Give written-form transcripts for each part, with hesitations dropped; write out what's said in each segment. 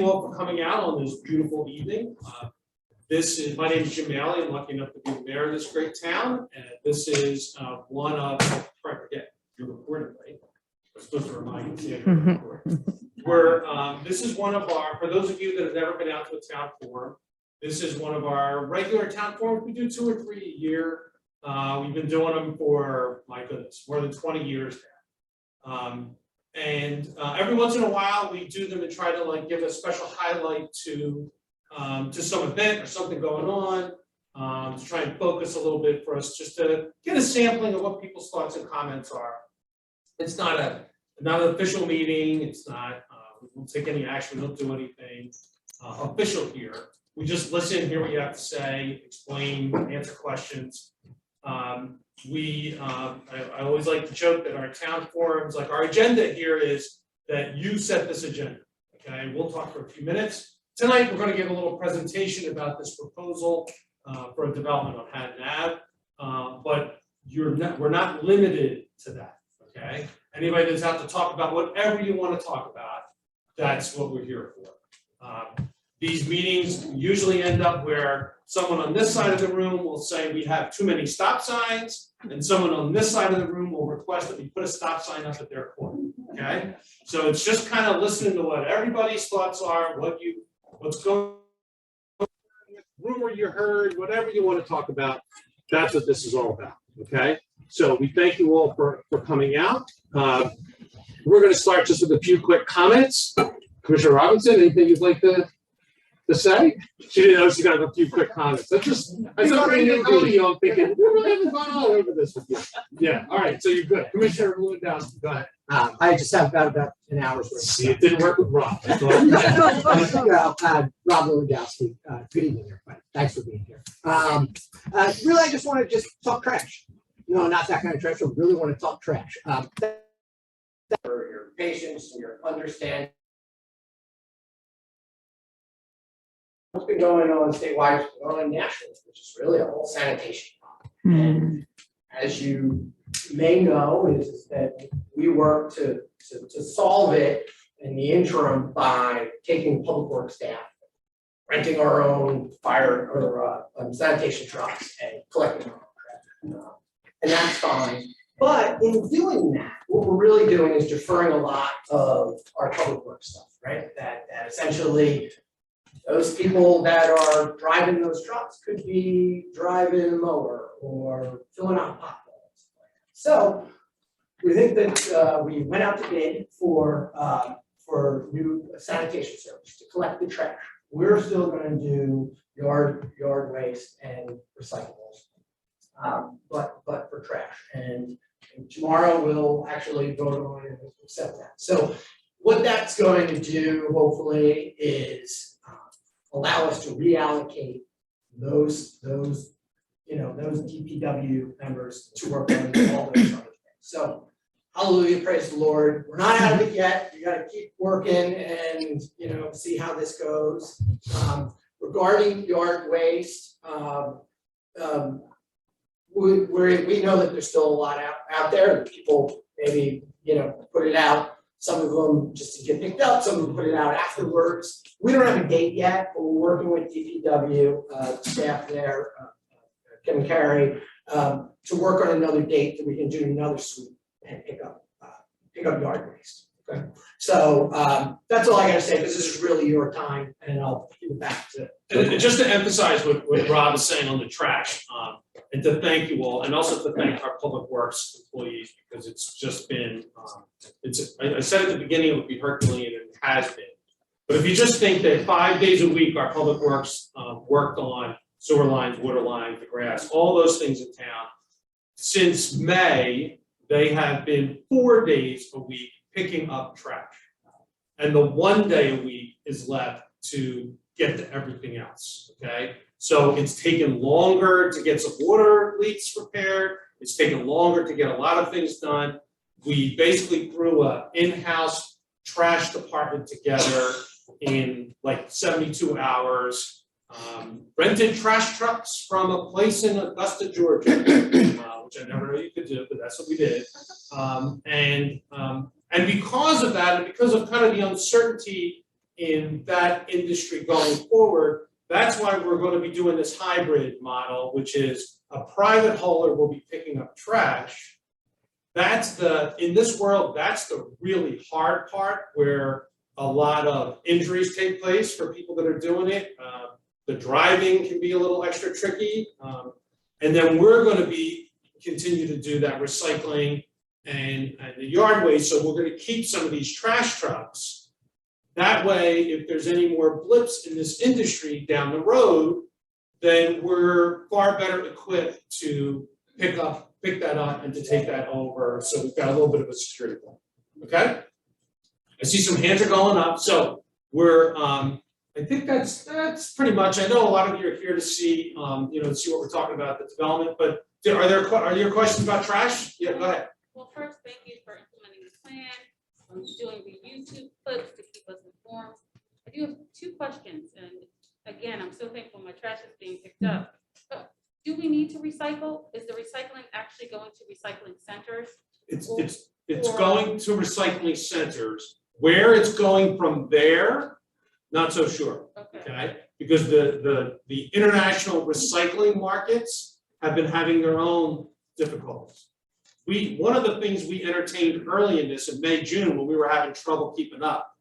you all for coming out on this beautiful evening. My name is Jim Malley. I'm lucky enough to be the mayor of this great town. And this is one of, I forget, you're recording, right? I'm supposed to remind you, this is one of our, for those of you that have never been out to a town forum, this is one of our regular town forums. We do 2 or 3 a year. We've been doing them for, my goodness, more than 20 years now. Every once in a while we do them and try to give a special highlight to some event or something going on, to try and focus a little bit for us, just to get a sampling of what people's thoughts and comments are. It's not an official meeting. It's not, we won't take any action. We don't do anything official here. We just listen, hear what you have to say, explain, answer questions. I always like to joke that our town forums, our agenda here is that you set this agenda, okay? We'll talk for a few minutes. Tonight, we're going to give a little presentation about this proposal for a development on Haddon Ave, but we're not limited to that, okay? Anybody that's out to talk about whatever you want to talk about, that's what we're here for. These meetings usually end up where someone on this side of the room will say we have too many stop signs, and someone on this side of the room will request that we put a stop sign up at their corner, okay? So it's just kind of listening to what everybody's thoughts are, what's going on, rumor you heard, whatever you want to talk about, that's what this is all about, okay? So we thank you all for coming out. We're going to start just with a few quick comments. Commissioner Robinson, anything you'd like to say? She didn't know she got a few quick comments. I saw her in the video, I'm thinking, we really haven't gone all over this with you. Yeah, all right, so you're good. Commissioner Lewandowski, go ahead. I just have about an hour's worth. See, it didn't work with Rob. Rob Lewandowski, good evening, everybody. Thanks for being here. Really, I just want to talk trash. No, not that kind of trash. I really want to talk trash. For your patience and your understanding. What's been going on statewide, what's been going on nationally, which is really a whole sanitation problem. And as you may know, is that we work to solve it in the interim by taking public works staff, renting our own fire or sanitation trucks and collecting our own trash. And that's fine. But in doing that, what we're really doing is deferring a lot of our public works stuff, right? That essentially those people that are driving those trucks could be driving a mower or filling out potholes. So we think that we went out to bid for new sanitation service to collect the trash. We're still going to do yard waste and recyclables, but for trash. And tomorrow we'll actually vote on and accept that. So what that's going to do, hopefully, is allow us to reallocate those DPW members to work on all those other things. So, hallelujah, praise the Lord. We're not out of it yet. You got to keep working and see how this goes. Regarding yard waste, we know that there's still a lot out there that people maybe put it out. Some of them just to get picked up, some of them put it out afterwards. We don't have a date yet, but we're working with DPW staff there, Kim and Carrie, to work on another date that we can do another sweep and pick up yard waste. Okay, so that's all I got to say, because this is really your time, and I'll give it back to. And just to emphasize what Rob is saying on the trash, and to thank you all, and also to thank our public works employees, because it's just been, I said at the beginning it would be Herculean, and it has been. But if you just think that 5 days a week our public works worked on sewer lines, water lines, the grass, all those things in town, since May, they have been 4 days a week picking up trash. And the 1 day a week is left to get to everything else, okay? So it's taken longer to get some water leaks repaired. It's taken longer to get a lot of things done. We basically threw an in-house trash department together in 72 hours. Rented trash trucks from a place in Augusta, Georgia, which I never knew you could do, but that's what we did. And because of that, and because of kind of the uncertainty in that industry going forward. That's why we're going to be doing this hybrid model, which is a private hauler will be picking up trash. In this world, that's the really hard part where a lot of injuries take place for people that are doing it. The driving can be a little extra tricky. And then we're going to continue to do that recycling and the yard waste. So we're going to keep some of these trash trucks. That way, if there's any more blips in this industry down the road, then we're far better equipped to pick that up and to take that over. So we've got a little bit of a security plan. Okay? I see some hands are going up. So we're I think that's pretty much. I know a lot of you are here to see see what we're talking about, the development, but are there questions about trash? Yeah, go ahead. Well, first, thank you for implementing the plan, doing the YouTube clips to keep us informed. I do have 2 questions, and again, I'm so thankful my trash is being picked up. But do we need to recycle? Is the recycling actually going to recycling centers? It's going to recycling centers. Where it's going from there, not so sure. Okay? Because the international recycling markets have been having their own difficulties. One of the things we entertained early in this in May, June, when we were having trouble keeping up,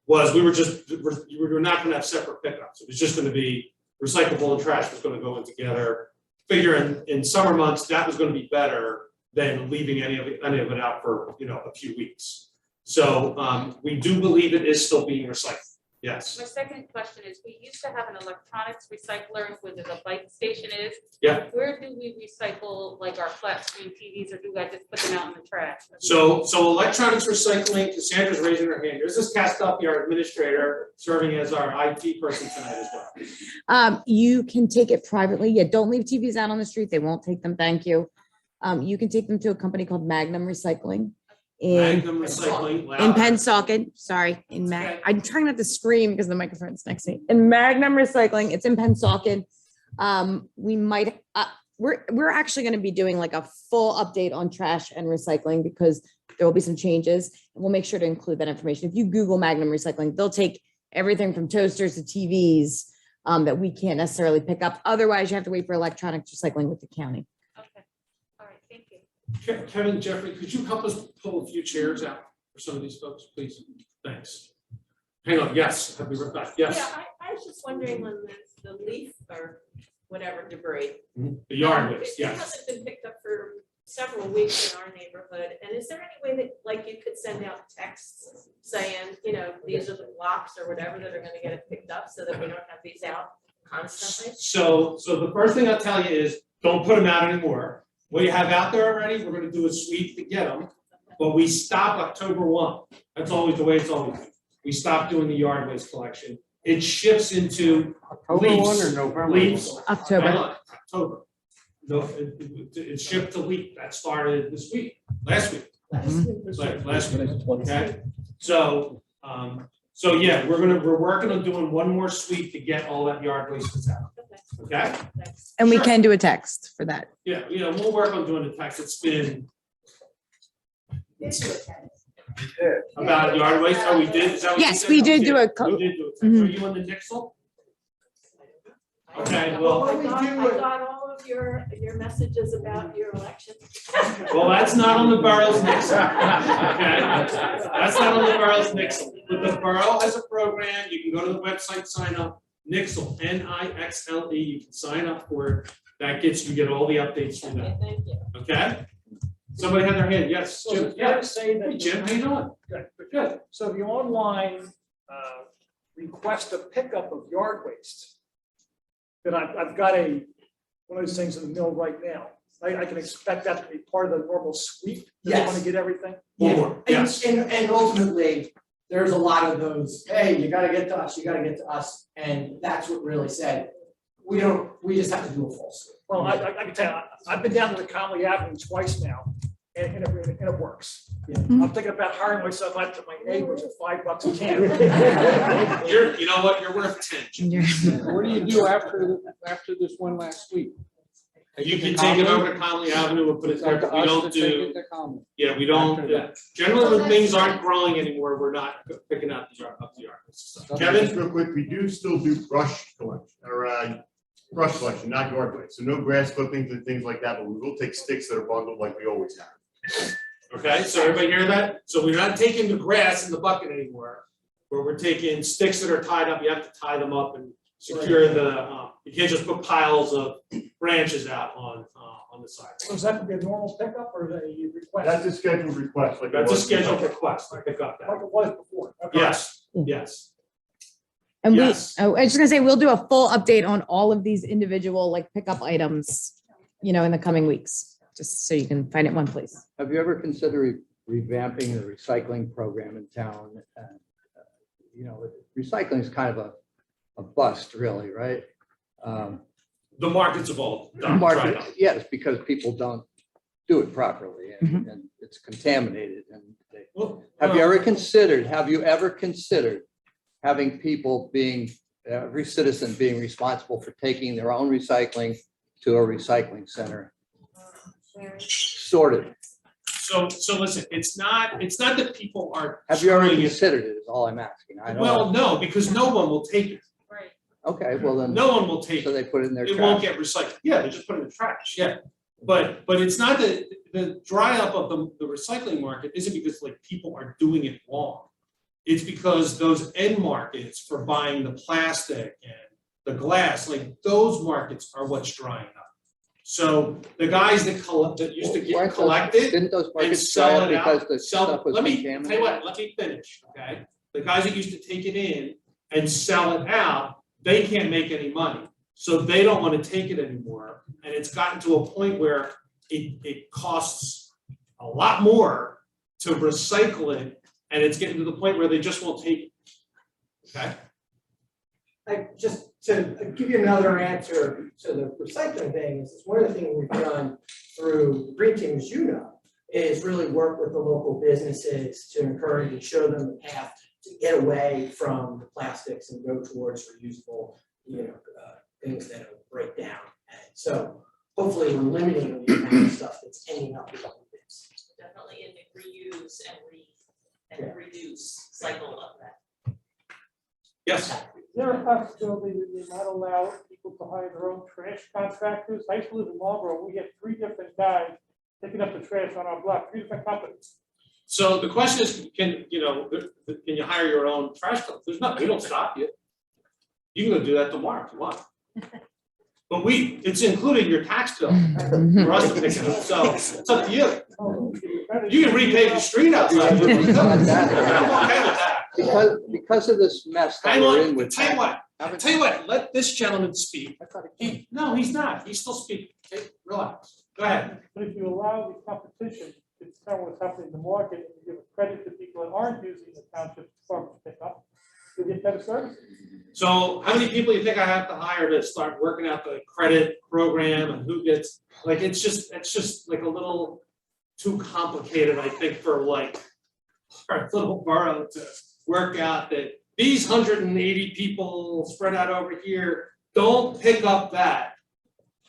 was we were not going to have separate pickups. It was just going to be recyclable and trash was going to go in together. Figure in summer months that was going to be better than leaving any of it out for a few weeks. So we do believe it is still being recycled. Yes. My second question is, we used to have an electronics recycler where the bike station is. Yeah. Where do we recycle like our flat screen TVs, or do I just put them out in the trash? So electronics recycling, Cassandra's raising her hand. There's this Castuffy, our administrator, serving as our IT person tonight as well. You can take it privately. Yeah, don't leave TVs out on the street. They won't take them. Thank you. You can take them to a company called Magnum Recycling. Magnum Recycling. Wow. In Pennsauken, sorry, Okay. I'm trying not to scream because the microphone's next to me. In Magnum Recycling, it's in Pennsauken. We're actually going to be doing like a full update on trash and recycling because there will be some changes. And we'll make sure to include that information. If you Google Magnum Recycling, they'll take everything from toasters to TVs that we can't necessarily pick up. Otherwise, you have to wait for electronics recycling with the county. Okay. All right. Thank you. Kevin, Jeffrey, could you help us pull a few chairs out for some of these folks, please? Thanks. Hang on, yes, have we right back? Yes. Yeah, I was just wondering when the leaf or whatever debris. The yard waste, It yes. hasn't been picked up for several weeks in our neighborhood, and is there any way that, like, you could send out texts saying, these are the blocks or whatever that are gonna get it picked up so that we don't have these out constantly? So the first thing I'll tell you is, don't put them out anymore. What you have out there already, we're gonna do a sweep to get them, but we stop October 1. That's always the way it's always been. We stop doing the yard waste collection. It shifts into October leaves. 1 or November? Leaves. October. Hang on, October. No, it shipped to leaf. That started last week. Last week, okay? So yeah, we're working on doing one more sweep to get all that yard waste out, okay? And we Sure. can do a text for that. Yeah, we'll work on doing the text. It's been about yard waste. Oh, we did? Is that what you Yes, said? we did do a We did do a text. Mhm. Are you on the Nixle? Okay, well, I got all of your messages about your election. well, that's not on the borough's Nixle. Okay? That's not on the borough's Nixle. But the borough has a program. You can go to the website, sign up. Nixle, Nixle. You can sign up for it. That gets, you get all the updates from that. Thank you. Okay? Somebody had their hand. Yes, So Jim. it's fair Yeah. to say that. Hey, Jim, how you doing? Good. Good. So the online request a pickup of yard waste, that I've got one of those things in the mill right now. I can expect that to be part of the normal sweep. They want to get everything. More, yes. And ultimately, there's a lot of those, hey, you gotta get to us, and that's what really said. We just have to do a full sweep. Well, I can tell you, I've been down to the Conley Avenue twice now, and it works. Yeah. I'm thinking about hiring myself out to my neighbors at $5 a can. You know what? You're worth 10. Jim. Yeah. What do you do after this one last week? You can take it over to Conley Avenue and put it there, but we don't do, yeah, we don't, generally when things aren't growing anymore, we're not picking out the yard, up the yard. So, Just Kevin? real quick, we do still do brush collection, or brush collection, not yard waste. So no grass clippings and things like that, but we will take sticks that are bundled like we always have. Okay, so everybody hear that? So we're not taking the grass in the bucket anymore, but we're taking sticks that are tied up, you have to tie them up and secure the, you can't just put piles of branches out on the side. So is that gonna be a normal pickup or is that a request? That's a scheduled request. Like it That's a was before. scheduled request, to pick up Like that. it was before? Okay. Yes, yes. And we, Yes. I was just gonna say, we'll do a full update on all of these individual like pickup items, in the coming weeks, just so you can find it in one place. Have you ever considered revamping the recycling program in town? Recycling is kind of a bust, really, right? The market's evolved. Market, yes, because people don't do it properly and it's contaminated. And have you ever considered having people every citizen being responsible for taking their own recycling to a recycling center? Sorted. So listen, it's not that people are. Have you ever screwing it. considered it, is all I'm asking. I know. Well, no, because no one will take it. Right. Okay, well then, No one will take so it. they put it in their It won't trash. get recycled. Yeah, they just put it in the trash, yeah. But it's not that the dry up of the recycling market isn't because like people are doing it wrong. It's because those end markets for buying the plastic and the glass, like those markets are what's drying up. So the guys that used to get Weren't those- collected Didn't those and markets dry sell up it because out, the stuff was let me, tell you contaminated? what, let me finish, okay? The guys that used to take it in and sell it out, they can't make any money. So they don't want to take it anymore. And it's gotten to a point where it costs a lot more to recycle it. And it's getting to the point where they just won't take it. Okay? Just to give you another answer to the recycling thing, is one of the things we've done through the Green Team, as you know, is really work with the local businesses to encourage and show them the path to get away from the plastics and go towards reusable, things that don't break down. And so hopefully we're limiting the amount of stuff that's ending up in the bins. Definitely in the reuse and reduce cycle of that. Yes. Is there a possibility that you not allow people to hire their own trash contractors? I used to live in Marlboro. We had 3 different guys picking up the trash on our block, 3 different companies. So the question is, can you hire your own trash company? There's not, we don't stop you. You can go do that tomorrow if you want. But it's including your tax bill for us to pick it up, so it's up to you. You can repave the street outside. I'm okay with that. Because of this mess that Hang we're in on, with. tell you what, let this gentleman speak. I thought it- No, he's not, he's still speaking. Okay, relax, go ahead. But if you allow the competition to determine what's happening in the market and you give credit to people that aren't using the township garbage pickup, you'll get better services. So how many people do you think I have to hire to start working out the credit program and who gets, like, it's just like a little too complicated, I think, for our little borough to work out that these 180 people spread out over here, don't pick up that.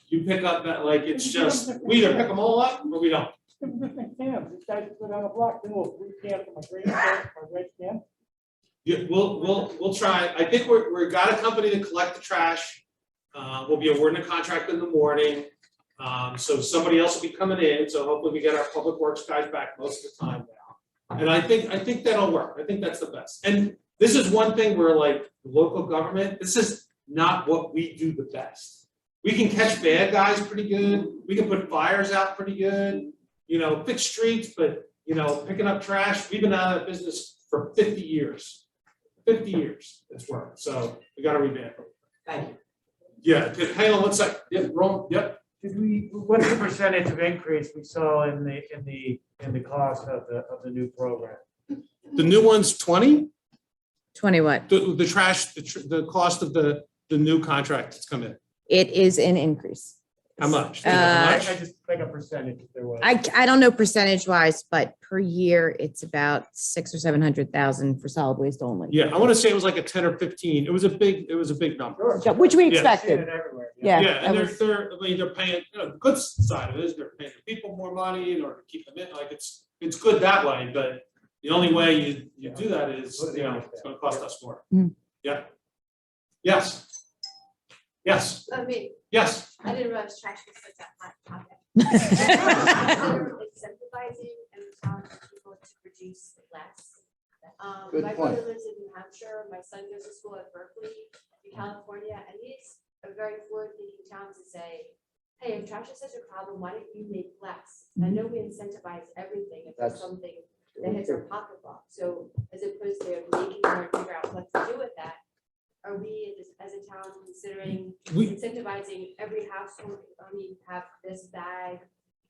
You pick up that, like, it's just, we either pick them all up or we don't. Different cans, these guys go down the block, they will 3 cans for my green can, my red can. Yeah, we'll try. I think we're got a company to collect the trash. We'll be awarding a contract in the morning. So somebody else will be coming in, so hopefully we get our public works guys back most of the time now. And I think that'll work. I think that's the best. And this is one thing where, like, local government, this is not what we do the best. We can catch bad guys pretty good. We can put fires out pretty good, fix streets, but picking up trash, we've been out of business for 50 years. 50 years it's worked, so we got to revamp it. Thank you. Yeah, hang on one sec. Yep, wrong. Yep. What's the percentage of increase we saw in the cost of the new program? The new one's 20. 20 what? The trash, the cost of the new contract that's come in. It is an increase. How much? Uh, How I much? just like a percentage if there was. I don't know percentage wise, but per year, it's about 600,000 or 700,000 for solid waste only. Yeah, I want to say it was like a 10 or 15. It was a big number. Sure. Which we Yeah. I've seen expected. it everywhere. Yeah. Yeah, and that was- they're, I mean, they're paying, you know, the good side of it is they're paying the people more money in order to keep them in, like, it's good that way, but the only way you do that is, you know, it's gonna cost us more. Mm. Yeah. Yes. Yes, I mean, yes. I didn't realize trash was such a hot topic. Incentivizing and telling people to produce less. Good My point. brother lives in New Hampshire, my son goes to school at Berkeley in California, and he's a very forward-thinking town to say, hey, if trash is such a problem, why don't you make less? And I know we incentivize everything if there's That's- something that hits our pocketbook, so as opposed to making more and figure out what to do with that, are we as a town considering We, incentivizing every household, I mean, have this bag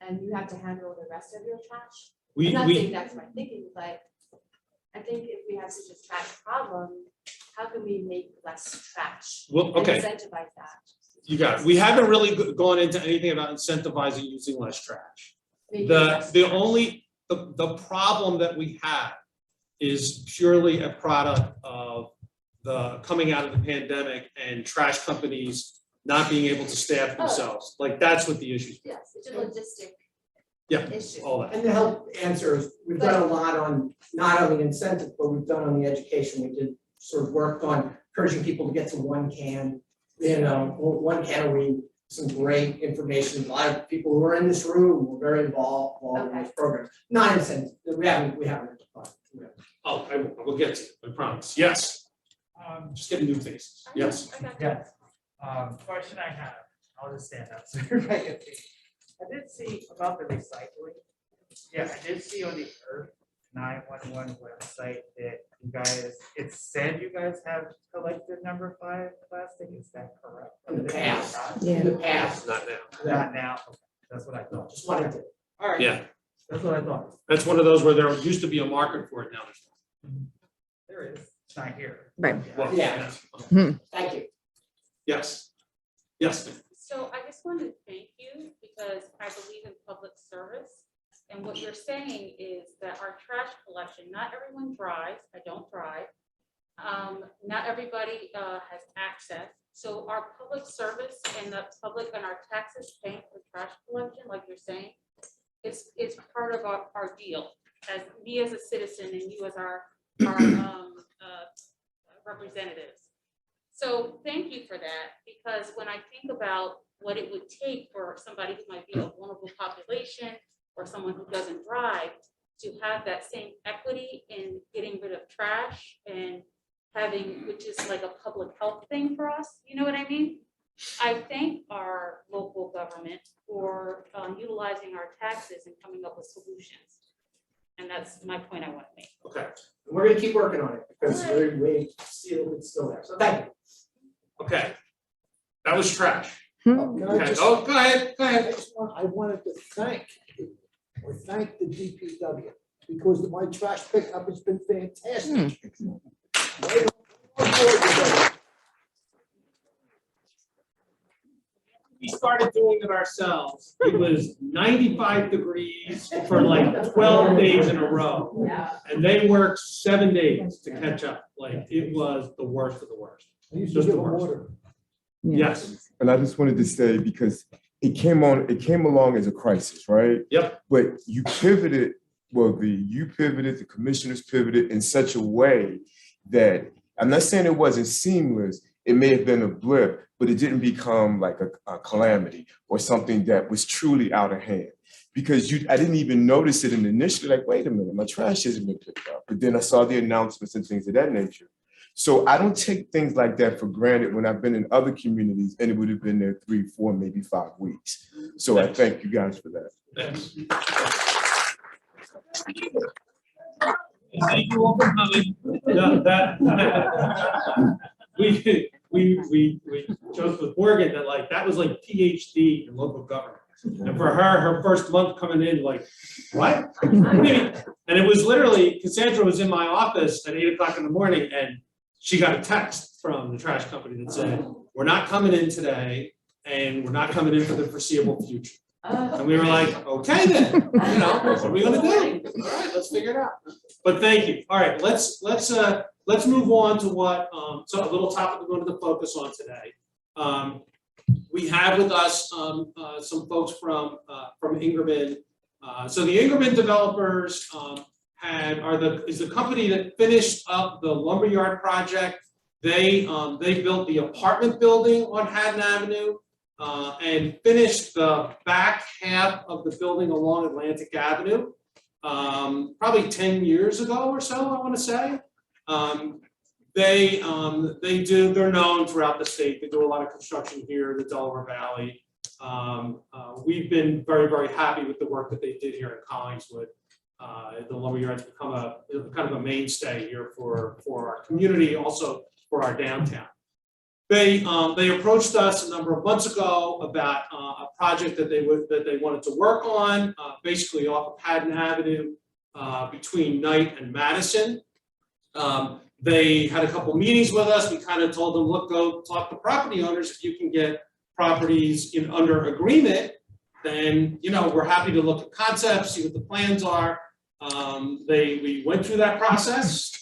and you have to handle the rest of your trash? I'm not saying that's my thinking, but I think if we have such a trash problem, how can we make less trash? well, And okay, incentivize that. you got it. We haven't really gone into anything about incentivizing using less trash. Making The, less the trash. only, the problem that we have is purely a product of the coming out of the pandemic and trash companies not being able to staff themselves. Like, that's what the issue is. Yes, it's a logistic Yeah, issue. all that. And to help answer, is we've done a lot on, not on the incentive, but we've done on the education. We did sort of worked on encouraging people to get to one can, you know, one can a week, some great information. A lot of people who are in this room were very involved in this program. Not incentive, we haven't. Oh, I will get to it, I promise. Yes, just getting new faces. Yes. I got you. Yes. Question I have, I'll just stand up so everybody can see. I did see about the recycling. Yeah, I did see on the Earth 911 website that you guys, it said you guys have collected number 5 plastic, is that correct? In the past. Yeah. In the past, Not now. Not now, okay, that's what I thought. just wanted to. All right. Yeah, That's what I thought. that's one of those where there used to be a market for it, now there's not. There it is, it's not here. Right. Well, Yeah. Hmm. Thank you. Yes. Yes. So I just wanted to thank you because I believe in public service. And what you're saying is that our trash collection, not everyone drives, I don't drive. Not everybody has access. So our public service and the public and our taxes paying for trash collection, like you're saying, it's part of our deal. As me as a citizen and you as our representatives. So thank you for that, because when I think about what it would take for somebody who might be a vulnerable population or someone who doesn't drive to have that same equity in getting rid of trash and having, which is like a public health thing for us, you know what I mean? I thank our local government for utilizing our taxes and coming up with solutions. And that's my point I want to make. Okay, We're gonna keep working on it because we still, it's still there. So thank you. okay. That was trash. Can I Okay, just- oh, go ahead, go ahead. I wanted to thank the DPW because my trash pickup has been fantastic. Right on board with it. We started doing it ourselves. It was 95 degrees for like 12 days in a row. Yeah. And they worked 7 days to catch up. Like, it was the worst of the worst. I used to Just give the them worst. water. Yes, And I just wanted to say, because it came along as a crisis, right? Yep. But you pivoted, the commissioners pivoted in such a way that, I'm not saying it wasn't seamless, it may have been a blip, but it didn't become like a calamity or something that was truly out of hand. Because I didn't even notice it initially, like, wait a minute, my trash hasn't been picked up. But then I saw the announcements and things of that nature. So I don't take things like that for granted when I've been in other communities and it would have been there 3, 4, maybe 5 weeks. So I thank you guys for that. thanks. Thank you all for coming. No, we joked with Morgan that like, that was like PhD in local government. And for her first month coming in, like, what? And it was literally, Cassandra was in my office at 8 o'clock in the morning and she got a text from the trash company that said, we're not coming in today and we're not coming in for the foreseeable future. And we were like, okay then, you know, what are we gonna do? All right, let's figure it out. But thank you. All right, let's move on to what, so a little topic we're going to focus on today. we have with us some folks from Ingerman. So the Ingerman developers is the company that finished up the lumberyard project. They built the apartment building on Haddon Avenue and finished the back half of the building along Atlantic Avenue probably 10 years ago or so, I want to say. They're known throughout the state. They do a lot of construction here in the Delaware Valley. We've been very, very happy with the work that they did here in Collingswood. The lumberyard's become kind of a mainstay here for our community, also for our downtown. They approached us a number of months ago about a project that they wanted to work on, basically off of Haddon Avenue between Knight and Madison. They had a couple meetings with us. We kind of told them, look, go talk to property owners. If you can get properties under agreement, then we're happy to look at concepts, see what the plans are. We went through that process.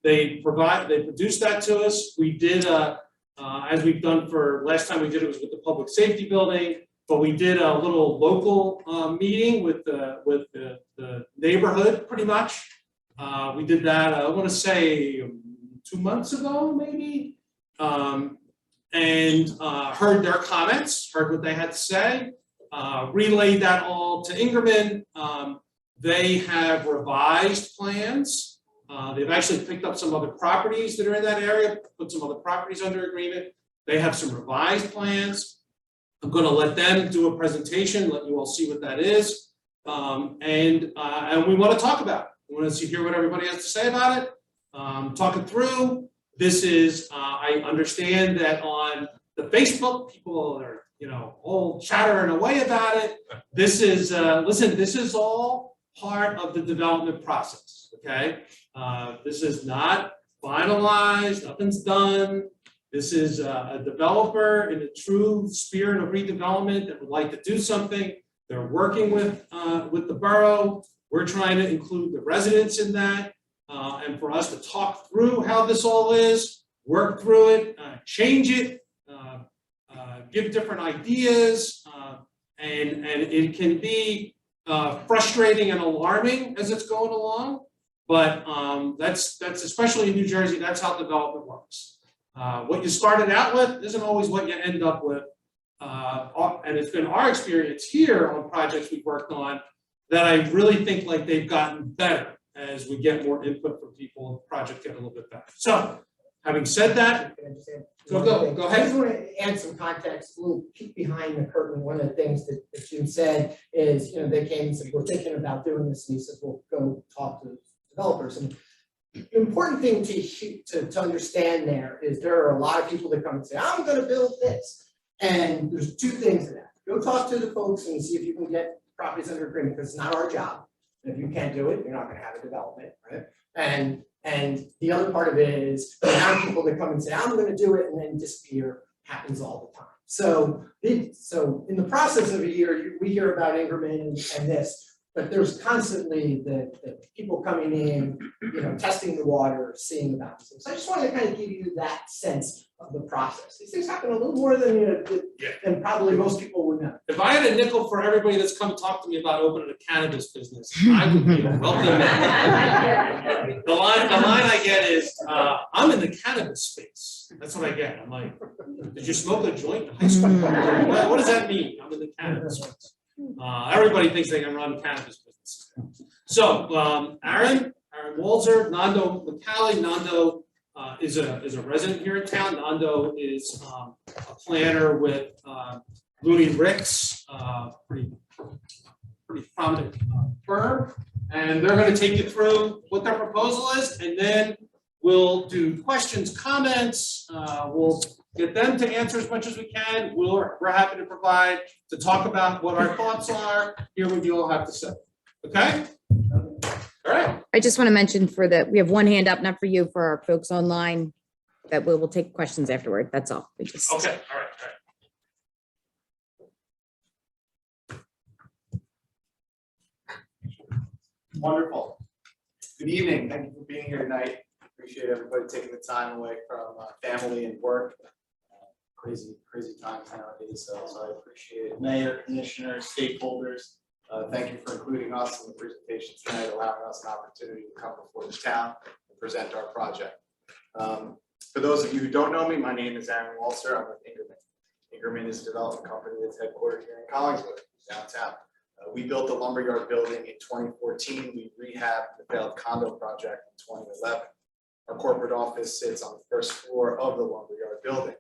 They produced that to us. We did as we've done for last time we did it was with the public safety building, but we did a little local meeting with the neighborhood pretty much. We did that, I want to say 2 months ago, maybe, and heard their comments, heard what they had to say, relayed that all to Ingerman. They have revised plans. They've actually picked up some other properties that are in that area, put some other properties under agreement. They have some revised plans. I'm going to let them do a presentation, let you all see what that is, and we want to talk about it. We want to hear what everybody has to say about it. Talk it through. This is, I understand that on the Facebook, people are, all chattering away about it. This is, listen, this is all part of the development process, okay? This is not finalized, nothing's done. This is a developer in a true spirit of redevelopment that would like to do something. They're working with the borough. We're trying to include the residents in that, and for us to talk through how this all is, work through it, change it, give different ideas, and it can be frustrating and alarming as it's going along. But that's especially in New Jersey, that's how development works. What you started out with isn't always what you end up with, and it's been our experience here on projects we've worked on that I really think like they've gotten better as we get more input from people and the project get a little bit better. So, having said that, go I just ahead. want to add some context, a little peek behind the curtain. One of the things that Jim said is, they came and said, we're thinking about doing this, and he said, well, go talk to developers. And the important thing to understand there is there are a lot of people that come and say, I'm going to build this. And there's two things in that. Go talk to the folks and see if you can get properties under agreement, because it's not our job. And if you can't do it, you're not going to have a development, right? And the other part of it is the amount of people that come and say, I'm going to do it, and then disappear happens all the time. So in the process of a year, we hear about Ingerman and this, but there's constantly the people coming in, testing the water, seeing about this. So I just wanted to kind of give you that sense of the process. These things happen a little more than than probably most people would know. If I had a nickel for everybody that's come talk to me about opening a cannabis business, I would be a wealthy man. The line I get is, I'm in the cannabis space. That's what I get. I'm like, did you smoke a joint in high school? What does that mean? I'm in the cannabis space. Everybody thinks they can run cannabis businesses. So Aaron Walzer, Nando McCallie. Nando is a resident here in town. Nando is a planner with Looney Ricks, pretty prominent firm, and they're going to take you through what their proposal is, and then we'll do questions, comments. We'll get them to answer as much as we can. We're happy to provide, to talk about what our thoughts are, hear what you all have to say. Okay? All right. I just want to mention we have one hand up, not for you, for our folks online, that we will take questions afterward. That's all. Okay. All right. Wonderful. Good evening. Thank you for being here tonight. Appreciate everybody taking the time away from family and work. crazy times nowadays, so I appreciate it. Mayor, commissioners, stakeholders, thank you for including us in the presentation tonight, allowing us an opportunity to come before the town and present our project. For those of you who don't know me, my name is Aaron Walser. I'm with Ingerman. Ingerman is a development company that's headquartered here in Collingswood, downtown. We built the lumberyard building in 2014. We rehabbed the failed condo project in 2011. Our corporate office sits on the first floor of the lumberyard building.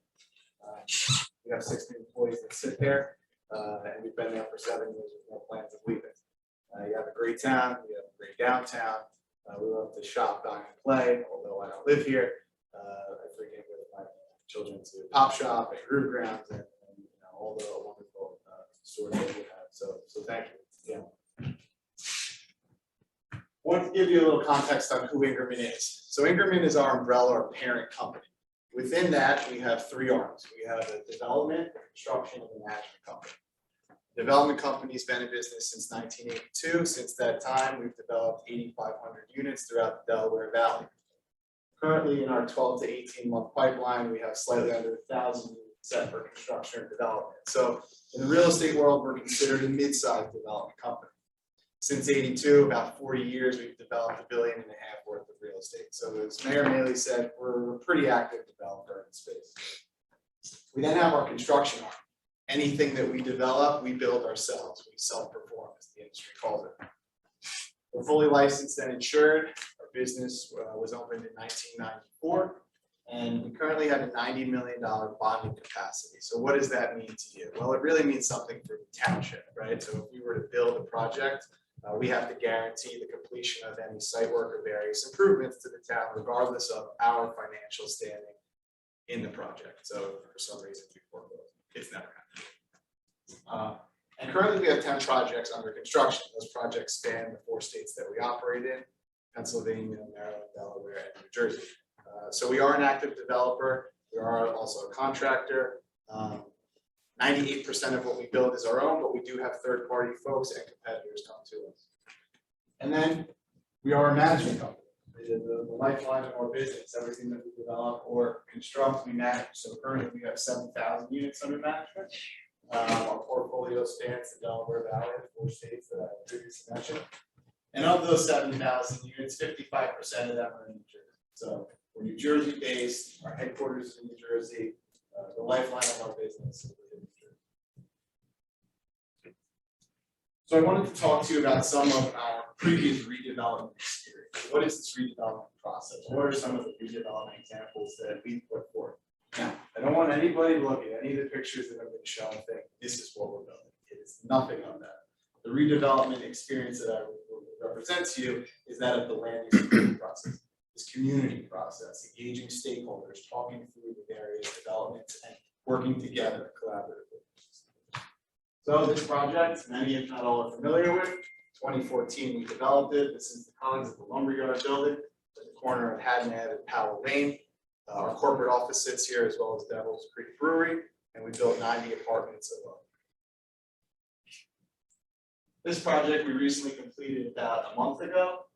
We have 60 employees that sit there, and we've been there for 7 years with no plans of leaving. You have a great town, you have a great downtown. We love to shop, dine, and play, although I don't live here. I frequent with my children to Pop Shop and Groove Grounds and all the wonderful stores that we have. So thank you. Yeah. I want to give you a little context on who Ingerman is. So Ingerman is our umbrella or parent company. Within that, we have 3 arms. We have a development, a construction, and a management company. The development company's been in business since 1982. Since that time, we've developed 8,500 units throughout the Delaware Valley. Currently, in our 12 to 18-month pipeline, we have slightly under 1,000 units set for construction and development. So in the real estate world, we're considered a mid-sized development company. Since '82, about 40 years, we've developed $1.5 billion worth of real estate. So as Mayor Maley said, we're a pretty active developer in the space. We then have our construction arm. Anything that we develop, we build ourselves. We self-perform, as the industry calls it. We're fully licensed and insured. Our business was opened in 1994, and we currently have a $90 million bonding capacity. So what does that mean to you? Well, it really means something for the township, right? So if we were to build a project, we have to guarantee the completion of any site work or various improvements to the town, regardless of our financial standing in the project. So for some reason, we foreclose. It's never happened. And currently we have 10 projects under construction. Those projects span the 4 states that we operate in: Pennsylvania, Maryland, Delaware, and New Jersey. So we are an active developer. We are also a contractor. 98% of what we build is our own, but we do have third-party folks and competitors come to us. And then we are a management company. The lifeline of our business, everything that we develop or construct, we manage. So currently we have 7,000 units under management. Our portfolio spans the Delaware Valley, 4 states that I previously mentioned. And of those 7,000 units, 55% of them are in New Jersey. So we're New Jersey based, our headquarters is in New Jersey, the lifeline of our business is in New Jersey. So I wanted to talk to you about some of our previous redevelopment experience. What is this redevelopment process? What are some of the redevelopment examples that we put forth? Now, I don't want anybody to look at any of the pictures that have been shown and think this is what we're building. It is nothing of that. The redevelopment experience that I will represent to you is that of the land use approval process, this community process, engaging stakeholders, talking through the various developments and working together collaboratively. So this project, many if not all are familiar with. 2014 we developed it. This is the Collins of the Lumberyard building at the corner of Haddon Ave and Powell Lane. Our corporate office sits here as well as Devil's Creek Brewery, and we built 90 apartments above. This project we recently completed about a month ago.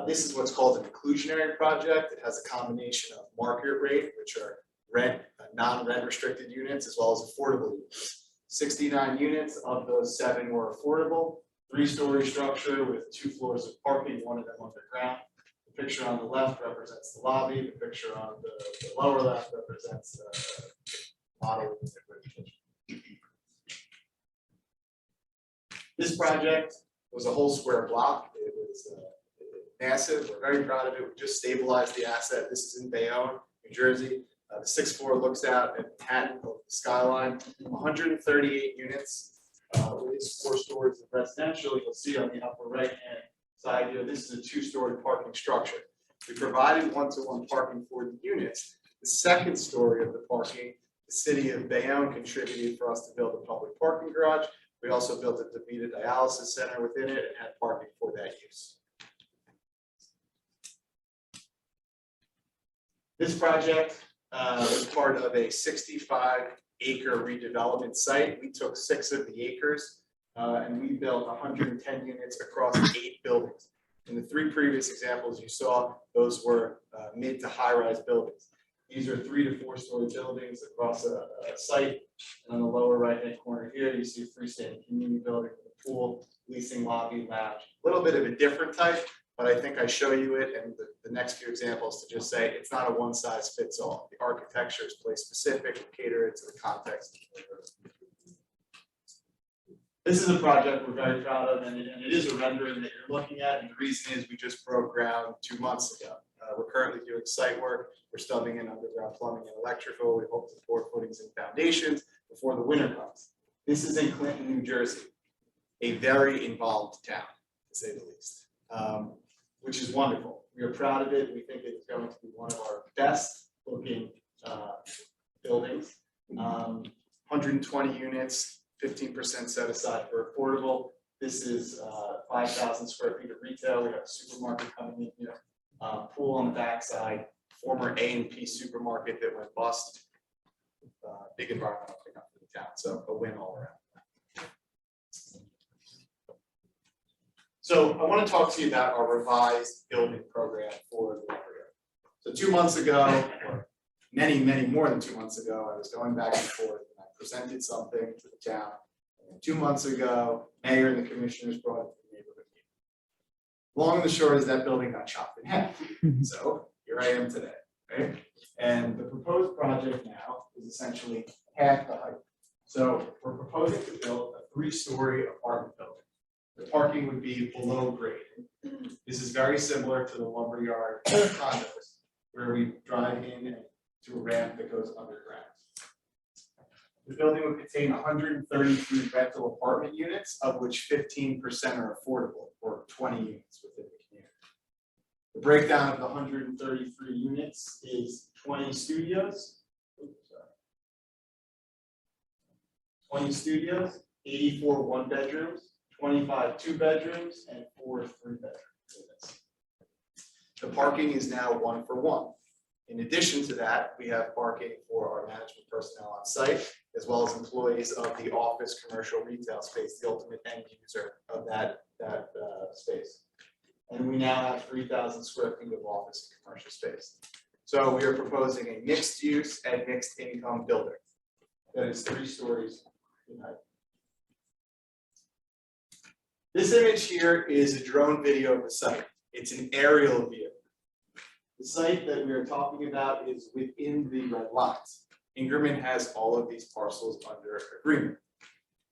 This is what's called an inclusionary project. It has a combination of market rate, which are rent, non-rent restricted units, as well as affordable units. 69 units of those 7 were affordable. 3-story structure with 2 floors of parking, 1 of them underground. The picture on the left represents the lobby. The picture on the lower left represents the model. This project was a whole square block. It was massive. We're very proud of it. We just stabilized the asset. This is in Bayonne, New Jersey. The 6th floor looks out at Manhattan, over the skyline. 138 units. With its 4 stories of residential, you'll see on the upper right-hand side here, this is a 2-story parking structure. We provided one-to-one parking for the units. The 2nd story of the parking, the city of Bayonne contributed for us to build a public parking garage. We also built a DaVita dialysis center within it and had parking for that use. This project was part of a 65-acre redevelopment site. We took 6 of the acres and we built 110 units across 8 buildings. In the 3 previous examples you saw, those were mid to high-rise buildings. These are 3 to 4 story buildings across a site. And on the lower right hand corner here, you see a freestanding community building with a pool, leasing lobby, lounge. A little bit of a different type, but I think I show you it and the next few examples to just say it's not a one size fits all. The architecture is place specific and cater it to the context. This is a project we're very proud of, and it is a rendering that you're looking at, and the reason is we just broke ground 2 months ago. We're currently doing site work, we're stubbing in underground plumbing and electrical, we hope to pour footings and foundations before the winter comes. This is in Clinton, New Jersey, a very involved town, to say the least, which is wonderful. We are proud of it, we think it's going to be one of our best looking buildings. 120 units, 15% set aside for affordable. This is 5,000 square feet of retail. We have a supermarket coming in here, pool on the backside, former A&P supermarket that went bust. Big environmental cleanup for the town, so a win all around. So I want to talk to you about our revised building program for the area. So 2 months ago, or many more than 2 months ago, I was going back and forth. Presented something to the town. And 2 months ago, mayor and the commissioners brought it to the neighborhood meeting. Long and the short is that building got chopped in half. So here I am today, right? And the proposed project now is essentially half the height. So we're proposing to build a 3-story apartment building. The parking would be below grade. This is very similar to the lumberyard condos, where we drive in to a ramp that goes underground. The building would contain 133 rental apartment units, of which 15% are affordable, or 20 units within the community. The breakdown of the 133 units is 20 studios. 20 studios, 84 one-bedrooms, 25 two-bedrooms, and 4 3-bedroom units. The parking is now 1 for 1. In addition to that, we have parking for our management personnel on site, as well as employees of the office commercial retail space, the ultimate end user of that space. And we now have 3,000 square feet of office and commercial space. So we are proposing a mixed use and mixed income building that is 3 stories in height. This image here is a drone video of the site. It's an aerial view. The site that we are talking about is within the red lines. Ingerman has all of these parcels under agreement.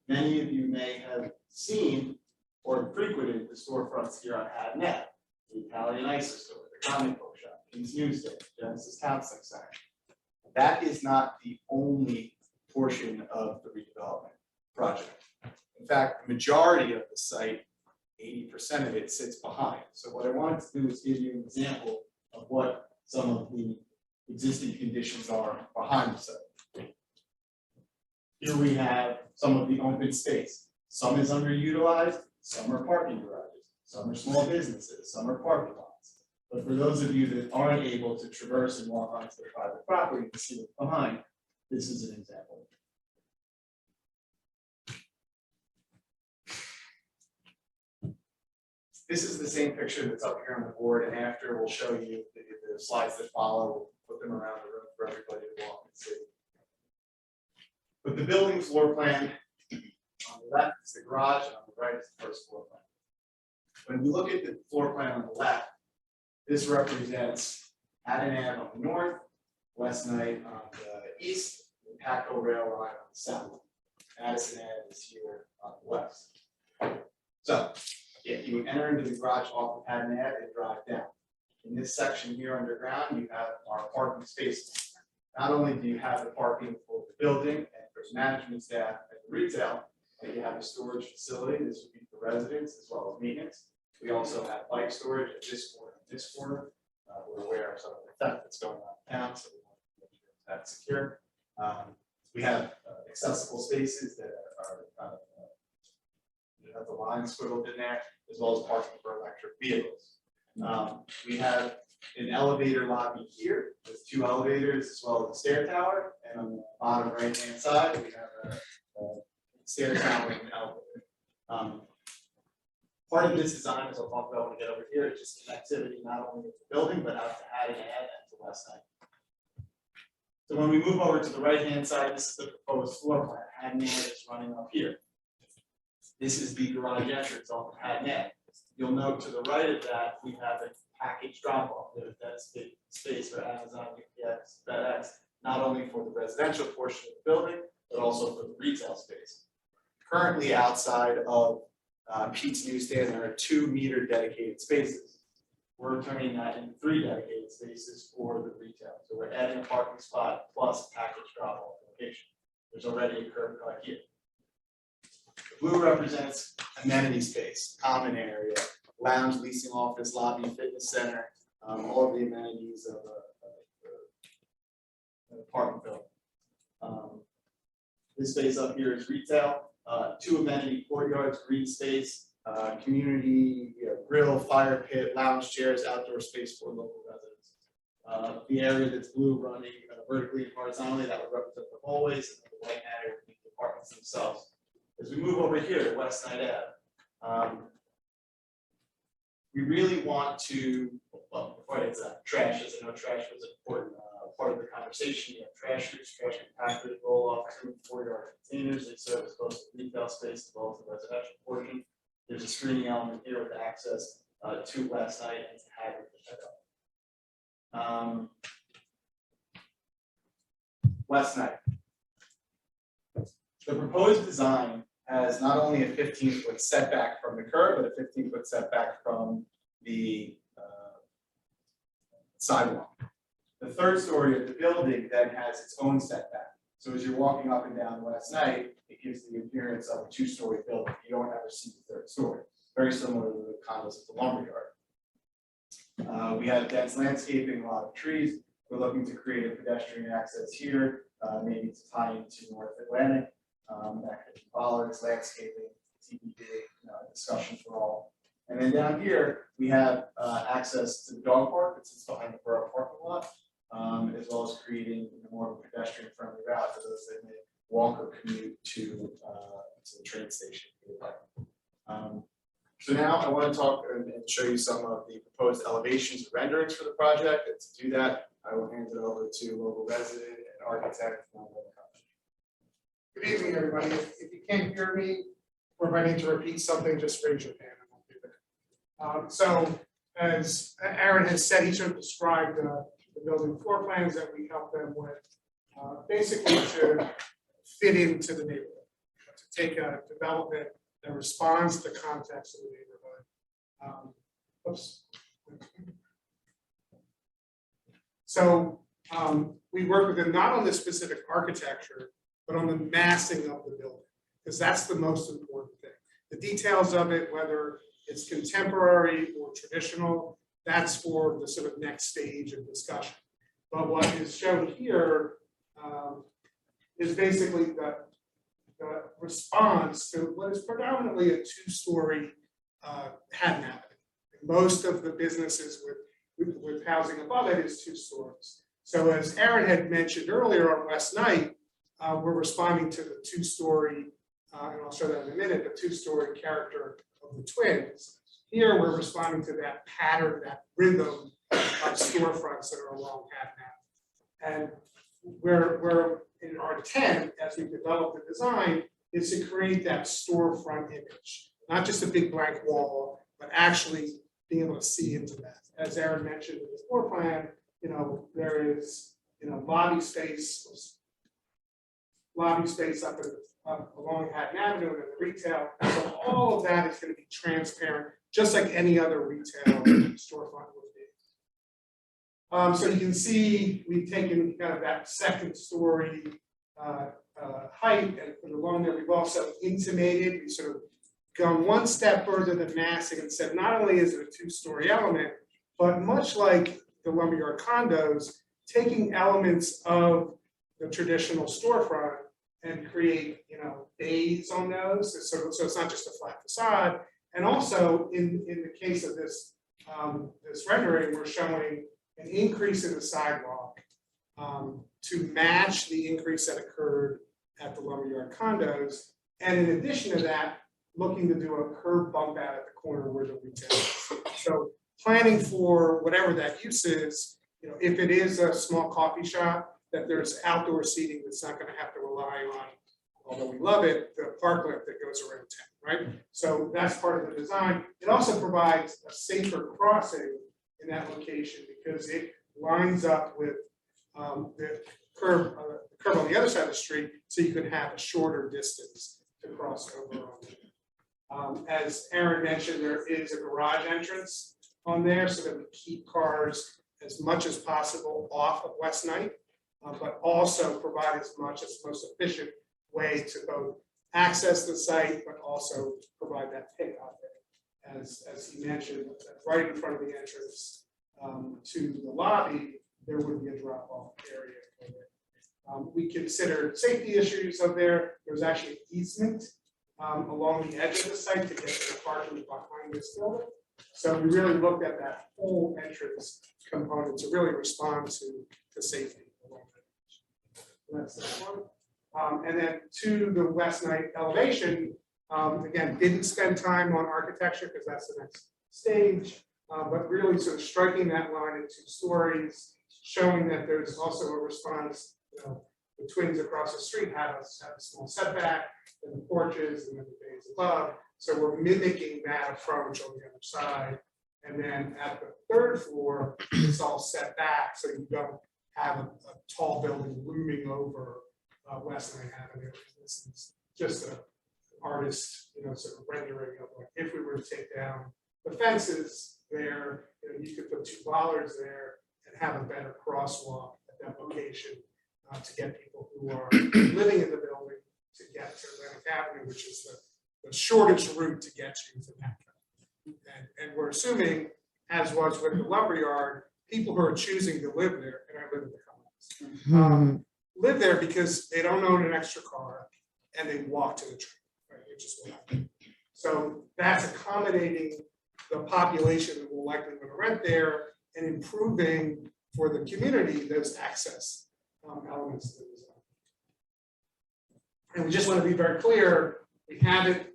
Many of you may have seen or frequented the storefronts here on Haddon Ave, the Italian ice store, the comic book shop, King's Newsday, Genesis Counseling Center. That is not the only portion of the redevelopment project. In fact, the majority of the site, 80% of it, sits behind. So what I wanted to do is give you an example of what some of the existing conditions are behind the site. Here we have some of the open space. Some is underutilized, some are parking garages, some are small businesses, some are parking lots. But for those of you that aren't able to traverse and walk onto the private property to see what's behind, this is an example. This is the same picture that's up here on the board, and after we'll show you the slides that follow. We'll put them around the room for everybody to walk and see. But the building floor plan, on the left is the garage, and on the right is the first floor plan. When we look at the floor plan on the left, this represents Haddon Ave on the north, West Knight on the east, and Paco Rail Line on the south. Madison Ave is here on the west. So, if you enter into the garage off of Haddon Ave and drive down. In this section here underground, you have our parking spaces. Not only do you have the parking for the building and for management staff and the retail, but you have a storage facility. This would be for residents as well as maintenance. We also have bike storage at this corner and this corner. We're aware of some of the theft that's going on in town, so we want to make sure that's secure. We have accessible spaces that are have the line squiggled in there, as well as parking for electric vehicles. We have an elevator lobby here with 2 elevators as well as a stair tower, and on the bottom right hand side we have a stair tower and an elevator. Part of this design, as I'll talk about when we get over here, is just connectivity not only with the building but out to Haddon Ave and to West Side. So when we move over to the right-hand side, this is the proposed floor plan. Hadney is running up here. This is the garage entrance off of Hadney. You'll note to the right of that, we have a package drop-off. There's that space for Amazon, UPS, FedEx, not only for the residential portion of the building, but also for the retail space. Currently outside of Pete's Newsstand, there are 2 meter dedicated spaces. We're turning that into 3 dedicated spaces for the retail. So we're adding a parking spot plus package drop-off location. There's already a curb cut here. The blue represents amenity space, common area, lounge, leasing office, lobby, fitness center, all of the amenities of an apartment building. This space up here is retail, 2 amenity courtyards, green space, community, grill, fire pit, lounge chairs, outdoor space for local residents. The area that's blue running vertically and horizontally, that would represent the hallways, and the white area would be the apartments themselves. As we move over here to West Side Ave, we really want to, well, before I get to that, trash, as I know trash was an important part of the conversation. You have trash chutes, trash compactors, roll off 2 and 4 yard containers. They serve as both the retail space as well as the residential portion. There's a screening element here with access to West Side and to Haggard for pickup. West Side. The proposed design has not only a 15-foot setback from the curb, but a 15-foot setback from the sidewalk. The 3rd story of the building then has its own setback. So as you're walking up and down West Night, it gives the appearance of a 2-story building. You don't ever see the 3rd story. Very similar to the condos at the lumberyard. We have dense landscaping, a lot of trees. We're looking to create a pedestrian access here, maybe to tie into North Atlantic. That could be bollards, landscaping, TBD, discussion for all. And then down here, we have access to the dog park that sits behind the borough parking lot, as well as creating more of a pedestrian-friendly route for those that may walk or commute to the train station. So now I want to talk and show you some of the proposed elevations and renderings for the project. And to do that, I will hand it over to local resident and architect. Good evening, everybody. If you can't hear me, or if I need to repeat something, just raise your hand and I'll do it. So as Aaron has said, he sort of described the building floor plans that we help them with, basically to fit into the neighborhood, to take a development that responds to the context of the neighborhood. So we work with them not on the specific architecture, but on the massing of the building, because that's the most important thing. The details of it, whether it's contemporary or traditional, that's for the sort of next stage of discussion. But what is shown here is basically the response to what is predominantly a 2-story Haddon Avenue. Most of the businesses with housing above it is 2 stories. So as Aaron had mentioned earlier on West Night, we're responding to the 2-story, and I'll show that in a minute, the 2-story character of the twins. Here, we're responding to that pattern, that rhythm of storefronts that are along Haddon Avenue. And we're in our intent, as we develop the design, is to create that storefront image, not just a big blank wall, but actually being able to see into that. As Aaron mentioned in the floor plan, there is, lobby space up along Haddon Avenue and the retail. So all of that is going to be transparent, just like any other retail storefront would be. So you can see we've taken kind of that 2nd story height and put along there. We've also intimated, we've sort of gone one step further than massing and said not only is it a 2-story element, but much like the lumberyard condos, taking elements of the traditional storefront and create, bays on those. So it's not just a flat facade. And also in the case of this rendering, we're showing an increase in the sidewalk to match the increase that occurred at the lumberyard condos. And in addition to that, looking to do a curb bump out at the corner where the retail is. So planning for whatever that use is, if it is a small coffee shop, that there's outdoor seating that's not gonna have to rely on, although we love it, the parklet that goes around town, right? So that's part of the design. It also provides a safer crossing in that location because it lines up with the curb on the other side of the street, so you can have a shorter distance to cross over on. As Aaron mentioned, there is a garage entrance on there so that we keep cars as much as possible off of West Ninth, but also provide as much as most efficient way to both access the site, but also provide that pickup. As he mentioned, right in front of the entrance to the lobby, there would be a drop-off area. We considered safety issues up there. There's actually an easement along the edge of the site to get to the parking behind this building. So we really looked at that whole entrance component to really respond to safety. That's that one. And then to the West Ninth elevation, again, didn't spend time on architecture because that's the next stage, but really sort of striking that line in 2 stories, showing that there's also a response. The twins across the street have a small setback, and the porches, and then the bays above. So we're mimicking that approach on the other side. And then at the 3rd floor, it's all set back, so you don't have a tall building looming over West Ninth Avenue. This is just an artist, sort of rendering of like if we were to take down the fences there, you could put 2 bollards there and have a better crosswalk at that location to get people who are living in the building to get to Atlantic Avenue, which is the shortest route to get you to that. And we're assuming, as was with the lumberyard, people who are choosing to live there, and I live in the Commons, live there because they don't own an extra car and they walk to the train, right, which is what happened. So that's accommodating the population that will likely want to rent there and improving for the community those access elements to the design. And we just want to be very clear, we haven't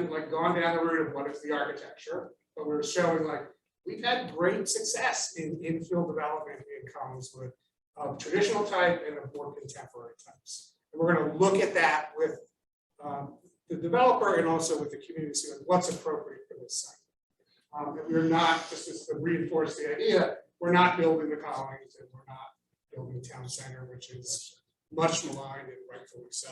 like gone down the route of what is the architecture, but we're showing like we've had great success in infill development in Collinswood of traditional type and of more contemporary types. And we're going to look at that with the developer and also with the community, see like what's appropriate for this site. And we're not, just to reinforce the idea, we're not building the colonies and we're not building town center, which is much maligned and rightfully so.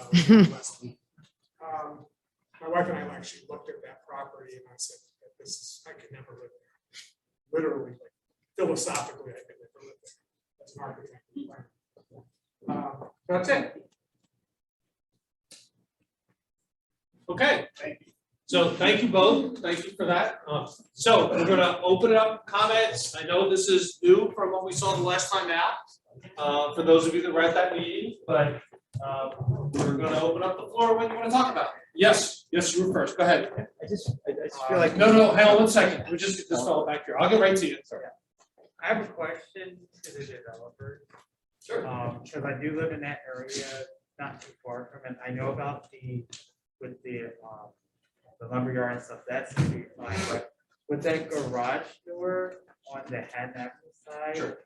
My wife and I actually looked at that property and I said, "This is, I could never live there." Literally, like philosophically, I could never live there as an architect. That's it. Okay, so thank you both. Thank you for that. So we're going to open it up comments. I know this is new from what we saw the last time out. For those of you that were at that meeting, but we're going to open up the floor. What do you want to talk about? Yes, you were first. Go ahead. I just feel like. No, hang on 1 second. We just fell back here. I'll get right to you. Sorry. I have a question to the developer. Sure. Because I do live in that area, not too far from it. I know about the lumberyard and stuff, that's gonna be fine, but with that garage door on the Haddon Avenue side, Sure.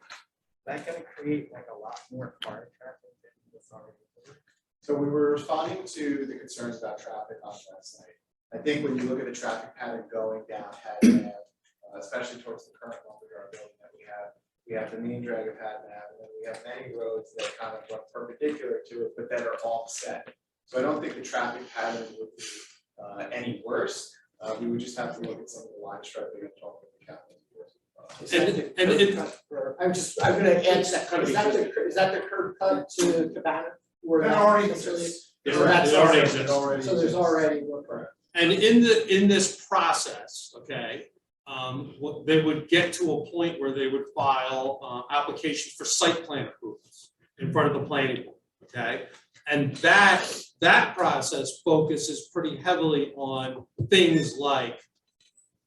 that's gonna create like a lot more car traffic than what's already there. So we were responding to the concerns about traffic on that site. I think when you look at the traffic pattern going down Haddon Ave, especially towards the current lumberyard building that we have the main drag of Haddon Ave, and then we have many roads that kind of run perpendicular to it, but that are offset. So I don't think the traffic pattern would be any worse. We would just have to look at some of the line striping and talk with the captain. I'm gonna answer that. Is that the curb cut to Cabana? Where That that already facility- exists. It So that's already already- exists. So there's already work. And in this process, okay, they would get to a point where they would file applications for site plan approvals in front of the planning board, okay? And that process focuses pretty heavily on things like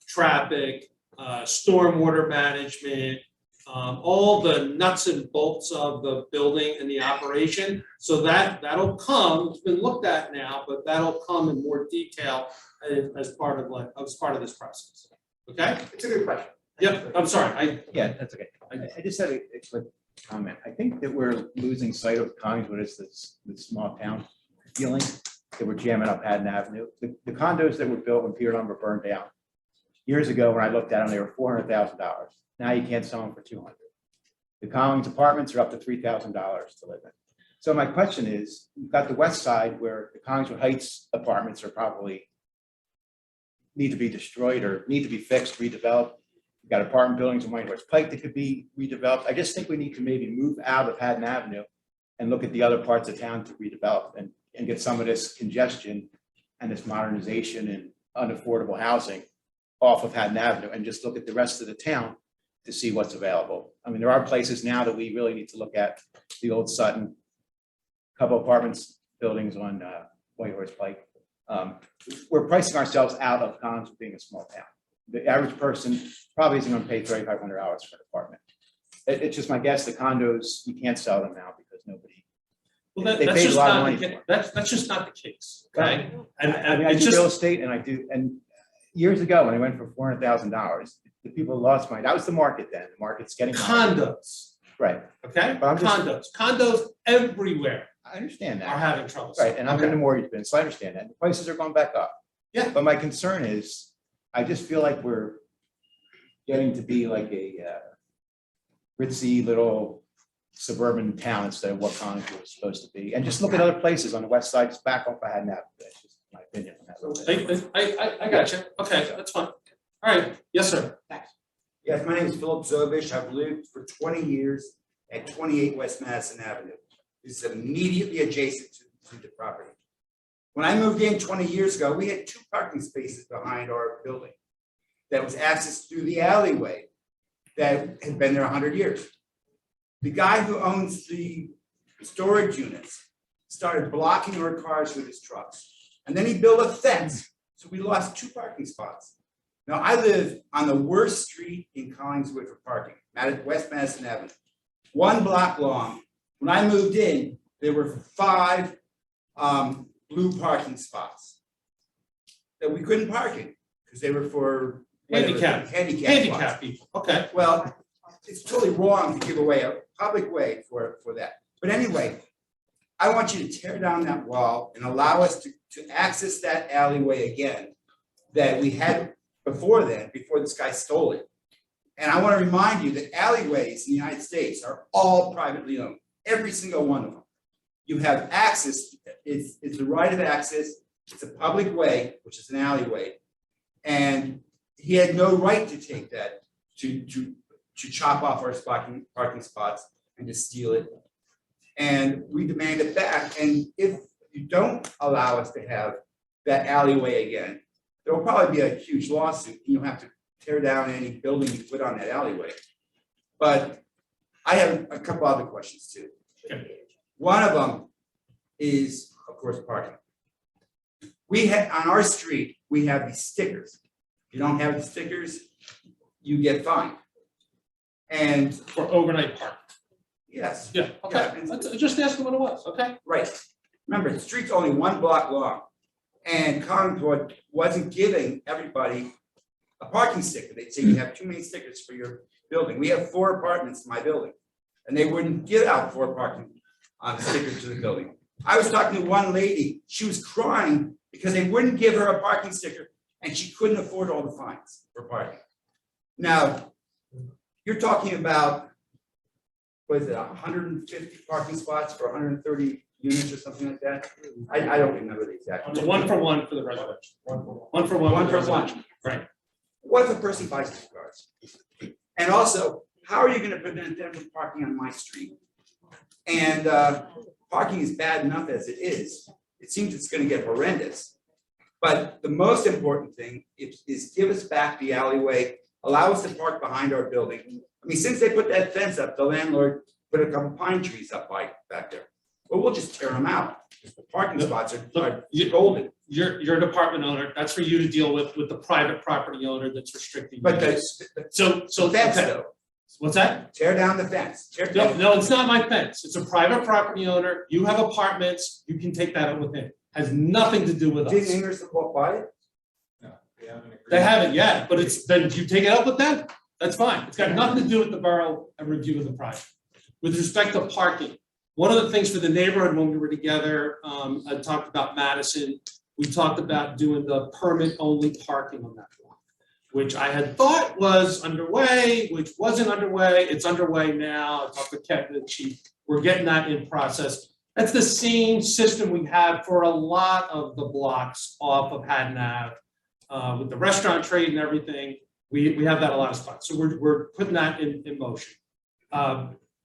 traffic, stormwater management, all the nuts and bolts of the building and the operation. So that'll come, it's been looked at now, but that'll come in more detail as part of this process. Okay? It's a good question. Yep, I'm sorry, Yeah, that's okay. I just had a quick comment. I think that we're losing sight of Collingswood as this small town feeling that we're jamming up Haddon Avenue. The condos that were built when Pier Lumber burned down years ago, when I looked at them, they were $400,000. Now you can't sell them for $200,000. The Collins apartments are up to $3,000 to live in. So my question is, you've got the west side where the Collingswood Heights apartments are probably need to be destroyed or need to be fixed, redeveloped. We've got apartment buildings in White Horse Pike that could be redeveloped. I just think we need to maybe move out of Haddon Avenue and look at the other parts of town to redevelop and get some of this congestion and this modernization and unaffordable housing off of Haddon Avenue and just look at the rest of the town to see what's available. I mean, there are places now that we really need to look at, the old Sutton, couple apartments, buildings on White Horse Pike. We're pricing ourselves out of Collingswood being a small town. The average person probably isn't going to pay $3,500 for an apartment. It's just my guess, the condos, you can't sell them now because nobody. Well, They that's paid a just lot of not, money the for ca- it. that's just not the case, okay? I mean, I it's do real just, estate and I do, and years ago when I went for $400,000, the people lost money. That was the market then. The market's getting higher. condos, Right. okay? But I'm just- Condos everywhere I understand are that. having trouble. Right, and I'm in Okay. the mortgage business, so I understand that. The prices are going back up. Yeah. But my concern is, I just feel like we're getting to be like a ritzy little suburban town instead of what Collingswood was supposed to be. And just look at other places on the west side, just back off I hadn't had. That's just my opinion on that. I got you. Okay, that's fine. All right, yes, sir. Yes, my name is Philip Zobish. I've lived for 20 years at 28 West Madison Avenue. This is immediately adjacent to the property. When I moved in 20 years ago, we had 2 parking spaces behind our building that was accessed through the alleyway that had been there 100 years. The guy who owns the storage units started blocking our cars with his trucks. And then he built a fence, so we lost 2 parking spots. Now, I live on the worst street in Collingswood for parking, West Madison Avenue, 1 block long. When I moved in, there were 5 blue parking spots that we couldn't park in because they were for Handicap spots. people, okay. Well, it's totally wrong to give away a public way for that. But anyway, I want you to tear down that wall and allow us to access that alleyway again that we had before then, before this guy stole it. And I want to remind you that alleyways in the United States are all privately owned, every single one of them. You have access, it's the right of access, it's a public way, which is an alleyway. And he had no right to take that, to chop off our parking spots and to steal it. And we demand it back. And if you don't allow us to have that alleyway again, there will probably be a huge lawsuit. And you'll have to tear down any building you put on that alleyway. But I have a couple other questions too. One of them is, of course, parking. We have, on our street, we have these stickers. If you don't have the stickers, you get fined. And For overnight parking. yes. Yeah, okay. Let's just ask them what it was, okay? Right. Remember, the street's only 1 block long. And Concord wasn't giving everybody a parking sticker. They'd say you have too many stickers for your building. We have 4 apartments in my building. And they wouldn't give out 4 parking stickers to the building. I was talking to one lady, she was crying because they wouldn't give her a parking sticker and she couldn't afford all the fines for parking. Now, you're talking about, what is it, 150 parking spots for 130 units or something like that? I don't remember the exact. It's a 1-for-1 for the residential. 1-for-1. One for residential. one. Right. What if a person buys 2 cars? And also, how are you gonna prevent them from parking on my street? And parking is bad enough as it is. It seems it's gonna get horrendous. But the most important thing is give us back the alleyway, allow us to park behind our building. I mean, since they put that fence up, the landlord put a couple pine trees up back there. Well, we'll just tear them out. The parking spots are golden. You're an apartment owner, that's for you to deal with the private property owner that's restricting. But use. So fence okay. though, What's that? tear down the fence. No, it's not my fence. It's a private property owner. You have apartments, you can take that up with him. Has nothing to do with Didn't us. Ingersoll buy it? They haven't yet, but then you take it up with them, that's fine. It's got nothing to do with the borough and review of the project. With respect to parking, one of the things for the neighborhood when we were together, I talked about Madison. We talked about doing the permit-only parking on that block, which I had thought was underway, which wasn't underway. It's underway now. I talked to Kevin, the chief. We're getting that in process. That's the same system we have for a lot of the blocks off of Haddon Ave, with the restaurant trade and everything. We have that a lot of spots. So we're putting that in motion.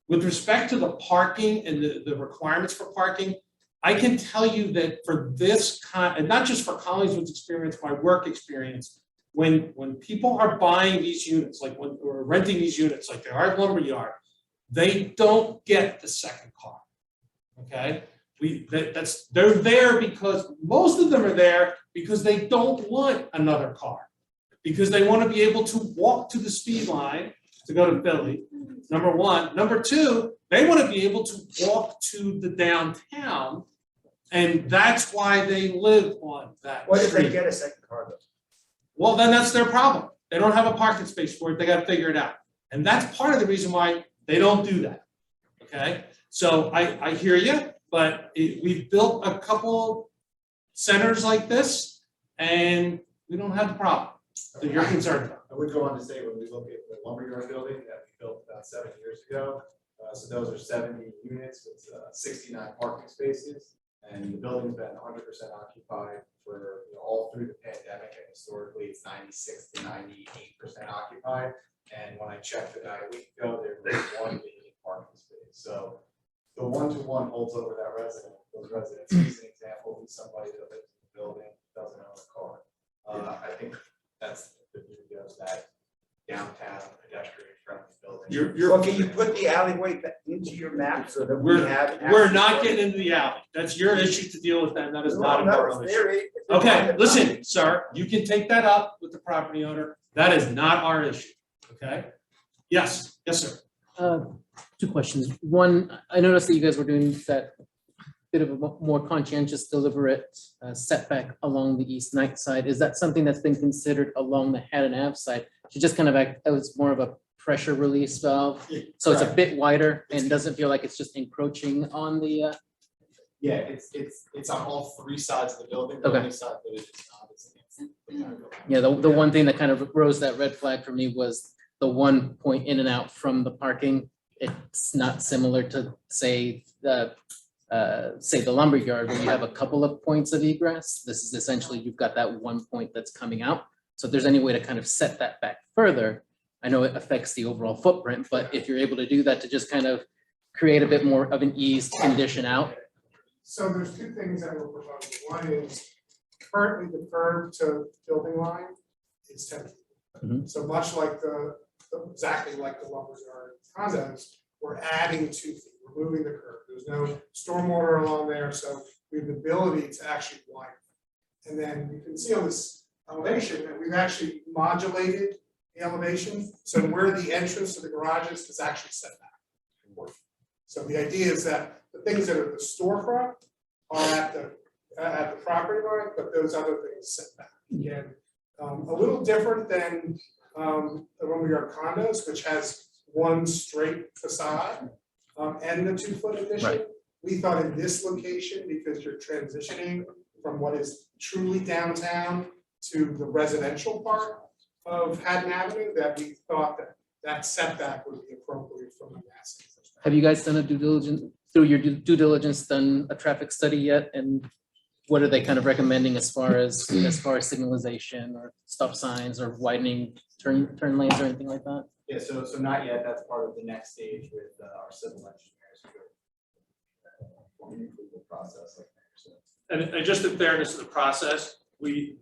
With respect to the parking and the requirements for parking, I can tell you that for this and not just for Collingswood's experience, my work experience, when people are buying these units, like or renting these units, like they are at Lumberyard, they don't get the second car. Okay, they're there because most of them are there because they don't want another car, because they want to be able to walk to the speed line to go to Philly. Number one. Number two, they want to be able to walk to the downtown, and that's why they live on that What if they street. get a second car though? Well, then that's their problem. They don't have a parking space for it. They got to figure it out. And that's part of the reason why they don't do that. Okay. So I hear you, but we've built a couple centers like this and we don't have the problem that you're concerned about. I would go on to say, when we look at the lumberyard building that we built about 7 years ago, so those are 70 units with 69 parking spaces. And the building's been 100% occupied for all through the pandemic, and historically it's 96 to 98% occupied. And when I checked about a week ago, there was one vacant parking space. So the one-to-one holds over those residents. He's an example of somebody that lives in the building, doesn't own a car. I think that's the beauty of that downtown pedestrian-friendly building. Well, can you put the alleyway into your map so that we have? We're not getting into the alley. That's your issue to deal with them. That is not a borough issue. Okay, listen, sir, you can take that up with the property owner. That is not our issue. Okay? Yes, sir. Two questions. One, I noticed that you guys were doing that bit of a more conscientious, deliberate setback along the east night side. Is that something that's been considered along the Haddon Ave side to just kind of act as more of a pressure release valve? So it's a bit wider and doesn't feel like it's just encroaching on the. Yeah, it's on all three sides of the building. The Okay. only side that it is not is against the back of the house. Yeah, the one thing that kind of rose that red flag for me was the one point in and out from the parking. It's not similar to say the lumberyard where you have a couple of points of egress. This is essentially, you've got that one point that's coming out. So if there's any way to kind of set that back further, I know it affects the overall footprint, but if you're able to do that to just kind of create a bit more of an eased condition out. So there's two things that we're proposing. One is currently the curb to building line is 10 feet. Mhm. So much like exactly like the lumberyard condos, we're adding 2 feet, we're moving the curb. There's no stormwater along there, so we have the ability to actually widen. And then you can see on this elevation that we've actually modulated the elevation. So where the entrance to the garages is actually set back. So the idea is that the things that are the storefront are at the property line, but those other things set back. Again, a little different than the lumberyard condos, which has one straight facade and the 2-foot addition. Right. We thought in this location, because you're transitioning from what is truly downtown to the residential part of Haddon Avenue, that we thought that setback would be appropriate from a massing perspective. Have you guys done a through your due diligence, done a traffic study yet? And what are they kind of recommending as far as signalization or stop signs or widening turn lanes or anything like that? Yeah, so not yet. That's part of the next stage with our civil engineers. We'll improve the process like that. And just in fairness to the process, we've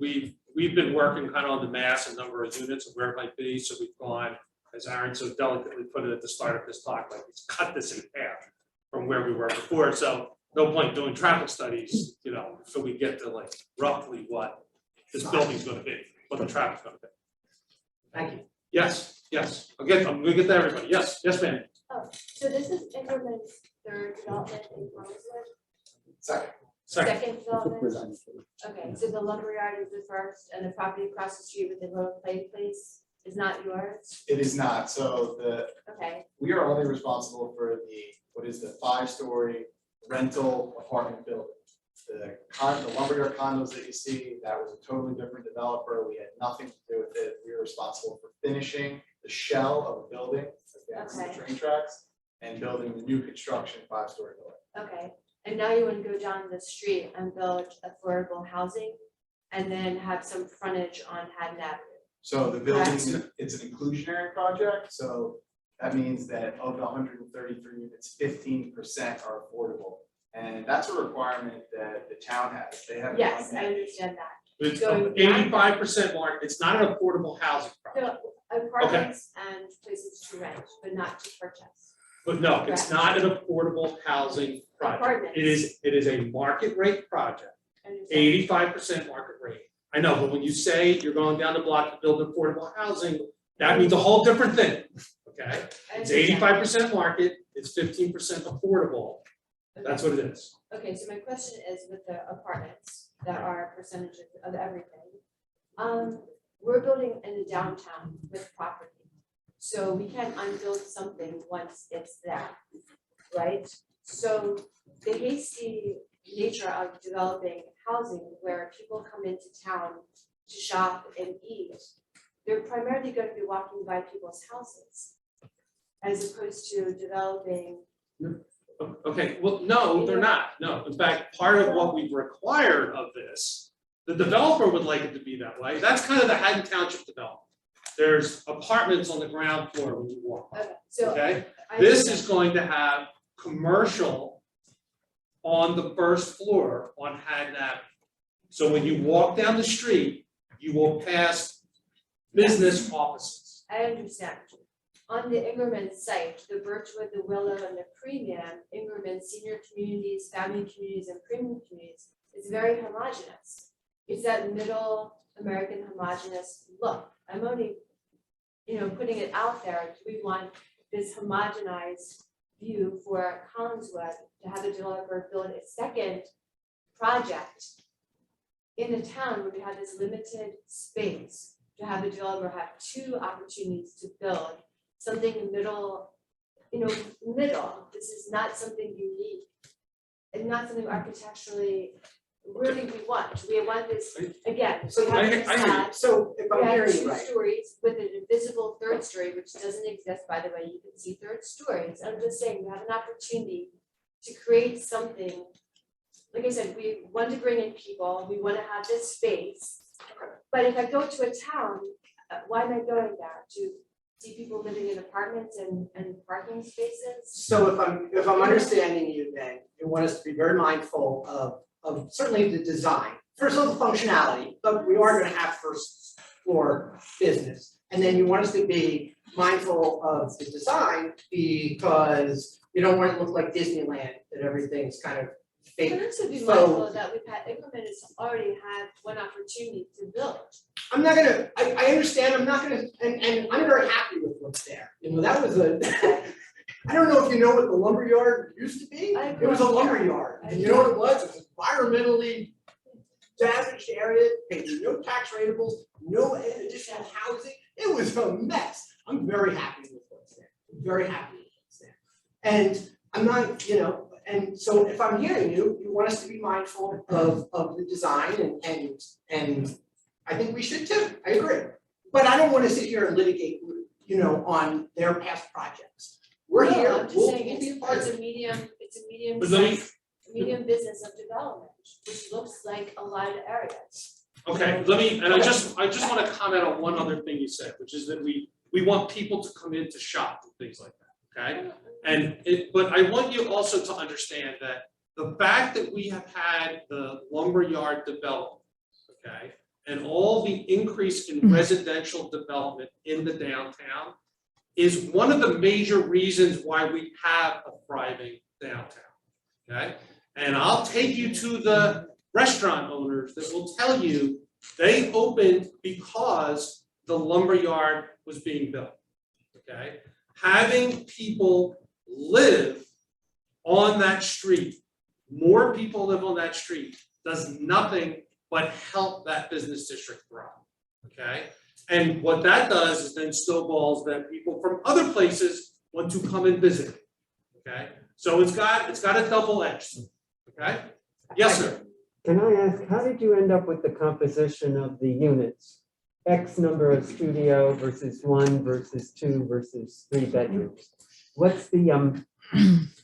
been working kind of on the mass and number of units and where it might be. So we've gone, as Aaron so delicately put it at the start of this talk, like let's cut this in half from where we were before. So no point doing traffic studies, so we get to like roughly what this building's going to be, what the traffic's going to be. Thank you. Yes. I'm gonna get to everybody. Yes, ma'am. Oh, so this is Ingerman's third development in Collingswood? Second development? Okay, so the lumberyard is the first and the property across the street with the little play place is not yours? It is not, so Okay, we are only responsible for what is the 5-story rental apartment building. The lumberyard condos that you see, that was a totally different developer, we had nothing to do with it, we were responsible for finishing the shell of a building, advancing the Okay. train tracks, and building the new construction 5-story building. okay. And now you want to go down the street and build affordable housing and then have some frontage on Haddon Avenue. So the building, it's an inclusionary project, so that means that of the 133 units, 15% are affordable. And that's a requirement that the town has, they have. Yes, I understand that. It's Going beyond 85% mark, it's not an affordable housing project. So apartments and places to rent, but not to purchase. But no, it's not an affordable housing project. Apartments. It is a market rate project, I understand. 85% market rate. I know, but when you say you're going down the block to build affordable housing, that means a whole different thing, okay? I It's understand. 85% market, it's 15% affordable, that's what it is. Okay, so my question is with the apartments that are percentages of everything. We're building in the downtown with property. So we can't unbuild something once it's there, right? So the hasty nature of developing housing where people come into town to shop and eat, they're primarily going to be walking by people's houses as opposed to developing. Okay, well, no, they're not, no, in fact, part of what we've required of this, the developer would like it to be that way, that's kind of the Haddon Township development. There's apartments on the ground floor when you walk, Okay, so okay? I This understand. is going to have commercial on the first floor on Haddon Avenue. So when you walk down the street, you will pass business offices. I understand. On the Ingerman site, the Birchwood, the Willow, and the Premium, Ingerman senior communities, family communities, and premium communities, is very homogeneous. It's that middle American homogeneous look. I'm only, putting it out there. Do we want this homogenized view for Collinswood to have a developer build a second project in a town where we have this limited space, to have a developer have two opportunities to build something middle, middle. This is not something unique and not something architecturally really we want. We want this, again, So we have I this hear you. facade. So if We I'm have hearing you two right, stories with an invisible third story, which doesn't exist, by the way, you can see third stories. I'm just saying, we have an opportunity to create something. Like I said, we want to bring in people, we want to have this space. But if I go to a town, why am I going there? To see people living in apartments and parking spaces? so if I'm understanding you, then you want us to be very mindful of certainly the design, first of all, the functionality, but we are gonna have first floor business. And then you want us to be mindful of the design because you don't want it to look like Disneyland, that everything's kind of fake. But also be So- mindful that we've had, Increment has already had one opportunity to build. I'm not gonna, I understand, I'm not gonna, and I'm very happy with what's there. That was I don't know if you know what the lumberyard used to be. I It was a grew up there. lumberyard. And you know what it was? It was environmentally damaged area, paid no tax rateables, no additional housing. It was a mess. I'm very happy with what's there. I'm very happy with what's there. And I'm not, and so if I'm hearing you, you want us to be mindful of the design and I think we should too. I agree. But I don't want to sit here and litigate, on their past projects. We're No, here, I'm just we'll saying be a part of it's it. a medium, it's a medium But let me- size, medium business of development, which looks like a lot of areas. Okay, and I just want to comment on one other thing you said, which is that we want people to come in to shop and things like that, okay? But I want you also to understand that the fact that we have had the lumberyard development, okay? And all the increase in residential development in the downtown is one of the major reasons why we have a thriving downtown, okay? And I'll take you to the restaurant owners that will tell you they opened because the lumberyard was being built, okay? Having people live on that street, more people live on that street, does nothing but help that business district thrive, okay? And what that does is then snowballs that people from other places want to come and visit. Okay, so it's got a double edge. Okay, yes, sir. Can I ask, how did you end up with the composition of the units? X number of studio versus 1 versus 2 versus 3 bedrooms? What's the,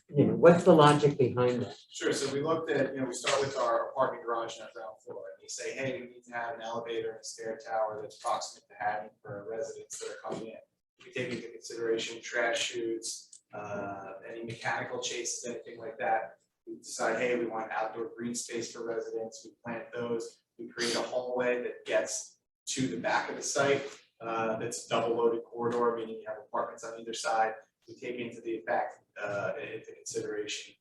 what's the logic behind that? Sure, so we looked at, we start with our apartment garage on the ground floor, and we say, hey, we need to have an elevator and a stair tower that's proximate to having for residents that are coming in. We take into consideration trash chutes, any mechanical chases, anything like that. We decide, hey, we want outdoor green space for residents, we plant those, we create a hallway that gets to the back of the site, that's double loaded corridor, meaning you have apartments on either side. We take into consideration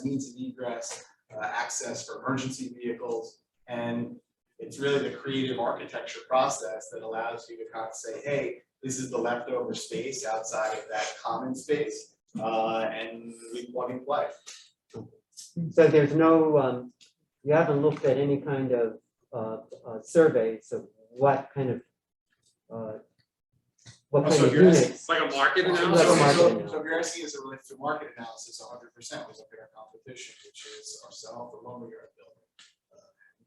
means of egress, access for emergency vehicles, and it's really the creative architecture process that allows you to kind of say, hey, this is the leftover space outside of that common space, and we plug and play. So there's no, you haven't looked at any kind of surveys of what kind of units? Like a market Like a analysis? market So if you're asking as it relates to market analysis, 100%, we look at our competition, which is ourselves, the lumberyard building,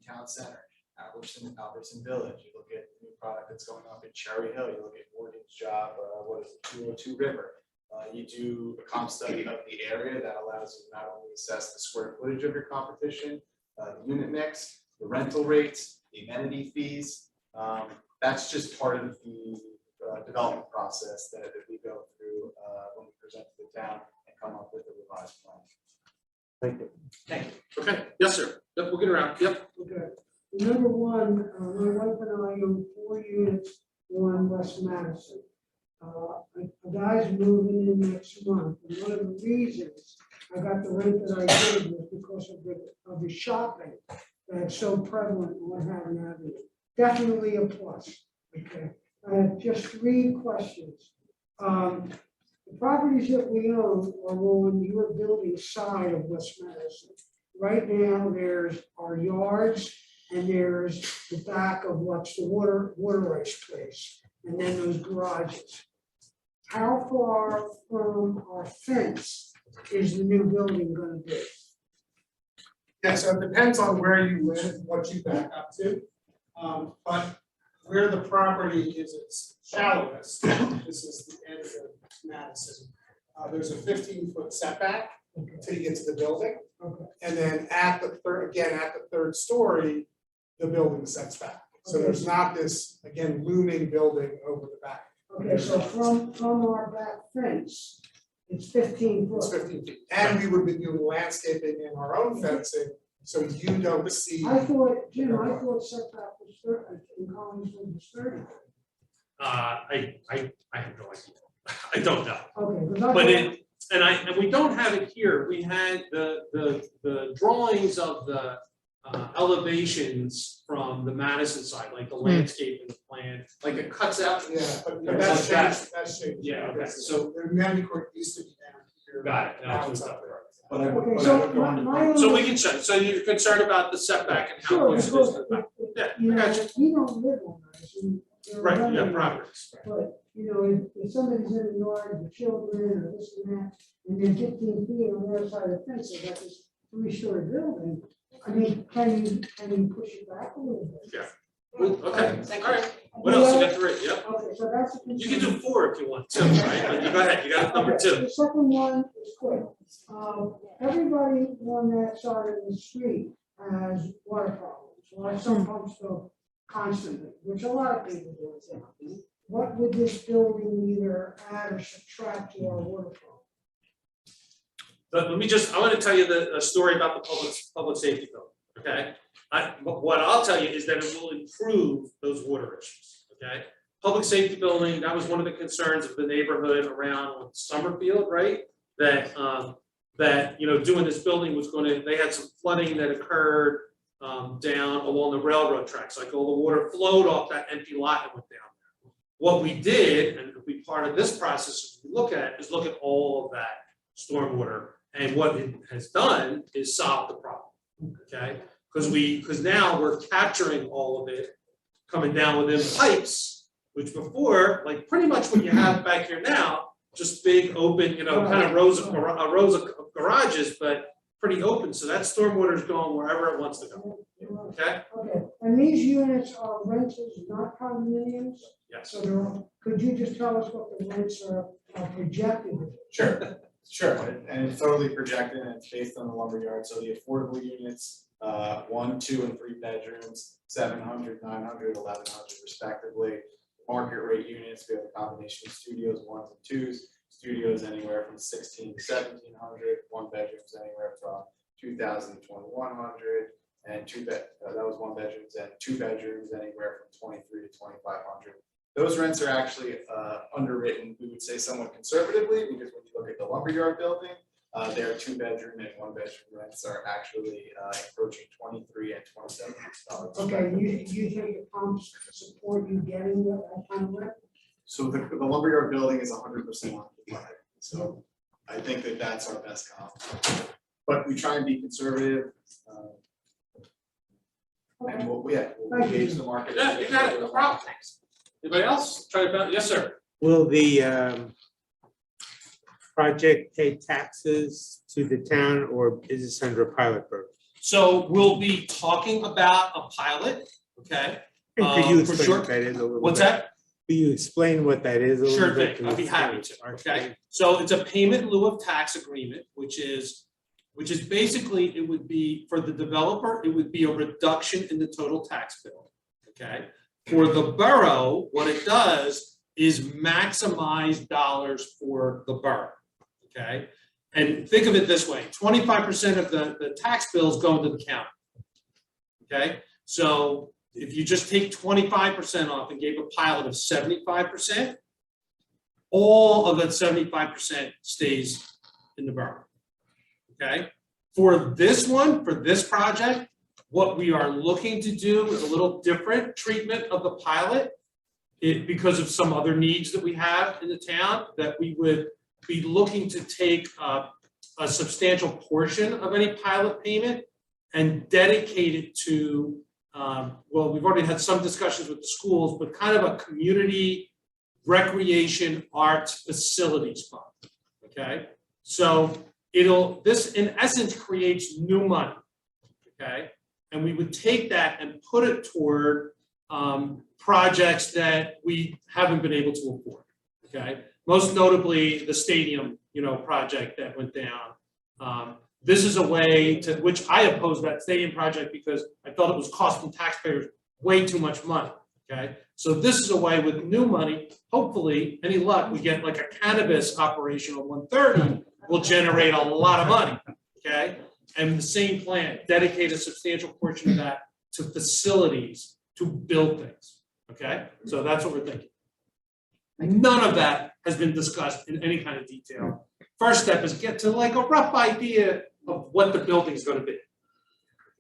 town center, Albertson Village. You look at the new product that's going up in Cherry Hill. You look at Morgan's job, 202 River. You do a comp study of the area that allows you to not only assess the square footage of your competition, the unit mix, the rental rates, the amenity fees. That's just part of the development process that we go through when we present to the town and come up with a revised plan. Thank you. Thank you. Okay, yes, sir. Yep, we'll get around. Yep. Okay. Number one, my wife and I own 4 units on West Madison. A guy's moving in next month, and one of the reasons I got the rent that I did was because of the shopping that's so prevalent on Manhattan Avenue. Definitely a plus. Okay. I have just 3 questions. The properties that we own are on your building side of West Madison. Right now, there's our yards, and there's the back of what's the water ice place, and then those garages. How far from our fence is the new building going to be? Yeah, so it depends on where you live, what you back up to. But where the property is its shallowest, this is the end of Madison. There's a 15-foot setback until you get to the building. Okay. And then at the third story, the building sets back. So there's not this, again, looming building over the back. Okay, so from our back fence, it's 15 foot. It's 15 feet. And we would be doing landscaping and our own fencing, so you don't see. I thought, Jim, setback was 30, in Collinsville was 30. I have no idea. I don't know. Okay. But we don't have it here. We had the drawings of the elevations from the Madison side, like the landscape and the plan, like it cuts out. Yeah, but Yeah, that's like changed, that's changed. Yeah, okay, So the Mandy Court used to be down here. Got it. Now Now it's it's up up there. there. But I would, Okay, but I so would go on my So we can check. So you're concerned about the setback and how Sure, close it is to the back. Yeah, you I know, got you. we don't live on Madison. They're Right, yeah, running. properties. But, if somebody's in the yard, the children or this and that, and then 15 feet on the other side of the fence, they got this 3-story building. I mean, can you push it back a little bit? Yeah. Okay, all right. What else? You got 3, yep. Okay, so that's a You concern. can do 4 if you want to, right? But you go ahead, you got number 2. The second one is quick. Everybody on that side of the street has water problems, or some pumps go constantly, which a lot of people do. What would this building either add or subtract to our water problem? But I want to tell you a story about the public safety building, okay? What I'll tell you is that it will improve those water issues, okay? Public safety building, that was one of the concerns of the neighborhood around on Summerfield, right? That doing this building was they had some flooding that occurred down along the railroad tracks, like all the water flowed off that empty lot and went down. What we did, and it'll be part of this process we look at, is look at all of that stormwater. And what it has done is solve the problem, okay? Because now we're capturing all of it coming down within the pipes, which before, like pretty much what you have back here now, just big open, kind of rows of garages, but pretty open, so that stormwater is going wherever it wants to go, okay? Okay, and these units are rentals, not condominiums? Yes. So could you just tell us what the rents are projected? Sure, and it's totally projected and it's based on the lumberyard, so the affordable units, 1, 2, and 3 bedrooms, 700, 900, 1100 respectively. Market rate units, we have a combination of studios, 1s and 2s, studios anywhere from 16 to 1700, 1 bedrooms anywhere from 2000 to 2100, and that was 1 bedrooms, and 2 bedrooms anywhere from 23 to 2500. Those rents are actually underwritten, we would say somewhat conservatively, because when you look at the lumberyard building, their 2-bedroom and 1-bedroom rents are actually approaching $23 and $27. Okay, you think the pumps support you getting that kind of rent? So the lumberyard building is 100% occupied, so I think that that's our best comp. But we try and be conservative, and we'll engage the market. Yeah, you got it, no problem. Anybody else? Yes, sir. Will the project pay taxes to the town, or is this under a pilot program? So we'll be talking about a pilot, okay? And could you For explain sure. what that is a little bit? What's that? Could you explain what that is a little Sure bit? thing, I'd be happy to, okay? So it's a payment in lieu of tax agreement, which is basically, it would be, for the developer, it would be a reduction in the total tax bill, okay? For the borough, what it does is maximize dollars for the borough, okay? And think of it this way, 25% of the tax bills go into the county, okay? So if you just take 25% off and gave a pilot of 75%, all of that 75% stays in the borough, okay? For this one, for this project, what we are looking to do is a little different treatment of the pilot, because of some other needs that we have in the town, that we would be looking to take a substantial portion of any pilot payment and dedicate it to, well, we've already had some discussions with the schools, but kind of a community recreation arts facilities fund, okay? So this in essence creates new money, okay? And we would take that and put it toward projects that we haven't been able to afford, okay? Most notably, the stadium, project that went down. This is a way to, which I opposed that stadium project because I felt it was costing taxpayers way too much money, okay? So this is a way with new money, hopefully, any luck, we get like a cannabis operation on 130 will generate a lot of money, okay? And the same plan, dedicate a substantial portion of that to facilities to build things, okay? So that's what we're thinking. None of that has been discussed in any kind of detail. First step is get to like a rough idea of what the building is going to be,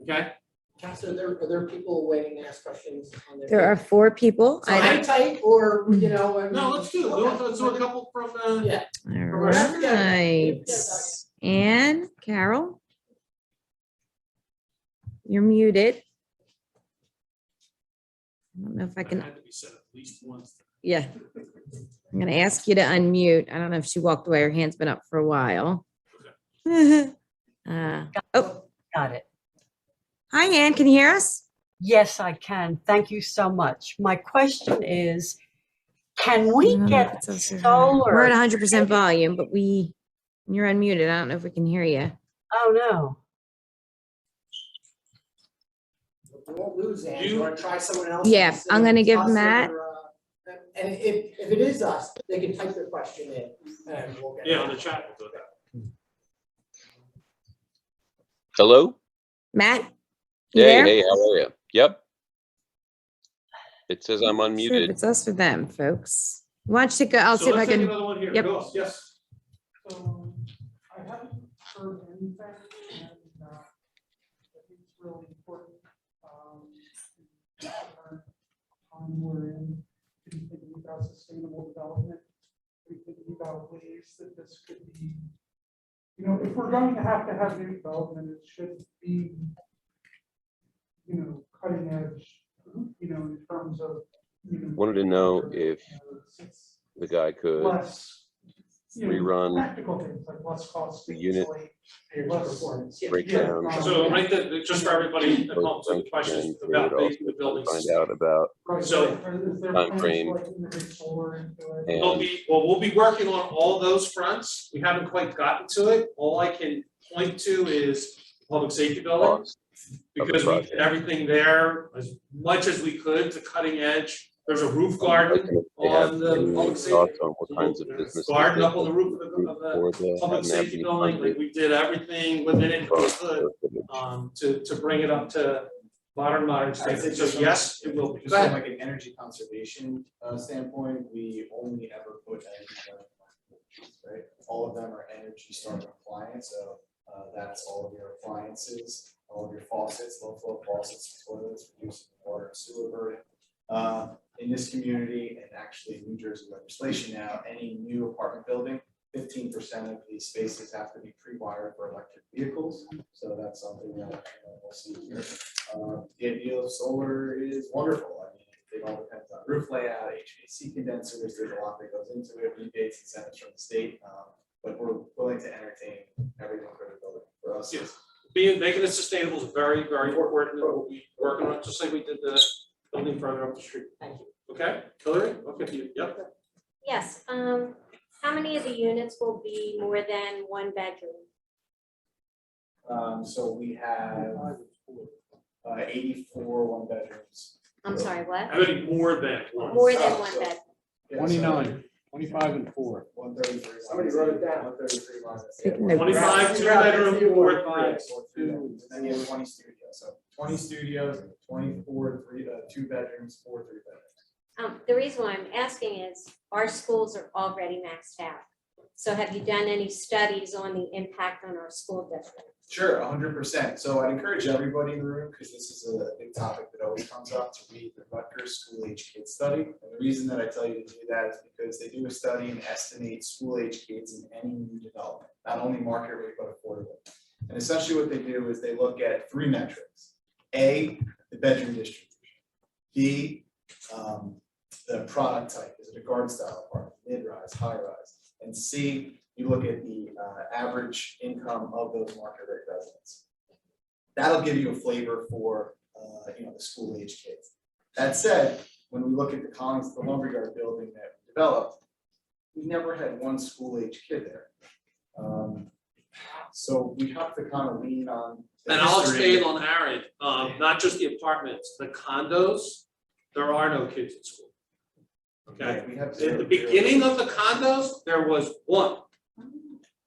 okay? Counselor, are there people waiting to ask questions on their? There are 4 people. So hang tight, or, I mean. No, let's do a couple from, Yeah. All right. Anne, Carol? You're muted. I don't know if I can. had to be said at least once. Yeah. I'm gonna ask you to unmute. I don't know if she walked away. Her hand's been up for a while. Oh, Got it. hi, Ann. Can you hear us? Yes, I can. Thank you so much. My question is, can we get solar? We're at 100% volume, but you're unmuted. I don't know if we can hear you. Oh, no. We won't lose Ann. You want to try someone else? Yeah, I'm gonna give Matt. And if it is us, they can type their question in and we'll get it. Yeah, on the chat, we'll do that. Hello? Matt? You there? Hey, how are you? Yep. It says I'm Sure, if unmuted. it's us or them, folks. Why don't you go? I'll So see if I let's take can. another one here. Yep. Go, yes. So I haven't heard anything, and I think it's really important. To learn time we're in, to be thinking about sustainable development, to be thinking about ways that this could be, if we're going to have new development, it should be, cutting edge, in terms wanted to know if the guy could Less, rerun practical things like less cost. the unit Less breakdown. So right there, just for everybody at home, so the questions And we would about also the buildings. find out about So timeframe. we'll be working on all those fronts. We haven't quite gotten to it. All I can point to is public safety building. Because we did everything there as much as we could to cutting edge. There's a roof garden on the public safety. Thoughts on what kinds of business. Garden up on the roof of the public safety building, like we did everything within it we could, to bring it up to modern standards. So yes, it will be. Just from like an energy conservation standpoint, we only ever put energy, right? All of them are Energy Star compliant, so that's all of your appliances, all of your faucets, low flow faucets, toilets, reducing water and sewer burden. In this community, and actually New Jersey legislation now, any new apartment building, 15% of these spaces have to be pre-wired for electric vehicles. So that's something that we'll see here. The idea of solar is wonderful. I mean, it all depends on roof layout, HVAC condensers, there's a lot that goes into it, rebates, incentives from the state. But we're willing to entertain everything for the building. For us, yes. Making it sustainable is very, very important. We'll be working on it, just like we did the building further up the street. Thank you. Okay, Hillary, okay, you, yep. Yes, how many of the units will be more than one bedroom? So we have 84 one bedrooms. I'm sorry, what? How many more than one? More than one bed. 29, 25 and 4. 133. Somebody wrote it down. 133 lines. Taking notes. 25, two bedroom, four, three. And then you have 20 studios. So 20 studios, 24 two bedrooms, 4 3 bedrooms. The reason why I'm asking is our schools are already maxed out. So have you done any studies on the impact on our school district? Sure, 100%. So I'd encourage everybody in the room, because this is a big topic that always comes up, to read the Rutgers School Age Kids Study. And the reason that I tell you to do that is because they do a study and estimate school age kids in any new development, not only market rate, but affordable. And essentially what they do is they look at 3 metrics. A, the bedroom distribution. B, the product type. Is it a garden style apartment, mid-rise, high-rise? And C, you look at the average income of those market rate residents. That'll give you a flavor for the school age kids. That said, when we look at the lumberyard building that we developed, we never had one school age kid there. So we have to kind of lean on. And I'll expand on Aaron, not just the apartments, the condos, there are no kids in school. Okay, in the beginning of the condos, there was one.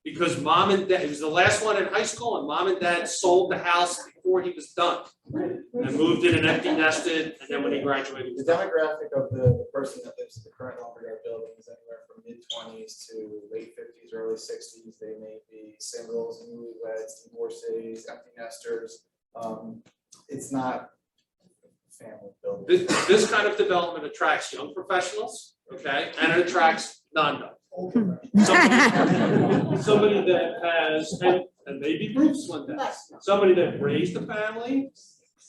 Because mom and dad, it was the last one in high school, and mom and dad sold the house before he was done. And moved in and empty nested, and then when he graduated. The demographic of the person that lives in the current lumberyard building is anywhere from mid-20s to late 50s, early 60s. They may be singles, newlyweds, divorcees, empty nesters. It's not family building. This kind of development attracts young professionals, okay, and it attracts non-young. Somebody that has, and maybe Bruce one day, somebody that raised a family,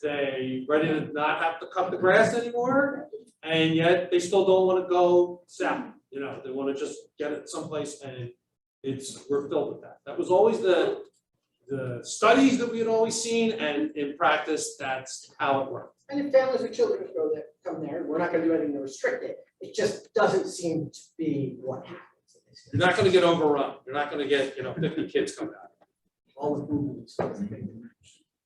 they ready to not have to cut the grass anymore, and yet they still don't want to go south. You know, they want to just get it someplace, and we're filled with that. That was always the studies that we had always seen, and in practice, that's how it worked. And if families with children go there, come there, we're not gonna do anything to restrict it. It just doesn't seem to be what happens. You're not going to get overrun. You're not going to get 50 kids coming out. All the food.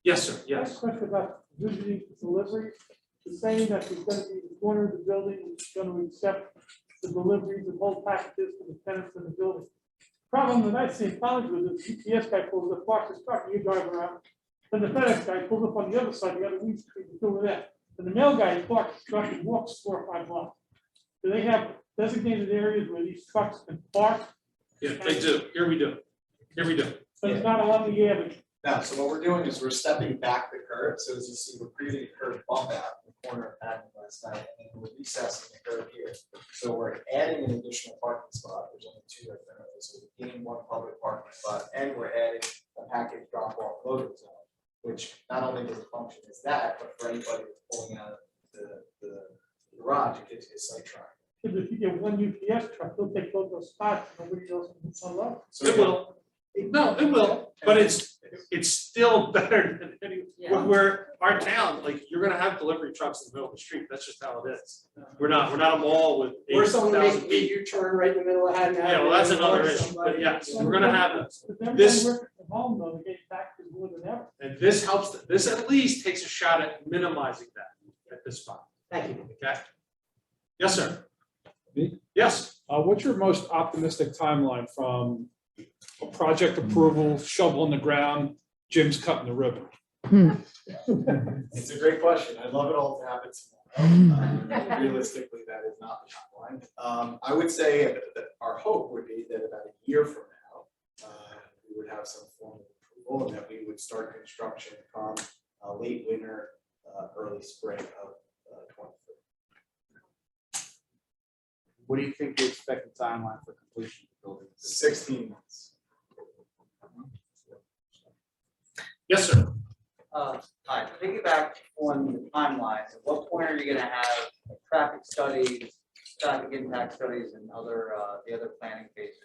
Yes, sir. I have Yes. a question about visiting deliveries. It's saying that there's going to be the corner of the building which is going to accept the deliveries and whole packages for the tenants in the building. Problem that I see in college with is the UPS guy pulls up, parks his truck, and you drive around. Then the FedEx guy pulls up on the other side, the other week street, and doing that. And the mail guy parks his truck and walks 4 or 5 blocks. Do they have designated areas where these trucks can park? Yeah, they do. Here we do. Here we do. But it's not along the avenue. Now, so what we're doing is we're stepping back the curb. So as you see, we're creating a curb bump out in the corner of Patton last night, and then we're recessing the curb here. So we're adding an additional parking spot. There's only 2 right there. So we're gaining 1 public parking spot, and we're adding a package drop-off loading zone, which not only does it function as that, but for anybody who's pulling out of the garage, it gives you a site track. If you get one UPS truck, they'll take both those spots, nobody else can sell up. So It will. No, it will, but it's still better than any, where our town, like, you're gonna have delivery trucks in the middle of the street, that's just how it is. We're not a mall with Or someone makes 8,000 a feet. U-turn right in the middle of Haddon Avenue. Yeah, well, that's or another issue, somebody- but yes, we're gonna have But then this- when they work from home, though, they get back to more than ever. And this helps, this at least takes a shot at minimizing that at this spot, Thank you. okay? Yes, sir. Me? Yes, What's your most optimistic timeline from a project approval, shovel in the ground, Jim's cutting the ribbon? It's a great question. I'd love it all to happen tomorrow. Realistically, that is not the timeline. I would say that our hope would be that about a year from now, we would have some form of approval and that we would start construction come late winter, early spring of 23. What do you think the expected timeline for completion of the building? 16 months. yes, sir. Hi, piggyback on the timelines, at what point are you gonna have traffic studies, traffic impact studies and other, the other planning phases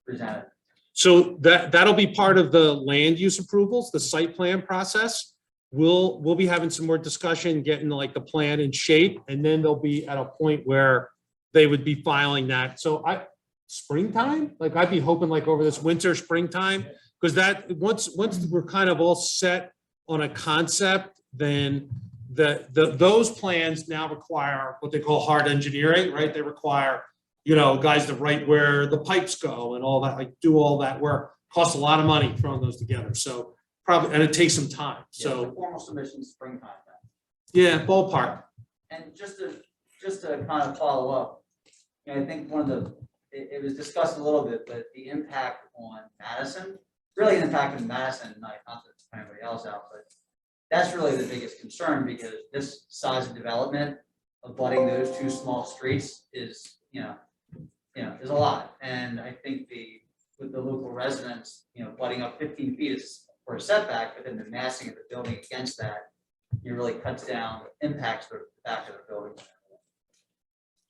presented? So that'll be part of the land use approvals, the site plan process. We'll be having some more discussion, getting like the plan in shape, and then they'll be at a point where they would be filing that. So springtime, like I'd be hoping like over this winter, springtime, because that, once we're kind of all set on a concept, then those plans now require what they call hard engineering, right? They require, guys to write where the pipes go and all that, like do all that work. Costs a lot of money throwing those together. So probably, and it takes some time. Yeah, So the formal submission springtime then. yeah, ballpark. And just to kind of follow up, I think one of it was discussed a little bit, but the impact on Madison, really an impact on Madison, not to put anybody else out, but that's really the biggest concern because this size of development, abutting those two small streets is, is a lot. And I think with the local residents, butting up 15 feet is for a setback, but then the massing of the building against that, it really cuts down impacts the back of the building.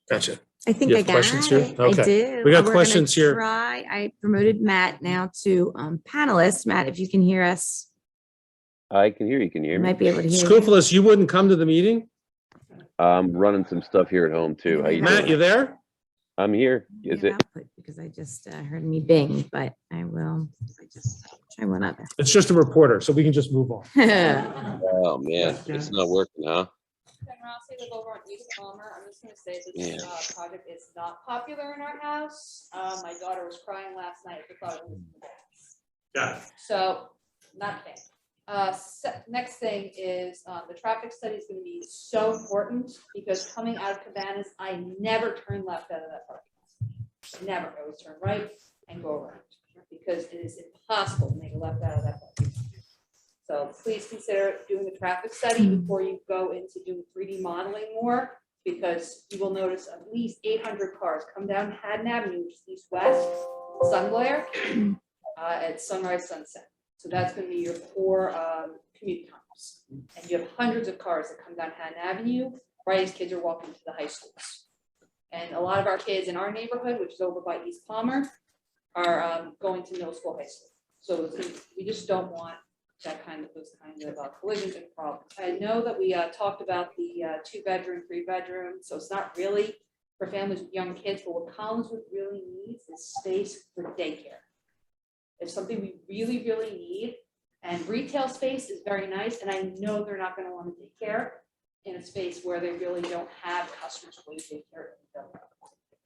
Gotcha. I think You I have got questions here? it. Okay. I do. We got We're gonna questions here. I promoted Matt now to panelist. Matt, if you can hear us, I can hear you. Can you hear you me? might be able to hear. Scrupulous, you wouldn't come to the meeting? I'm running some stuff here at home too. How you Matt, doing? you there? I'm here. Is it? Output because I just heard me bing, but I will try one other. It's just a reporter, so we can just move on. Oh man, it's not working, huh? Ken Rossi, live over on East Palmer. I'm just gonna say this project is not popular in our house. My daughter was crying last night because it was Got it. so not a fan. Next thing is the traffic study is going to be so important because coming out of Cabanas, I never turn left out of that parking lot. Never. I always turn right and go around because it is impossible to make a left out of that parking lot. So please consider doing the traffic study before you go into doing 3D modeling more, because you will notice at least 800 cars come down Haddon Avenue, which is east-west, sun glare, at sunrise, sunset. So that's going to be your core commute times. And you have hundreds of cars that come down Haddon Avenue right as kids are walking to the high schools. And a lot of our kids in our neighborhood, which is over by East Palmer, are going to middle school, high school. So we just don't want those kinds of collisions and problems. I know that we talked about the 2-bedroom, 3-bedroom, so it's not really for families with young kids, but what Collinswood really needs is space for daycare. It's something we really, really need, and retail space is very nice, and I know they're not going to want to take care in a space where they really don't have customers who take care of them.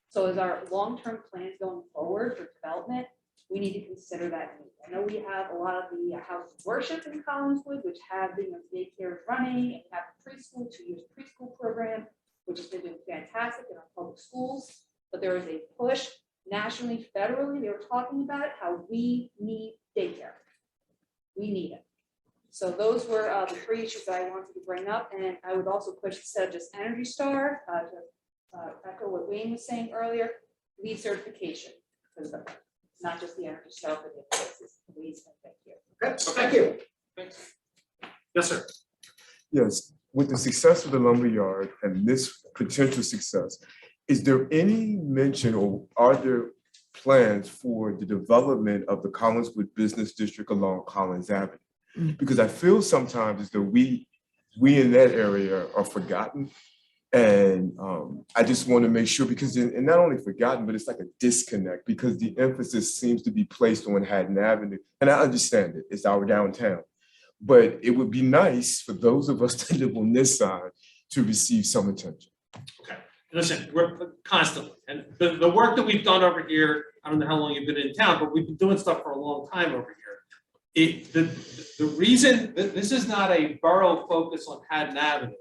So as our long-term plans going forward for development, we need to consider that need. I know we have a lot of the houses of worship in Collinswood, which have daycare running, and have a preschool, 2 years preschool program, which has been doing fantastic in our public schools. But there is a push nationally, federally, they were talking about it, how we need daycare. We need it. So those were the 3 issues that I wanted to bring up. And I would also push instead of just Energy Star, to echo what Wayne was saying earlier, LEED certification. Because not just the Energy Star, but the places, LEED. Thank you. Okay, thank you. Yes, sir. Yes, with the success of the lumberyard and this potential success, is there any mention or are there plans for the development of the Collingswood Business District along Collins Avenue? Because I feel sometimes as though we in that area are forgotten. And I just want to make sure, because and not only forgotten, but it's like a disconnect because the emphasis seems to be placed on Haddon Avenue. And I understand it, it's our downtown. But it would be nice for those of us that live on this side to receive some attention. Okay, listen, we're constantly, and the work that we've done over here, I don't know how long you've been in town, but we've been doing stuff for a long time over here. The reason that this is not a borough focus on Haddon Avenue,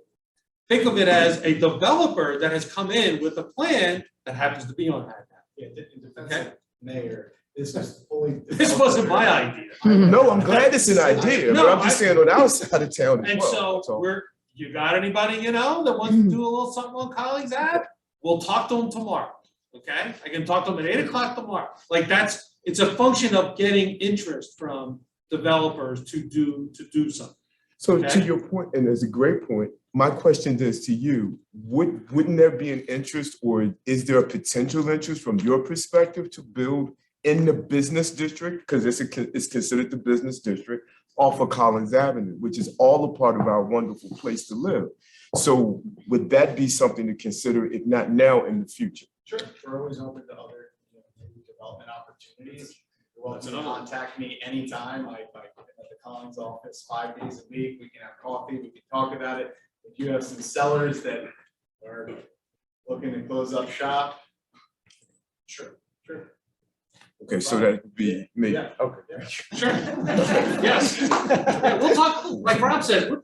think of it as a developer that has come in with a plan that happens to be on Haddon Avenue. In defense of Mayor, this was fully. This wasn't my idea. No, I'm glad it's an idea, but I'm just saying on our side of town as And well. so you got anybody, you know, that wants to do a little something on Collins Ave? We'll talk to them tomorrow, okay? I can talk to them at 8 o'clock tomorrow. Like it's a function of getting interest from developers to do something. So Okay. to your point, and it's a great point, my question is to you, wouldn't there be an interest or is there a potential interest from your perspective to build in the business district? Because it's considered the business district off of Collins Avenue, which is all a part of our wonderful place to live. So would that be something to consider, if not now, in the future? Sure, we're always open to other new development opportunities. You're welcome to contact me anytime. I'm at the Collins office 5 days a week. We can have coffee, we can talk about it. If you have some sellers that are looking to close up shop, sure. Okay, so that would be me. Yeah. Okay. Sure. Yes. Yeah, we'll talk, like Rob said,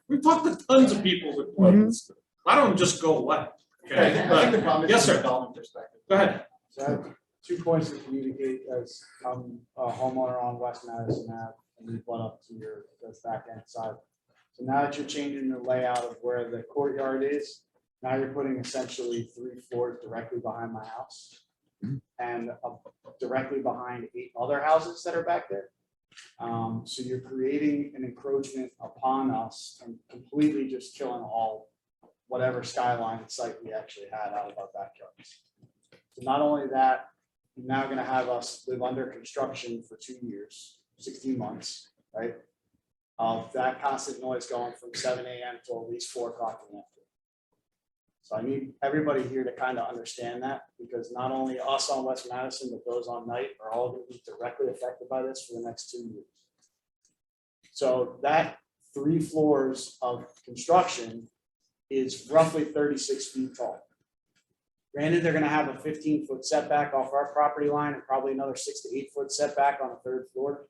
we've talked to tons of people with plans. I don't just go away. Okay. I think the problem is Yes, from a sir. development perspective. Go ahead. So I have 2 points to communicate as I'm a homeowner on West Madison Ave and we went up to your back end side. So now that you're changing the layout of where the courtyard is, now you're putting essentially 3 floors directly behind my house and directly behind 8 other houses that are back there. So you're creating an encroachment upon us and completely just killing whatever skyline site we actually had out of our backyards. So not only that, you're now gonna have us live under construction for 2 years, 16 months, right? Of that constant noise going from 7 a.m. till at least 4 o'clock in the afternoon. So I need everybody here to kind of understand that, because not only us on West Madison, but those on Night are all gonna be directly affected by this for the next 2 years. So that 3 floors of construction is roughly 36 feet tall. Granted, they're gonna have a 15-foot setback off our property line and probably another 6 to 8 foot setback on the 3rd floor.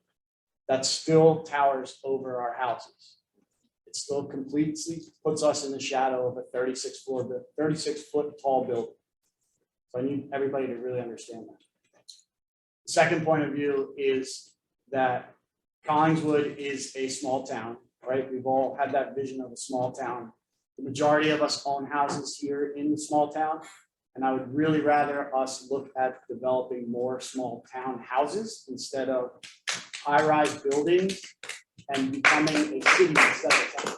That still towers over our houses. It still completely puts us in the shadow of a 36-foot tall building. So I need everybody to really understand that. The second point of view is that Collingswood is a small town, right? We've all had that vision of a small town. The majority of us own houses here in the small town. And I would really rather us look at developing more small town houses instead of high-rise buildings and becoming a city instead of a town.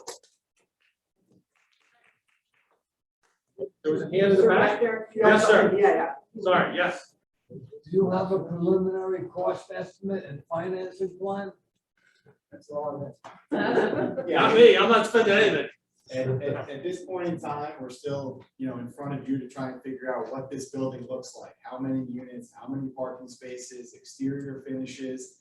There was a hand in the back. Yes, sir. Yeah. Sorry, yes. Do you have a preliminary cost estimate and financing plan? That's all Not me, I'm not spending anything. At this point in time, we're still, in front of you to try and figure out what this building looks like, how many units, how many parking spaces, exterior finishes,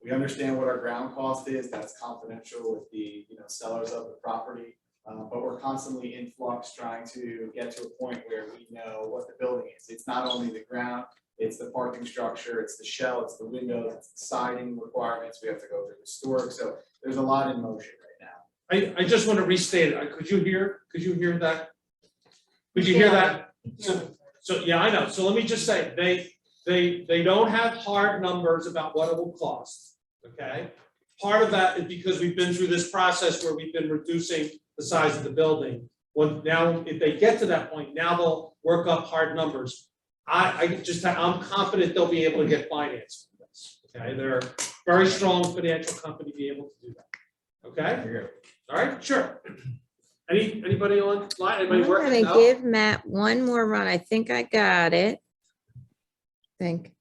we understand what our ground cost is, that's confidential with the, sellers of the property. But we're constantly in flux trying to get to a point where we know what the building is. It's not only the ground, it's the parking structure, it's the shell, it's the windows, it's the siding requirements. We have to go through the storage. So there's a lot in motion right now. I just want to restate it. Could you hear that? Could you hear that? So yeah, I know. So let me just say, they don't have hard numbers about what it will cost, okay? Part of that is because we've been through this process where we've been reducing the size of the building. Now, if they get to that point, now they'll work up hard numbers. I'm confident they'll be able to get financed for this, okay? They're a very strong financial company to be able to do that, okay? All right, sure. Anybody online? Anybody I'm working? gonna No? give Matt one more run. I think I got it. Think.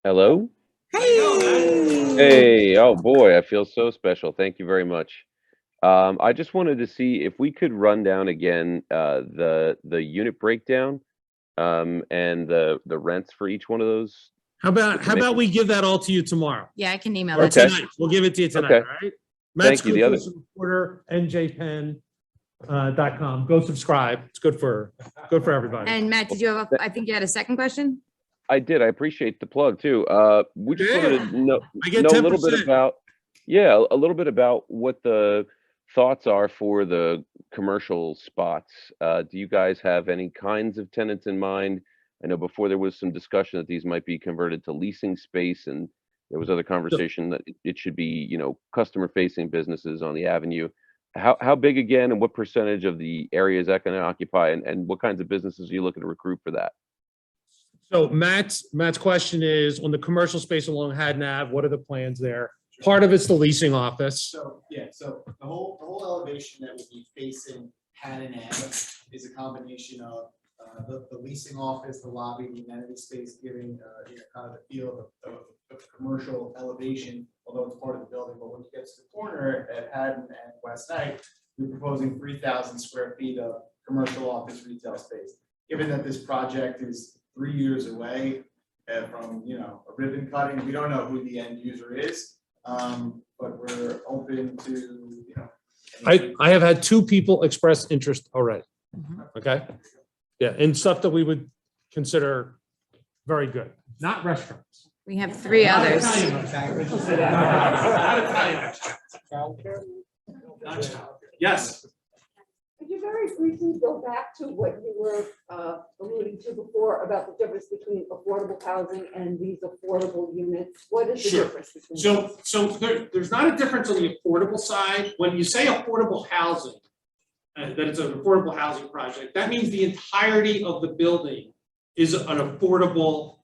Hello? Hey. Hey, oh boy, I feel so special. Thank you very much. I just wanted to see if we could run down again the unit breakdown and the rents for each one of those. How about we give that all to you tomorrow? Yeah, I can email Or that. to you. tonight. We'll give it to you tonight, Okay. all right? Matt's Thank you. The other- reporter, njpen.com. Go subscribe. It's good for everybody. And Matt, did you have, I think you had a second question? I did. I appreciate the plug too. We just wanted to know, I get know a little bit 10%. about, a little bit about what the thoughts are for the commercial spots. Do you guys have any kinds of tenants in mind? I know before there was some discussion that these might be converted to leasing space, and there was other conversation that it should be, customer facing businesses on the avenue. How big again, and what percentage of the area is that going to occupy, and what kinds of businesses are you looking to recruit for that? So Matt's question is on the commercial space along Haddon Ave, what are the plans there? Part of it's the leasing office. So, yeah, so the whole elevation that would be facing Haddon Ave is a combination of the leasing office, the lobby, the amenity space, giving kind of the feel of commercial elevation, although it's part of the building. But when you get to the corner at Haddon and West Ninth, we're proposing 3,000 square feet of commercial office retail space. Given that this project is 3 years away from a ribbon cutting, we don't know who the end user is, but we're open to I have had 2 people express interest already. Okay. Yeah, and stuff that we would consider very good, not restaurants. We have 3 others. Yes. Could you very briefly go back to what you were alluding to before about the difference between affordable housing and these affordable units? What is the Sure. difference between? So there's not a difference on the affordable side. When you say affordable housing, that it's an affordable housing project, that means the entirety of the building is is affordable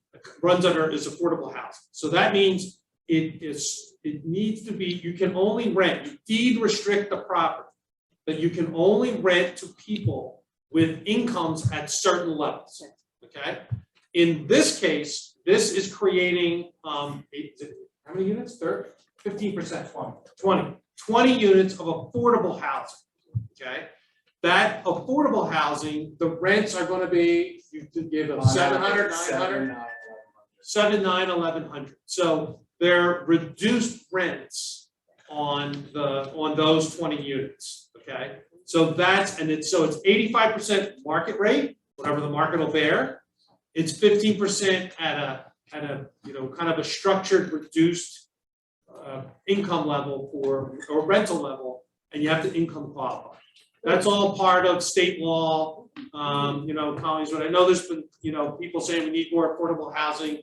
housing. So that means it needs to be, you can only rent, you deed restrict the property, that you can only rent to people with incomes at certain levels, okay? In this case, this is creating, how many units? 15%, 20 units of affordable housing, okay? That affordable housing, the rents are gonna be, you give them 700, 900, 7, 9, 1100. So they're reduced rents on those 20 units, okay? So it's 85% market rate, whatever the market will bear. It's 15% at a kind of a structured reduced income level or rental level, and you have to income qualify. That's all part of state law, Collins, but I know there's been, people saying we need more affordable housing.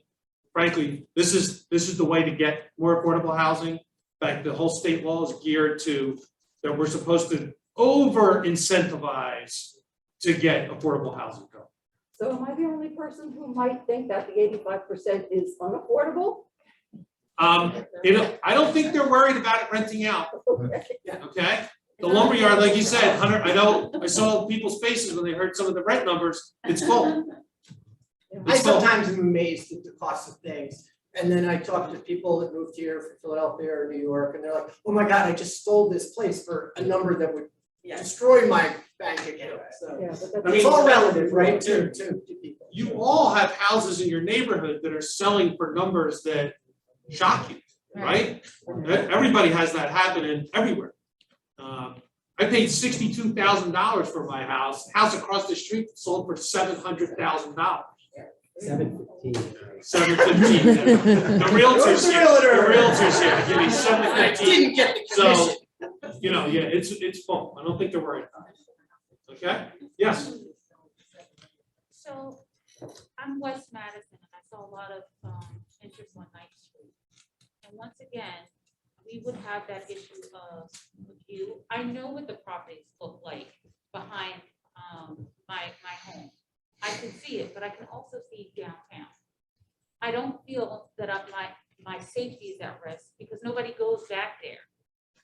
Frankly, this is the way to get more affordable housing. In fact, the whole state law is geared to that we're supposed to over incentivize to get affordable housing going. So am I the only person who might think that the 85% is unaffordable? I don't think they're worried about it renting out. Okay? The lumberyard, like you said, 100, I saw people's faces when they heard some of the rent numbers. It's full. I sometimes am amazed at the cost of things. And then I talk to people that moved here from Philadelphia or New York, and they're like, oh my God, I just sold this place for a number that would destroy my bank account. So it's all relative, right, to people. You all have houses in your neighborhood that are selling for numbers that shock you, right? Everybody has that happening everywhere. I paid $62,000 for my house. House across the street sold for $700,000. 715. 715. The realtors here. The realtors here. Give me 715. Didn't get the commission. So, it's full. I don't think they're worried about it. Okay? Yes. So I'm West Madison, and I saw a lot of interest on Ninth Street. And once again, we would have that issue of view. I know what the properties look like behind my home. I can see it, but I can also see downtown. I don't feel that my safety is at risk because nobody goes back there.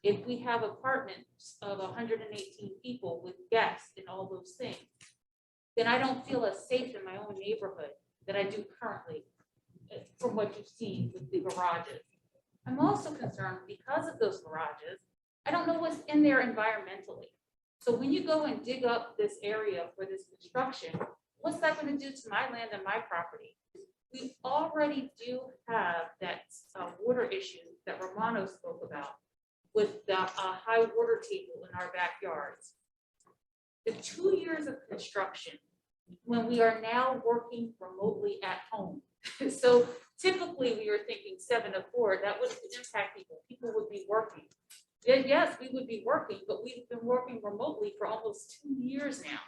if we have apartments of 118 people with guests and all those things, then I don't feel as safe in my own neighborhood that I do currently, from what you've seen with the garages. I'm also concerned because of those garages, I don't know what's in there environmentally. So when you go and dig up this area for this construction, what's that going to do to my land and my property? We already do have that water issue that Romano spoke about with the high water table in our backyards. The 2 years of construction, when we are now working remotely at home. So typically we were thinking 7 to 4, that would impact people. People would be working. Yes, we would be working, but we've been working remotely for almost 2 years now.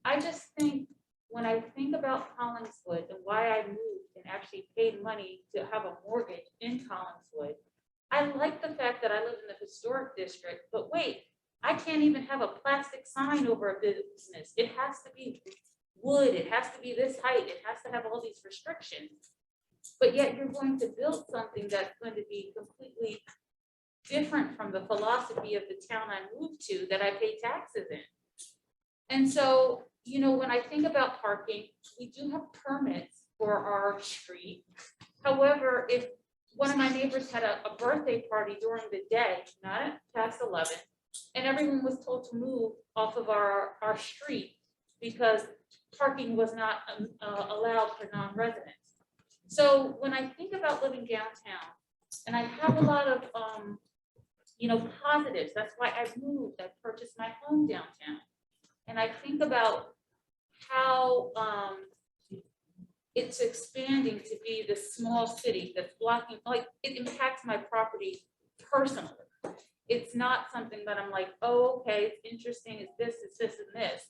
I just think, when I think about Collingswood and why I moved and actually paid money to have a mortgage in Collingswood, I like the fact that I live in the historic district, but wait, I can't even have a plastic sign over a business. It has to be wood, it has to be this height, it has to have all these restrictions. But yet you're going to build something that's going to be completely different from the philosophy of the town I moved to that I pay taxes in. And so, you know, when I think about parking, we do have permits for our street. However, if one of my neighbors had a birthday party during the day, not at past 11, and everyone was told to move off of our street because parking was not allowed for non-residents. So when I think about living downtown, and I have a lot of, you know, positives, that's why I've moved, I've purchased my home downtown. And I think about how it's expanding to be this small city that's blocking, like it impacts my property personally. It's not something that I'm like, oh, okay, it's interesting, it's this, and this.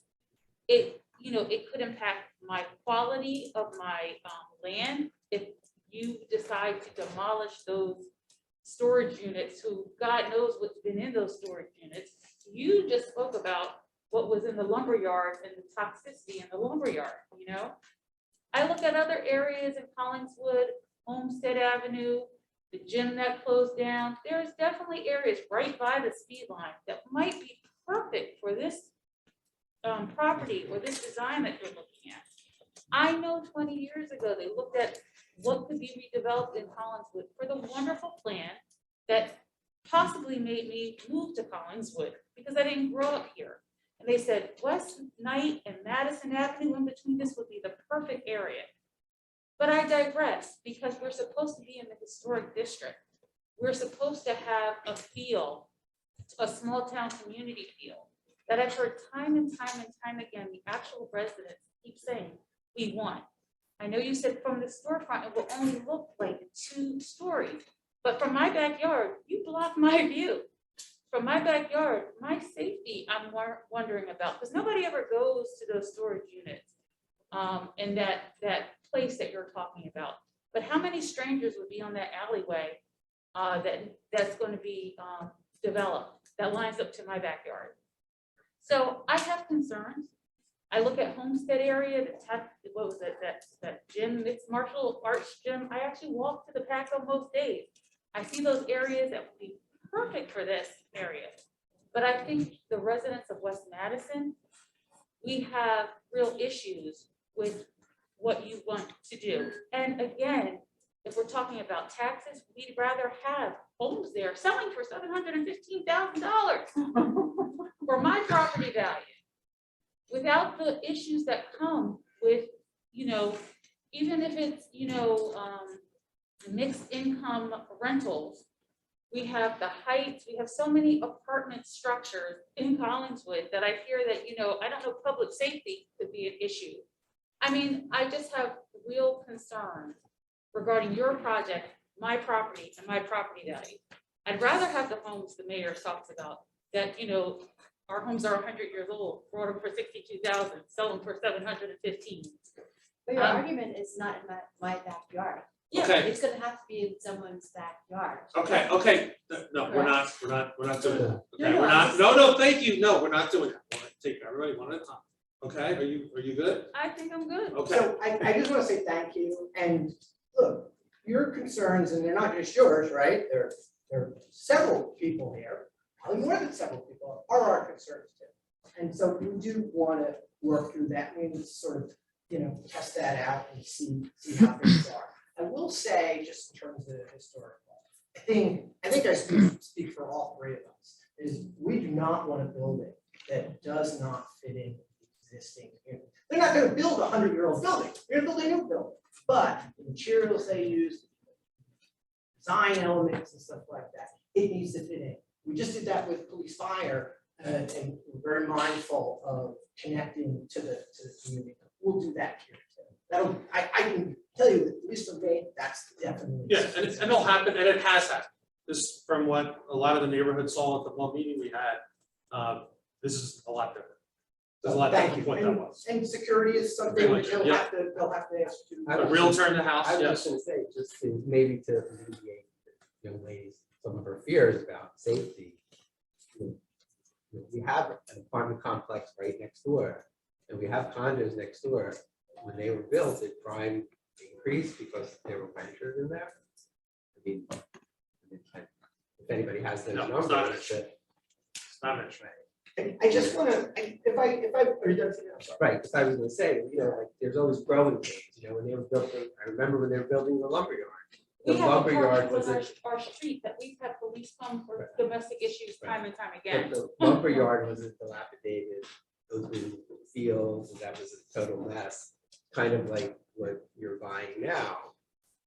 It, you know, it could impact my quality of my land if you decide to demolish those storage units, who God knows what's been in those storage units. You just spoke about what was in the lumber yards and the toxicity in the lumber yard, you know? I look at other areas in Collingswood, Homestead Avenue, the gym that closed down. There's definitely areas right by the speed line that might be perfect for this property or this design that you're looking at. I know 20 years ago, they looked at what could be redeveloped in Collingswood for the wonderful plan that possibly made me move to Collingswood because I didn't grow up here. And they said West Knight and Madison Avenue in between this would be the perfect area. But I digress, because we're supposed to be in the historic district. We're supposed to have a feel, a small town community feel that I've heard time and time again, the actual residents keep saying, we want. I know you said from the storefront, it will only look like 2 stories, but from my backyard, you block my view. From my backyard, my safety, I'm wondering about, because nobody ever goes to those storage units in that place that you're talking about. But how many strangers would be on that alleyway that's going to be developed that lines up to my backyard? So I have concerns. I look at Homestead area, what was it, that gym, mixed martial arts gym. I actually walk to the Paco most days. I see those areas that would be perfect for this area. But I think the residents of West Madison, we have real issues with what you want to do. And again, if we're talking about taxes, we'd rather have homes there selling for $715,000 for my property value, without the issues that come with, you know, even if it's, you know, mixed income rentals. We have the heights, we have so many apartment structures in Collingswood that I hear that, you know, I don't know, public safety could be an issue. I mean, I just have real concerns regarding your project, my property, and my property value. I'd rather have the homes the mayor talks about that, you know, our homes are 100 years old, brought them for 62,000, sell them for 715. But your argument is not in my backyard. Yeah. Okay. It's gonna have to be in someone's backyard. Okay, no, we're not doing that. Okay, No, we're not, no, thank you, no, we're not doing that. We're gonna take everybody one at a time. Okay, are you good? I think I'm good. Okay. So I just want to say thank you, and look, your concerns, and they're not just yours, right? They're there are several people here, probably more than several people, are our concerns too. And so we do want to work through that, we need to sort of, test that out and see how things are. I will say, just in terms of the historical, I think I speak for all three of us, is we do not want a building that does not fit in existing. They're not gonna build a 100-year-old building, they're gonna build a new building, but the materials they use, design elements and stuff like that, it needs to fit in. We just did that with police fire, and we're very mindful of connecting to the community. We'll do that here too. I can tell you that, at least for me, that's definitely. Yes, and it'll happen, and it has happened. This, from what a lot of the neighborhoods saw at the one meeting we had, this is a lot different. There's a lot Thank different you. what that was. And security is something which they'll Yeah. have to answer to. A realtor in the house, I was yes. just gonna say, just to maybe to alleviate the young ladies, some of her fears about safety. We have an apartment complex right next door, and we have condos next door. When they were built, the crime increased because there were renters in there. I mean, if anybody has those No, numbers, it's not an that- issue. It's not an issue. I just wanna, if I, are you done? I'm sorry. right, because I was gonna say, like, there's always growing pains, when they were building, I remember when they were building the lumberyard. The We have lumberyard apartments was on a our street that we've had police come for domestic issues time and time again. The lumberyard was dilapidated, open fields, and that was a total mess, kind of like what you're buying now.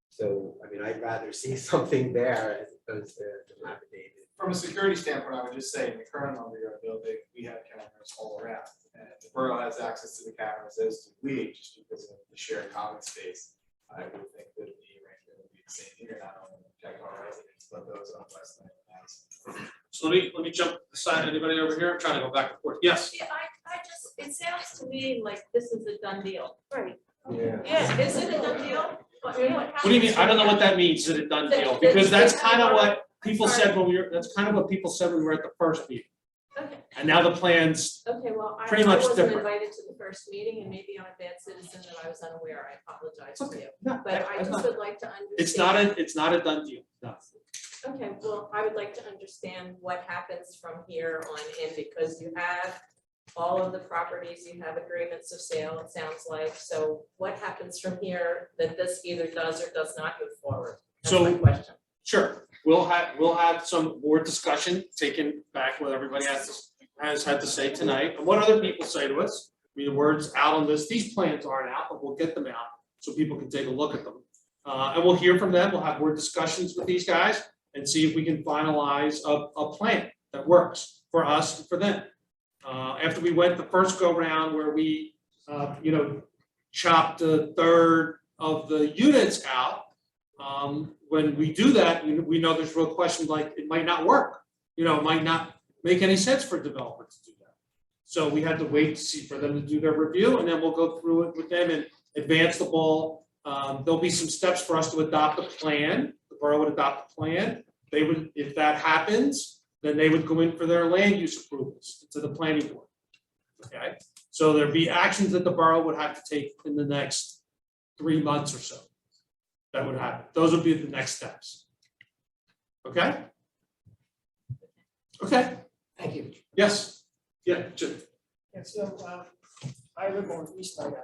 So, I mean, I'd rather see something there as opposed to dilapidated. From a security standpoint, I would just say in the current lumberyard building, we have cameras all around. And if the borough has access to the cameras, as do we, just because of the shared common space. I would think that the arrangement would be the same here, not only to protect our residents, but those on West Nine and Madison. So let me jump aside. Anybody over here? I'm trying to go back and forth. Yes. Yeah, I just, it sounds to me like this is a done deal. Right. Yeah. Yeah, is it a done deal? What do you mean? I don't know what that means, is it a done deal? Because that's kind of what people said when we were, that's kind of what people said when we were at the first meeting. Okay. And now the plans, Okay, well, I pretty much wasn't different. invited to the first meeting and maybe I'm a bad citizen that I was unaware. I apologize to you. No, But I that's just not- would like to understand. it's not a done deal. No. Okay, well, I would like to understand what happens from here on in, because you have all of the properties, you have agreements of sale, it sounds like. So what happens from here that this either does or does not move forward? That's my question. Sure, we'll have some more discussion, taking back what everybody has had to say tonight, and what other people say to us. I mean, the word's out on this, these plans aren't out, but we'll get them out so people can take a look at them. And we'll hear from them, we'll have more discussions with these guys and see if we can finalize a plan that works for us and for them. After we went the first go round where we, chopped a third of the units out, when we do that, we know there's real questions like it might not work. It might not make any sense for a developer to do that. So we had to wait to see for them to do their review, and then we'll go through it with them and advance the ball. There'll be some steps for us to adopt a plan. The borough would adopt a plan. They would, if that happens, then they would go in for their land use approvals to the planning board. Okay, so there'd be actions that the borough would have to take in the next 3 months or so. That would happen. Those would be the next steps. Okay? Okay. Thank you. Yes. Yeah, Jim. And so, I live on East Night Avenue,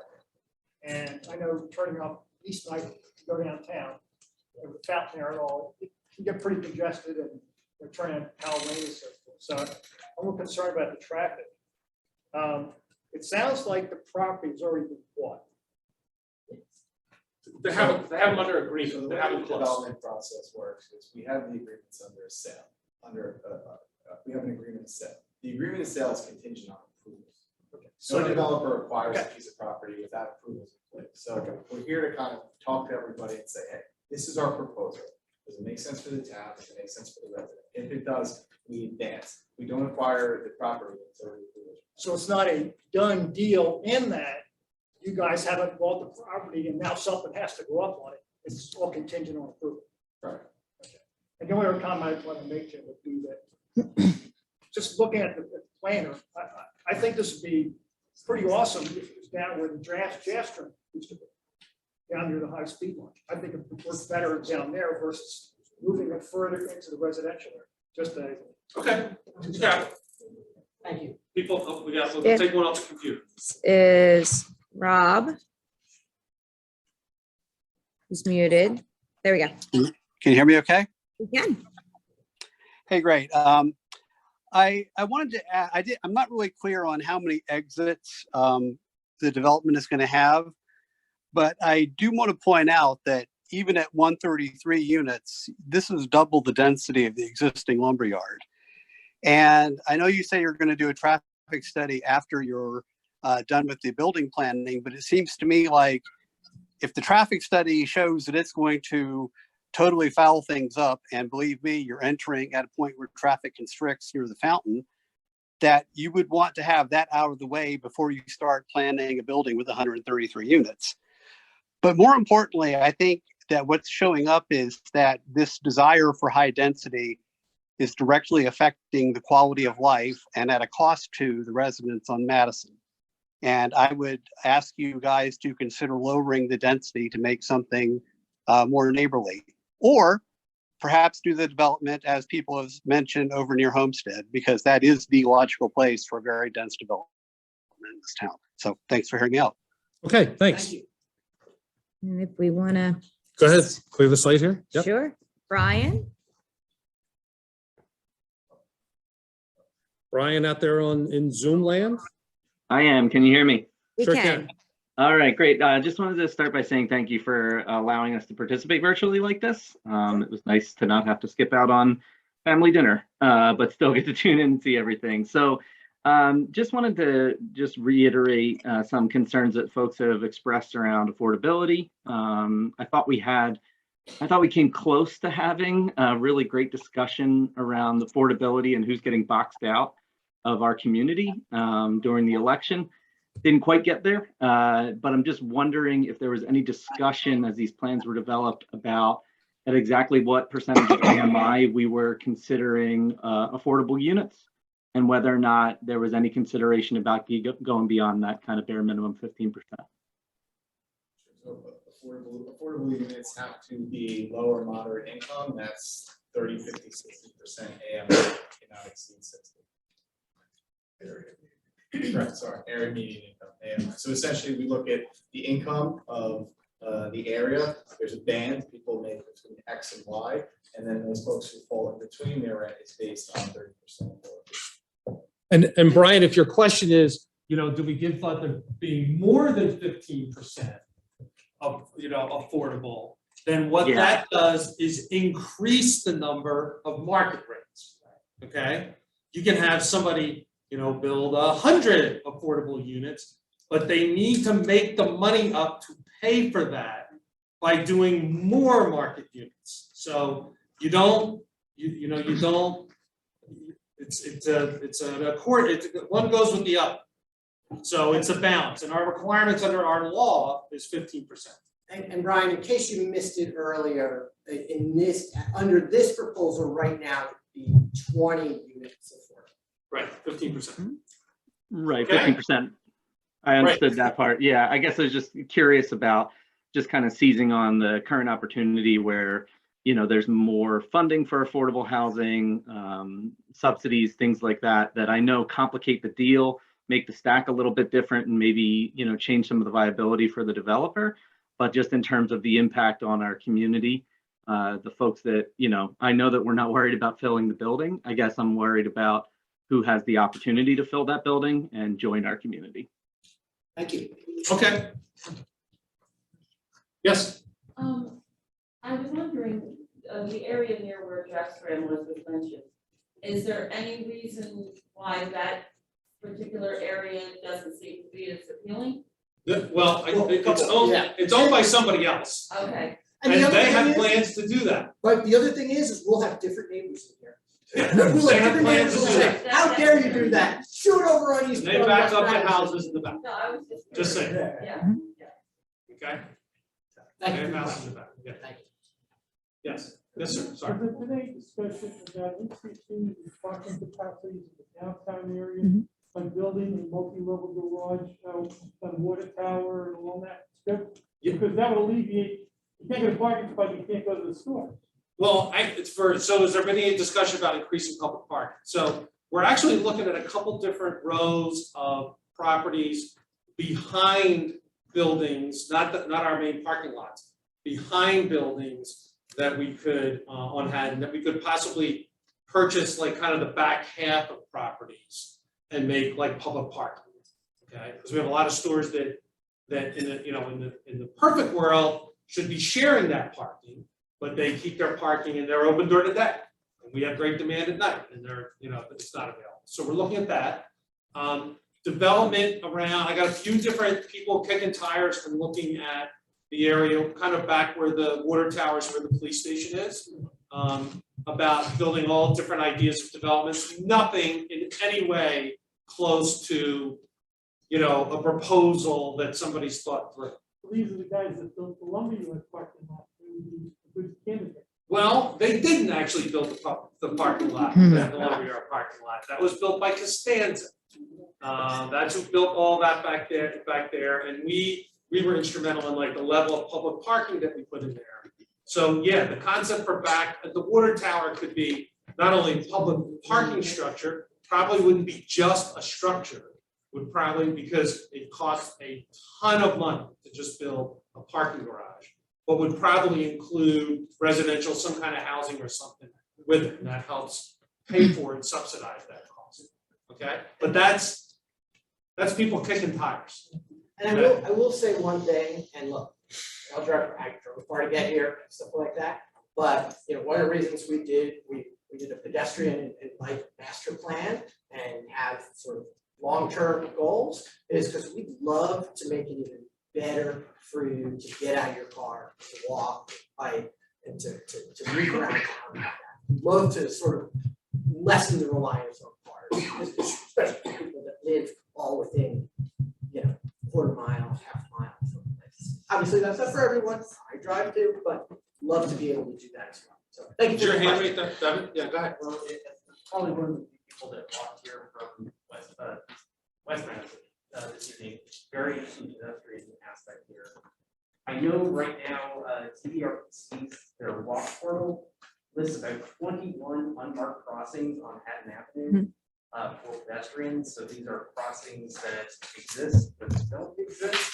and I know turning off East Night to go downtown, with the fountain there and all, it can get pretty congested and they're trying to Halloween and so forth. So I'm a little concerned about the traffic. It sounds like the property has already been bought. They haven't under agreement. So the They way haven't the closed. development process works is we have the agreements under a sale, we have an agreement of sale. The agreement of sale is contingent on approvals. So No developer acquires a piece of property without approvals in place. So we're here to kind of talk to everybody and say, hey, this is our proposal. Does it make sense for the town? Does it make sense for the resident? If it does, we advance. We don't acquire the property until the approvals. So it's not a done deal in that you guys haven't bought the property and now something has to go up on it. It's all contingent on approval. Right. And the only other comment I want to make, Jim, would be that just looking at the planner, I think this would be pretty awesome if it was down where the Jastron used to be, down near the high speed line. I think it would work better down there versus moving it further into the residential area, just a. Okay, yeah, Thank you. people, we'll Yeah. take one off the computer. Is Rob. Who's muted. There we go. Can you hear me okay? We can. Hey, great. I wanted to add, I'm not really clear on how many exits the development is going to have, but I do want to point out that even at 133 units, this is double the density of the existing lumberyard. And I know you say you're going to do a traffic study after you're done with the building planning, but it seems to me like if the traffic study shows that it's going to totally foul things up, and believe me, you're entering at a point where traffic constricts near the fountain, that you would want to have that out of the way before you start planning a building with 133 units. But more importantly, I think that what's showing up is that this desire for high density is directly affecting the quality of life and at a cost to the residents on Madison. And I would ask you guys to consider lowering the density to make something more neighborly, or perhaps do the development as people have mentioned over near Homestead, because that is the logical place for a very dense development in this town. So thanks for hearing me out. Okay, thanks. And if we want to. Go ahead, clear the slate here. Yep. Sure. Brian? Brian out there in Zoom land? I am. Can you hear me? We Sure can. All right, great. Just wanted to start by saying thank you for allowing us to participate virtually like this. It was nice to not have to skip out on family dinner, but still get to tune in and see everything. So just wanted to reiterate some concerns that folks have expressed around affordability. I thought we came close to having a really great discussion around affordability and who's getting boxed out of our community during the election. Didn't quite get there, but I'm just wondering if there was any discussion as these plans were developed about at exactly what percentage of AMI we were considering affordable units, and whether or not there was any consideration about going beyond that kind of bare minimum 15%. So affordable units have to be low or moderate income. That's 30, 50, 60% AMI cannot exceed 60. Correct, sorry, area median income, AMI. So essentially we look at the income of the area. There's a band, people make between X and Y, and then those folks who fall in between, their rent is based on 30%. And Brian, if your question is, do we give thought to being more than 15% of, affordable, then what that does is increase the number of market rates, okay? You can have somebody, build 100 affordable units, but they need to make the money up to pay for that by doing more market units. So you don't, it's an accord, one goes with the other. So it's a balance, and our requirements under our law is 15%. And Brian, in case you missed it earlier, under this proposal right now, it'd be 20 units of affordable. Right, 15%. Right, Okay. 15%. I understood that part. Yeah, I guess I was just curious about just kind of seizing on the current opportunity where, there's more funding for affordable housing, subsidies, things like that, that I know complicate the deal, make the stack a little bit different, and maybe, change some of the viability for the developer. But just in terms of the impact on our community, the folks that, I know that we're not worried about filling the building. I guess I'm worried about who has the opportunity to fill that building and join our community. Thank you. Okay. Yes. I was wondering, the area near where Jack's grandma was mentioned, is there any reason why that particular area doesn't seem to be as appealing? Well, it's owned by somebody else. Okay. And they have plans to do that. But the other thing is we'll have different neighbors in here. They have plans to do that. How dare you do that? Shoot over on East. They back up the houses in the back. No, I was Just saying. Yeah. Okay? Thank They have you. houses in the back. Yeah. Yes. Yes, sir. Sorry. Was there today discussion about increasing the parking capacities in the downtown area by building a multi-level garage on Water Tower and along that strip? Yeah. Because that would alleviate, you can't get a parking spot, you can't go to the store. Well, so has there been any discussion about increasing public parking? So we're actually looking at a couple different rows of properties behind buildings, not our main parking lots, behind buildings that we could, on Haddon, that we could possibly purchase like kind of the back half of properties and make like public parking. Okay, because we have a lot of stores that in the perfect world should be sharing that parking, but they keep their parking and they're open during the day. And we have great demand at night and it's not available. So we're looking at that. Development around, I got a few different people kicking tires and looking at the area kind of back where the water towers, where the police station is, about building all different ideas of developments, nothing in any way close to, a proposal that somebody's thought through. These are the guys that built the lumber yard parking lot. A good candidate. Well, they didn't actually build the parking lot, the lumberyard parking lot. That was built by Costanza. That's who built all that back there, and we were instrumental in like the level of public parking that we put in there. So yeah, the concept for back at the water tower could be not only public parking structure, probably wouldn't be just a structure, would probably, because it costs a ton of money to just build a parking garage, but would probably include residential, some kind of housing or something with it, and that helps pay for and subsidize that cost. Okay, but that's people kicking tires. And I will say one thing, and look, I drove far to get here, stuff like that. But one of the reasons we did a pedestrian and bike master plan and have sort of long-term goals is because we'd love to make it even better for you to get out of your car, to walk, to bike, and to move around town. We'd love to sort of lessen the reliance on cars, especially for people that live all within, quarter mile, half mile from places. Obviously, that's not for everyone. I drive too, but love to be able to do that as well. So thank you. Is your hand right there, Devin? Yeah, go ahead. Well, it's probably one of the people that walked here from West Madison this evening. Very interesting pedestrian aspect here. I know right now, TVRPC's, their walk portal lists about 21 unmarked crossings on Haddon Avenue for pedestrians. So these are crossings that exist but don't exist.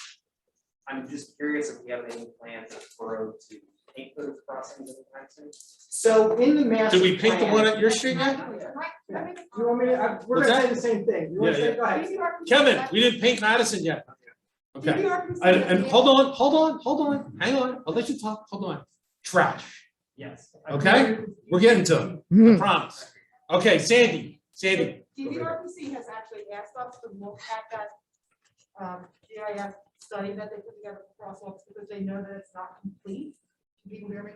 I'm just curious if we have any plans at the borough to paint those crossings anytime soon. So in the master Did we paint the plan- one at your street yet? You want me to, we're What's gonna say that? the same thing. You want to Yeah, say, go ahead. Kevin, we didn't paint Madison yet. Okay, and hold on, hang on, I'll let you talk, hold on. Trash, Yes. okay? We're getting to it, I promise. Okay, Sandy. DVRPC has actually asked us to look at that GIS study that they put together for crosswalks because they know that it's not complete. Can people hear me?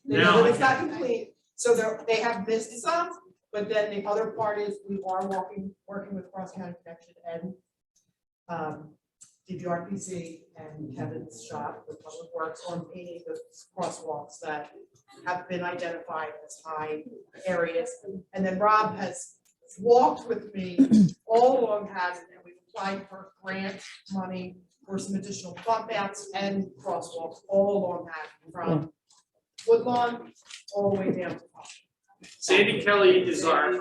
They Now know I that it's can. not complete, so they have missed some, but then the other part is we are working with Cross County Connection and DVRPC and Kevin's shop with Public Works on painting the crosswalks that have been identified as high areas. And then Rob has walked with me all along Haddon, and we've applied for grant money for some additional bump outs and crosswalks all along Haddon, from Woodlawn all the way down to Pop. Sandy Kelly is our,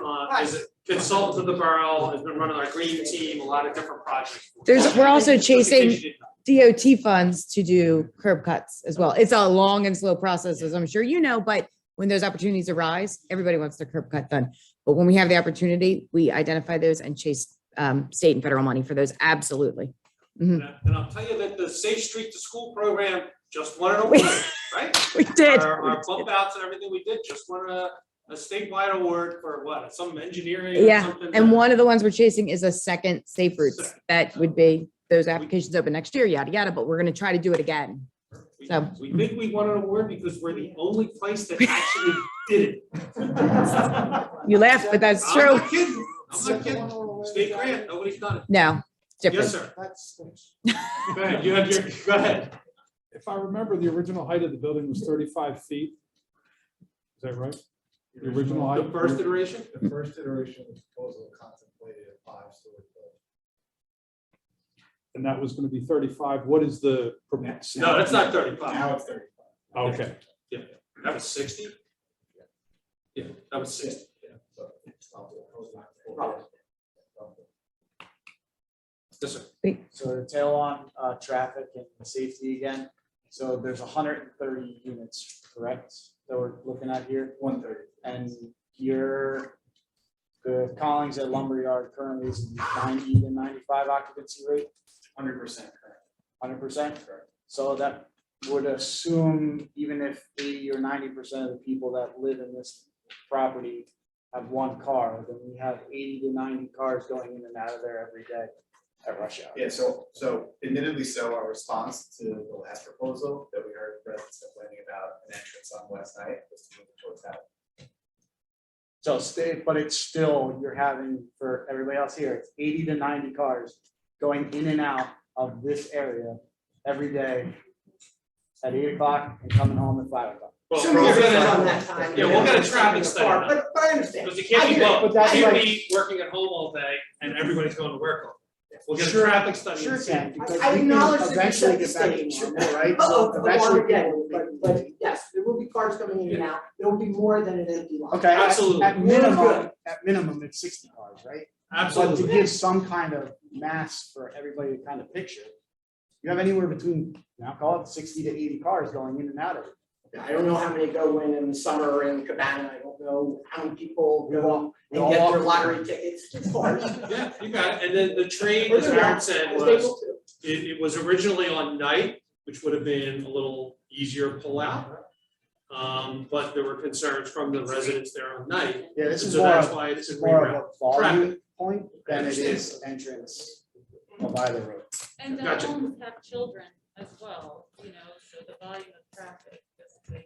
is a consultant to the borough, has been running our green team, a lot of different projects. We're also chasing DOT funds to do curb cuts as well. It's a long and slow process, as I'm sure you know, but when those opportunities arise, everybody wants their curb cut done. But when we have the opportunity, we identify those and chase state and federal money for those. Absolutely. And I'll tell you that the Safe Street to School program just won an award, right? We did. Our bump outs and everything we did just won a statewide award for what, some engineering or Yeah, something? and one of the ones we're chasing is a second safe routes. That would be those applications open next year, yada, yada, but we're gonna try to do it again. So We think we won an award because we're the only place that actually did it. you laugh, but that's I'm true. not kidding. I'm not kidding. State grant, nobody's done it. No, it's different. Yes, sir. Go ahead, you have your, go ahead. If I remember, the original height of the building was 35 feet. Is that right? The original height? The first iteration? The first iteration of the proposal contemplated a 5-story building. And that was going to be 35. What is the? No, that's not 35. Now it's 35. Okay. Yeah, that was 60. Yeah, that was 60. Yes, sir. So to tail on traffic and safety again, so there's 130 units, correct, that we're looking at here? 130. And the Collings at Lumberyard currently is 90 to 95 occupancy rate? 100% current. 100%? Correct. So that would assume even if 80 or 90% of the people that live in this property have one car, then we have 80 to 90 cars going in and out of there every day at rush hour. Yeah, so admittedly, our response to the last proposal that we heard residents complaining about an entrance on West Ninth was to move it towards that. So but it's still, you're having, for everybody else here, it's 80 to 90 cars going in and out of this area every day at 8 o'clock and coming home at 5 o'clock. Well, Assuming we'll it's get on a- that time. Yeah, we'll get a traffic study on that. But I understand. Because it can't I be hear it, both. but that's It can't like- be working at home all day and everybody's going to work all day. We'll get a Sure, traffic study. sure and see. can, because I we can acknowledge that you eventually set the get back to stage normal, right? So of eventually Armageddon, people will be- but yes, there will be cars coming in and out, there will be more than an empty lot. Okay, Absolutely. at minimum, it's 60 cars, right? Absolutely. But to give some kind of mass for everybody to kind of picture, you have anywhere between, now call it 60 to 80 cars going in and out of it. I don't know how many go in the summer in Cabana, I don't know how many people go up and Go get up. their lottery tickets. Yeah, you got it. And then the train, Or as they're Aaron not, said, I was was, able to. it was originally on night, which would have been a little easier pull out. But there were concerns from the residents there on night. Yeah, this And is so more that's of, why this it's is more of reroute. a volume Traffic. point than it is entrance of either road. And the Gotcha. homes have children as well, you know, so the volume of traffic is big.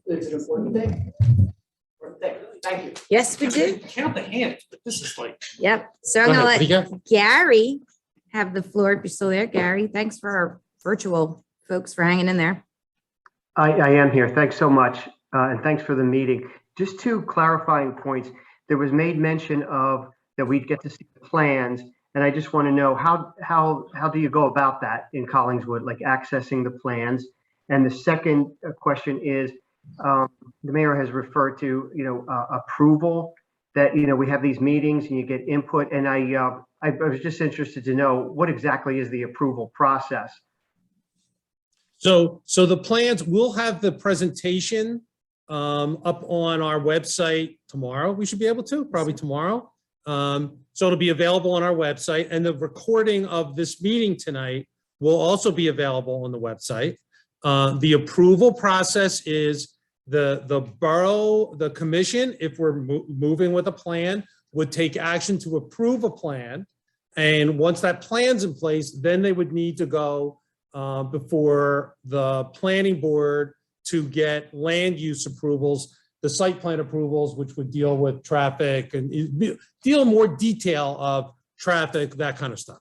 It's an important thing. Important thing. Thank you. Yes, we do. Count the hands, but this is like. Yep. So I'm Go gonna ahead, what do you let Gary have the floor. If you're still there, Gary, thanks for our virtual folks for hanging in there. I am here. Thanks so much. And thanks for the meeting. Just two clarifying points. There was made mention of that we'd get to see the plans. And I just want to know how do you go about that in Collingswood, like accessing the plans? And the second question is, the mayor has referred to, approval, that, we have these meetings and you get input. And I was just interested to know what exactly is the approval process? So the plans, we'll have the presentation up on our website tomorrow. We should be able to, probably tomorrow. So it'll be available on our website, and the recording of this meeting tonight will also be available on the website. The approval process is the borough, the commission, if we're moving with a plan, would take action to approve a plan. And once that plan's in place, then they would need to go before the planning board to get land use approvals, the site plan approvals, which would deal with traffic and deal in more detail of traffic, that kind of stuff.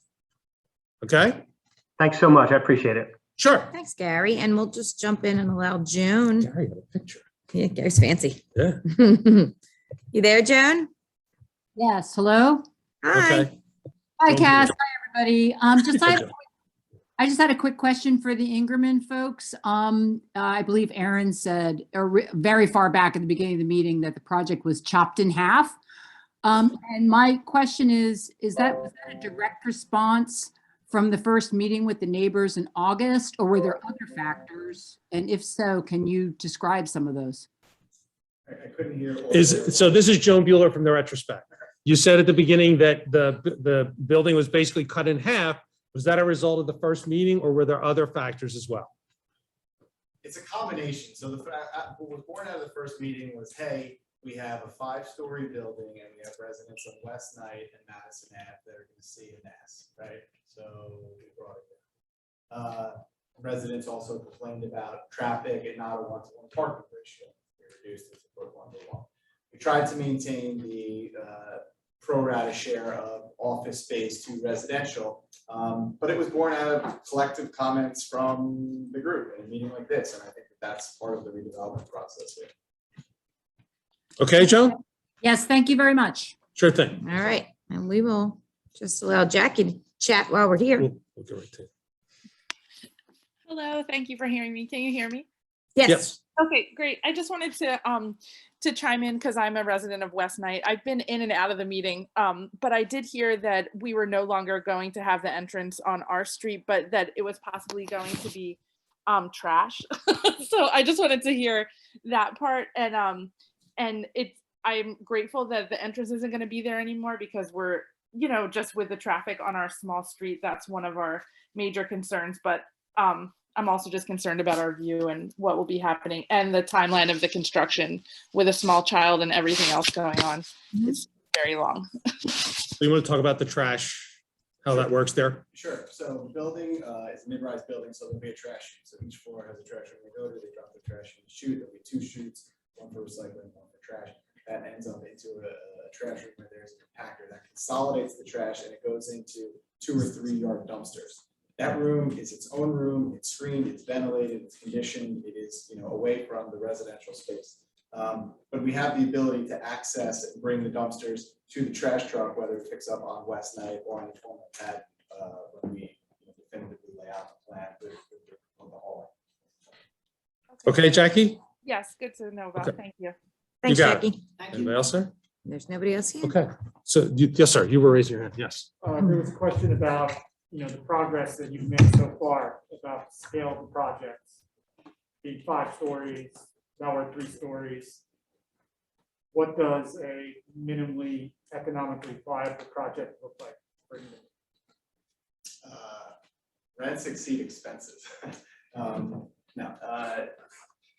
Okay? Thanks so much. I appreciate it. Sure. Thanks, Gary. And we'll just jump in and allow Joan. Gary got a picture. Yeah, Gary's fancy. Yeah. You there, Joan? Yes, hello. Hi. Okay. Hi, Don't Cass. do it. Hi, everybody. I just had a quick question for the Ingerman folks. I believe Aaron said, very far back at the beginning of the meeting, that the project was chopped in half. And my question was that a direct response from the first meeting with the neighbors in August, or were there other factors? And if so, can you describe some of those? I couldn't hear. So this is Joan Bueller from the Retrospect. You said at the beginning that the building was basically cut in half. Was that a result of the first meeting, or were there other factors as well? It's a combination. So what was born out of the first meeting was, hey, we have a 5-story building and we have residents on West Ninth and Madison Ave that are going to see a mess, right? So we brought it down. Residents also complained about traffic and not a 1-to-1 parking ratio. We reduced it to 1-to-1. We tried to maintain the pro rata share of office space to residential, but it was born out of collective comments from the group in a meeting like this, and I think that's part of the redevelopment process here. Okay, Joan? Yes, thank you very much. Sure thing. All right. And we will just allow Jackie to chat while we're here. We'll go right to it. Hello, thank you for hearing me. Can you hear me? Yes. Yes. Okay, great. I just wanted to to chime in because I'm a resident of West Knight. I've been in and out of the meeting, but I did hear that we were no longer going to have the entrance on our street, but that it was possibly going to be trash. So I just wanted to hear that part, and I'm grateful that the entrance isn't going to be there anymore because we're, you know, just with the traffic on our small street, that's one of our major concerns. But I'm also just concerned about our view and what will be happening and the timeline of the construction with a small child and everything else going on. It's very long. So you want to talk about the trash, how that works there? Sure. So the building is a mid-rise building, so there'll be a trash chute. So each floor has a trash room. They go to, they drop the trash in the chute. There'll be 2 chutes, one for recycling, one for trash. That ends up into a trash room where there's a compactor that consolidates the trash and it goes into 2 or 3 yard dumpsters. That room is its own room. It's screened, it's ventilated, it's conditioned. It is, you know, away from the residential space. But we have the ability to access and bring the dumpsters to the trash truck, whether it picks up on West Knight or on the former pad when we definitively lay out the plan with the hallway. Okay, Jackie? Yes, good to know about. Okay. Thank you. Thanks, got it. Jackie. Anybody else there? There's nobody else here. Okay. So yes, sir. You were raising your hand. Yes. There was a question about, you know, the progress that you've made so far about the scale of the projects. Being 5 stories, now we're 3 stories. What does a minimally economically viable project look like for you? Rents exceed expenses.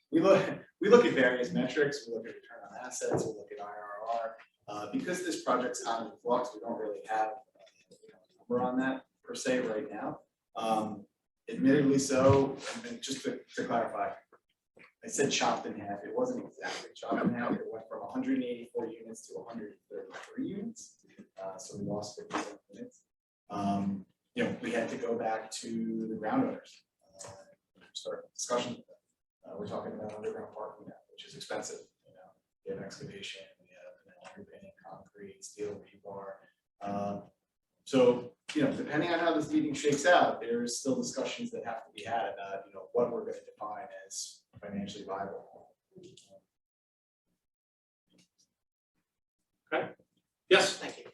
We look at various metrics. We look at return on assets. We look at IRR. Because this project's kind of in flux, we don't really have a number on that per se right now. Admittedly so, and just to clarify, I said chopped in half. It wasn't exactly chopped in half. It went from 184 units to 133 units. So we lost 57 units. You know, we had to go back to the ground owners, start discussions with them. We're talking about underground parking now, which is expensive. You know, we have excavation, we have underpinning, concrete, steel, rebar. So, you know, depending on how this meeting shakes out, there's still discussions that have to be had about, you know, what we're going to define as financially viable. Okay. Yes. Thank you.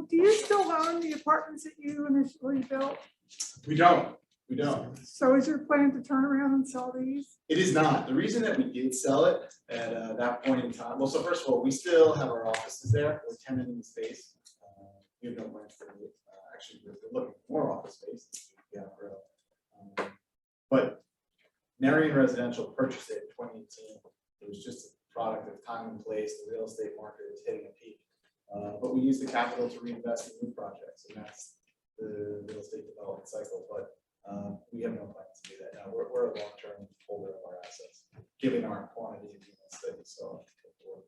Do you still own the apartments that you initially built? We don't. We don't. So is your plan to turn around and sell these? It is not. The reason that we did sell it at that point in time, well, so first of all, we still have our offices there. We're tenanting the space. We have no plans to move. Actually, we're looking for more office space. Yeah, but Marion Residential purchased it in 2018. It was just a product of time and place. The real estate market was hitting a peak. But we use the capital to reinvest in new projects, and that's the real estate development cycle. But we have no plans to do that now. We're a long-term holder of our assets, given our quantity of units that we saw before.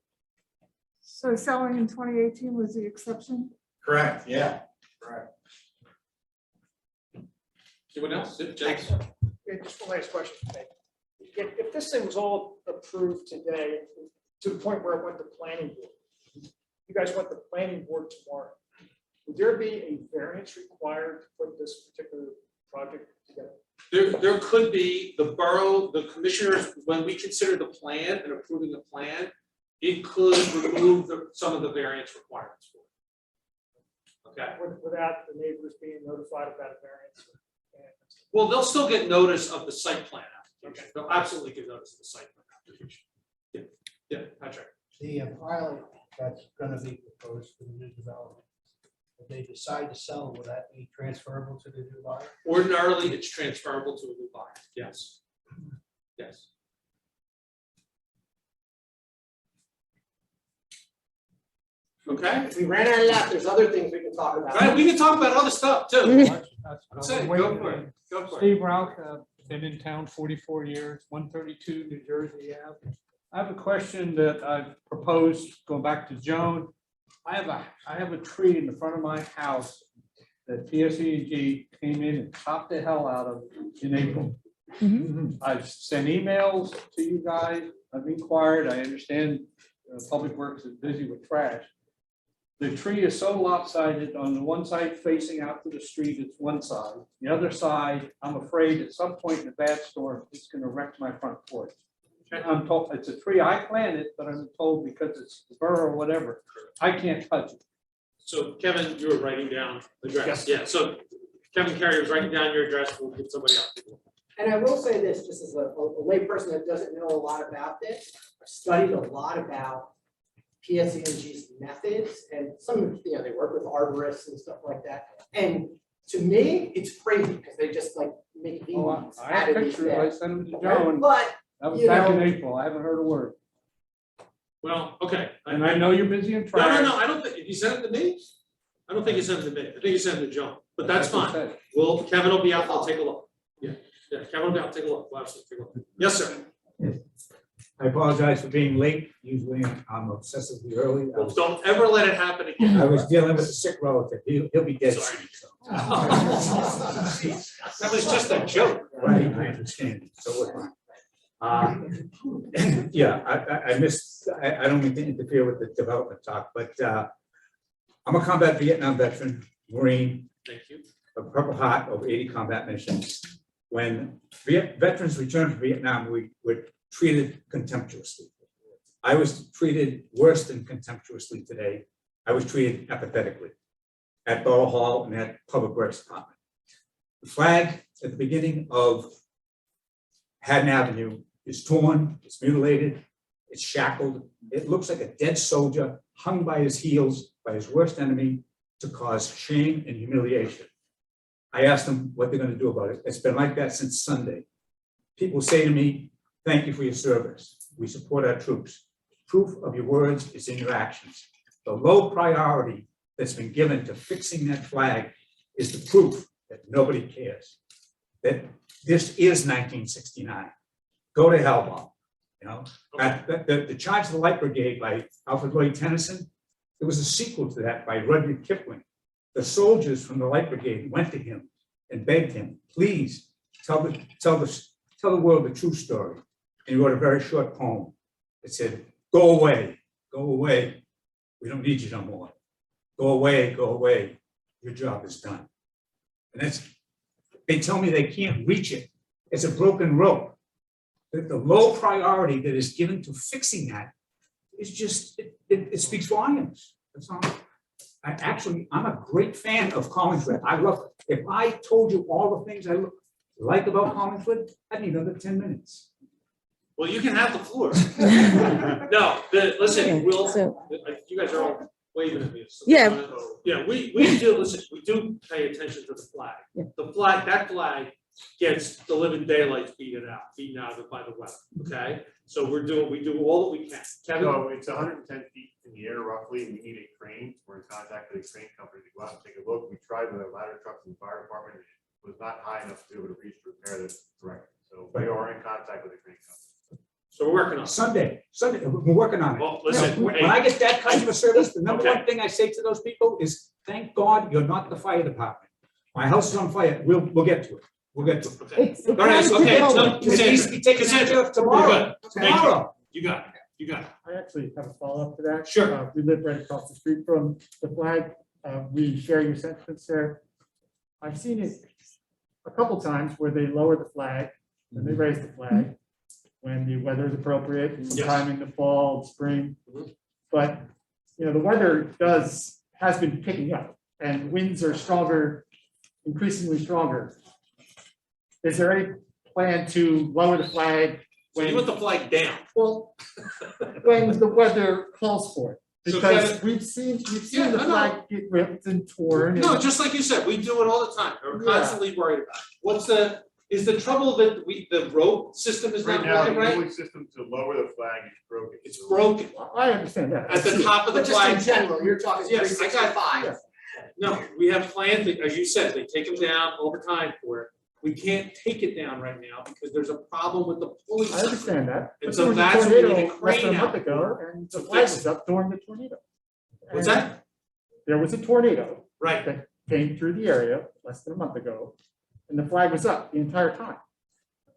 So selling in 2018 was the exception? Correct. Yeah. Correct. Anyone else? Thanks. Yeah, just one last question for me. If this thing was all approved today to the point where it went to planning board, you guys went to planning board tomorrow, would there be a variance required to put this particular project together? There could be. The borough, the commissioners, when we consider the plan and approving the plan, it could remove some of the variance requirements for it. Okay. Without the neighbors being notified about a variance? Well, they'll still get notice of the site plan application. They'll absolutely get notice of the site plan application. Yeah, yeah, Patrick. The pilot that's gonna be proposed for the new development, if they decide to sell, will that be transferable to the new buyer? Ordinarily, it's transferable to a new buyer. Yes. Yes. Okay. We ran out of that. There's other things we can talk about. Right, we can talk about other stuff too. Say, go for it. Go for it. Steve Rauch, been in town 44 years, 132 New Jersey Ave. I have a question that I've proposed, going back to Joan. I have a tree in the front of my house that PSE&G came in and chopped the hell out of in April. I've sent emails to you guys. I've inquired. I understand Public Works is busy with trash. The tree is so lopsided. On the one side facing out to the street, it's one side. The other side, I'm afraid at some point in a bad storm, it's going to wreck my front porch. I'm told, it's a tree I planted, but I'm told because it's the borough or whatever, I can't touch it. So Kevin, you were writing down the address. Yeah, so Kevin Carrier was writing down your address. We'll get somebody else. And I will say this, just as a layperson that doesn't know a lot about this, I've studied a lot about PSE&G's methods, and some of, they work with arborists and stuff like that. And to me, it's crazy because they just like make Oh, these I have out of these pictures, I things. sent them to Joan, But, that was you back in know- April, I haven't heard a word. Well, okay. And I know you're busy and No, trying. I don't think, if you sent it to me, I don't think you sent it to me. I think you sent it to John, but that's what I fine. said. Well, Kevin will be out, I'll take a look. Yeah, Kevin will be out, take a look. We'll absolutely take a look. Yes, sir. I apologize for being late. Usually I'm obsessively early. Well, don't ever let it happen again. I was dealing with a sick relative. He'll be dead Sorry. soon. So. That was just a joke. Right, I understand. So we're fine. Yeah, I missed, I don't mean to interfere with the development talk, but I'm a combat Vietnam veteran, Marine, Thank you. a Purple Heart, over 80 combat missions. When veterans returned from Vietnam, we were treated contemptuously. I was treated worse than contemptuously today. I was treated apathetically at Borough Hall and at Public Works Department. The flag at the beginning of Haddon Avenue is torn, it's mutilated, it's shackled. It looks like a dead soldier hung by his heels by his worst enemy to cause shame and humiliation. I asked them what they're going to do about it. It's been like that since Sunday. People say to me, thank you for your service. We support our troops. Proof of your words is in your actions. The low priority that's been given to fixing that flag is the proof that nobody cares. That this is 1969. Go to hell, Bob. You know, the Charge of the Light Brigade by Alfred Lloyd Tennyson, there was a sequel to that by Rudyard Kipling. The soldiers from the Light Brigade went to him and begged him, please tell the world the true story. And he wrote a very short poem. It said, go away, we don't need you no more. Go away, your job is done. And they tell me they can't reach it. It's a broken rope. The low priority that is given to fixing that is just, it speaks volumes. That's all. I'm a great fan of Collingswood. I love it. If I told you all the things I like about Collingswood, I'd need another 10 minutes. Well, you can have the floor. No, listen, you guys are all waving at me. So Yeah. Yeah, we do pay attention to the flag. Yeah. The flag, that flag gets the living daylights beaten out of it by the weather, okay? So we do all that we can. Kevin? So it's 110 feet in the air roughly, we need a crane. We're in contact with a crane company to go out and take a look. We tried with our ladder trucks and the fire department, it was not high enough to be able to reach to repair this correctly. So we are in contact with a crane company. So we're working on it. Sunday, we're working on it. Well, listen, When hey. I get that customer service, the number Okay. one thing I say to those people is, thank God you're not the fire department. My house is on fire, we'll get to it. We'll get to it. Okay. All right, okay, so It needs to be taken care of tomorrow. Thank you. Tomorrow. You got it. I actually have a follow-up to that. Sure. We live right across the street from the flag. We share your sentiments there. I've seen it a couple times where they lower the flag and they raise the flag when the weather is appropriate, sometime in the fall, spring. But, the weather has been picking up and winds are stronger, increasingly stronger. Is there any plan to lower the flag? So you want the flag down? Well, when the weather calls for it, So because Kevin- we've seen Yeah, the I know. flag get ripped and torn. No, and- just like you said, we do it all the time. We're Yeah. constantly worried about it. Is the trouble that the rope system is Right not now, working the right? only system to lower the flag is broken. It's broken. I understand that. At the top of the But just flag. in general, you're talking Yes, I got 365. No, we have plans, that, as you said, they take them down over time for it. We can't take it down right now because there's a problem with the pulley I system. understand that. And But so there was a that's where we tornado need a less crane than a out month ago, and the to flag fix was up during the tornado. What's And that? There was a tornado Right. that came through the area less than a month ago, and the flag was up the entire time.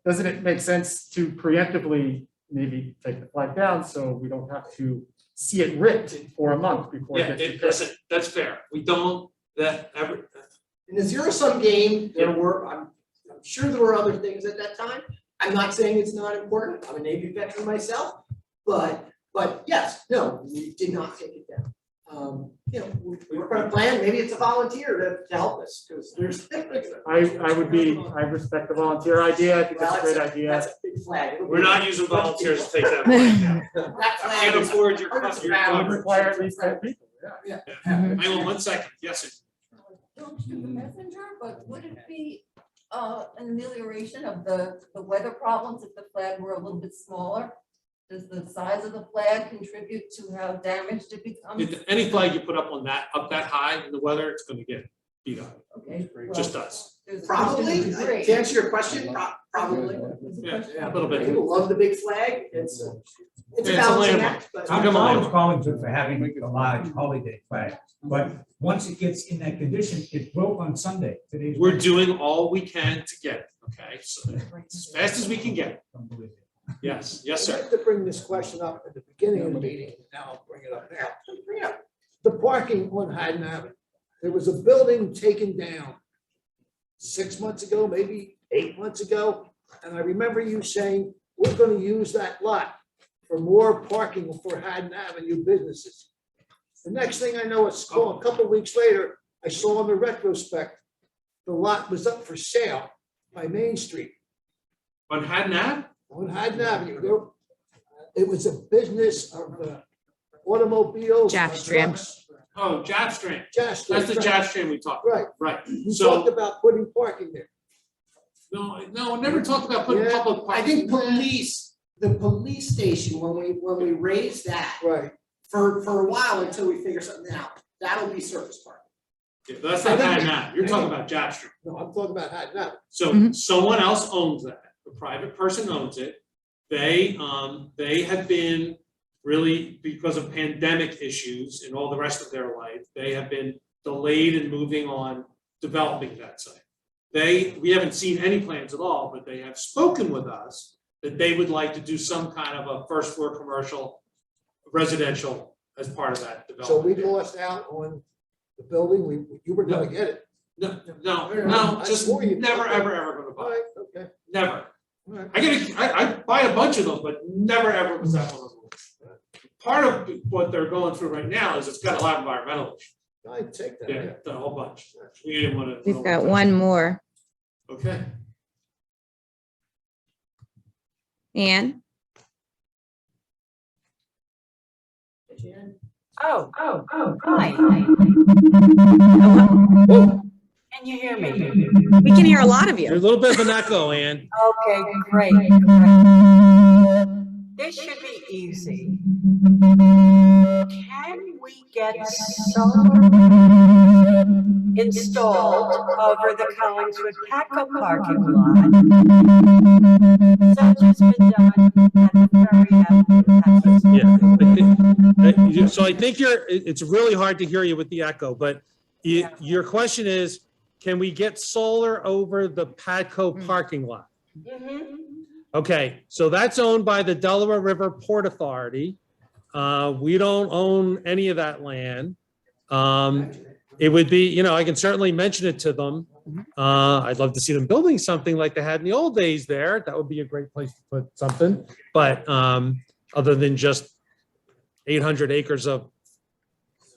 Doesn't it make sense to preemptively maybe take the flag down so we don't have to see it ripped for a month before it Yeah, gets repaired? listen, that's fair. We don't, In the zero-sum game, I'm sure there were other things at that time, I'm not saying it's not important, I'm a Navy veteran myself, but yes, no, we did not take it down. You know, we work on a plan, maybe it's a volunteer to help us, because there's. I respect the volunteer idea. I think Well, that's a great idea. That's a big flag. It'll We're be- not using volunteers to take that flag down. That flag Can't is- afford your hundreds of your pounds. coverage. Require at least 10 people. Yeah. Hang on 1 second, yes, sir. Don't shoot the messenger, but would it be an amelioration of the weather problems if the flag were a little bit smaller? Does the size of the flag contribute to how damaged it becomes? Any flag you put up that high in the weather, it's gonna get beat up. Okay. well, Just does. there's a Probably, question of degree. to answer your question, probably. Yeah, a little bit. People love the big flag, it's a Yeah, it's a balancing landmark. act, but. How come I I- was calling for having a large holiday flag, but once it gets in that condition, it broke on Sunday. Today's We're doing all we can to get it, okay? So as fast as we can get it. unbelievable. Yes, yes, I'd sir. like to bring this question up at the beginning of the meeting, now I'll bring it up now. Bring it up. The parking on Haddon Avenue. There was a building taken down 6 months ago, maybe 8 months ago. And I remember you saying, we're gonna use that lot for more parking for Haddon Avenue businesses. The next thing I know, a couple of weeks later, I saw in the retrospect, the lot was up for sale by Main Street. On Haddon Ave? On Haddon Avenue, it was a business of automobiles. Japstram. Oh, Japstream. Japstram. That's the Japstream we talked about. Right. Right. You So, talked about putting parking there. no, I never talked about putting Yeah, public I parking. think the police station, when we raise that, Right. for a while until we figure something out, that'll be surface parking. Yeah, but that's not Haddon Ave. You're talking about Japstream. No, I'm talking about Haddon Avenue. So someone else owns that. A private person owns it. They have been really, because of pandemic issues and all the rest of their life, they have been delayed in moving on developing that site. We haven't seen any plans at all, but they have spoken with us that they would like to do some kind of a first floor commercial residential as part of that So we development. lost out on the building, you were gonna get it. No, just never, ever gonna All buy. right, okay. Never. All right. I buy a bunch of them, but never ever was that one of them. Part of what they're going through right now is it's got a lot of environmental issues. I take that. Yeah, a whole bunch. We didn't want to. We've got one more. Okay. Anne? Oh, hi. Can you hear me? We can hear a lot of There's you. a little bit of an echo, Ann. Okay, great. This should be easy. Can we get solar installed over the Collingswood Patco parking lot? Such has been done at the ferry Yeah. So I think it's really hard to hear you with the echo, but your question is, can we get solar over the Patco parking lot? Okay, so that's owned by the Delaware River Port Authority. We don't own any of that land. It would be, I can certainly mention it to them. I'd love to see them building something like they had in the old days there. That would be a great place to put something. But other than just 800 acres of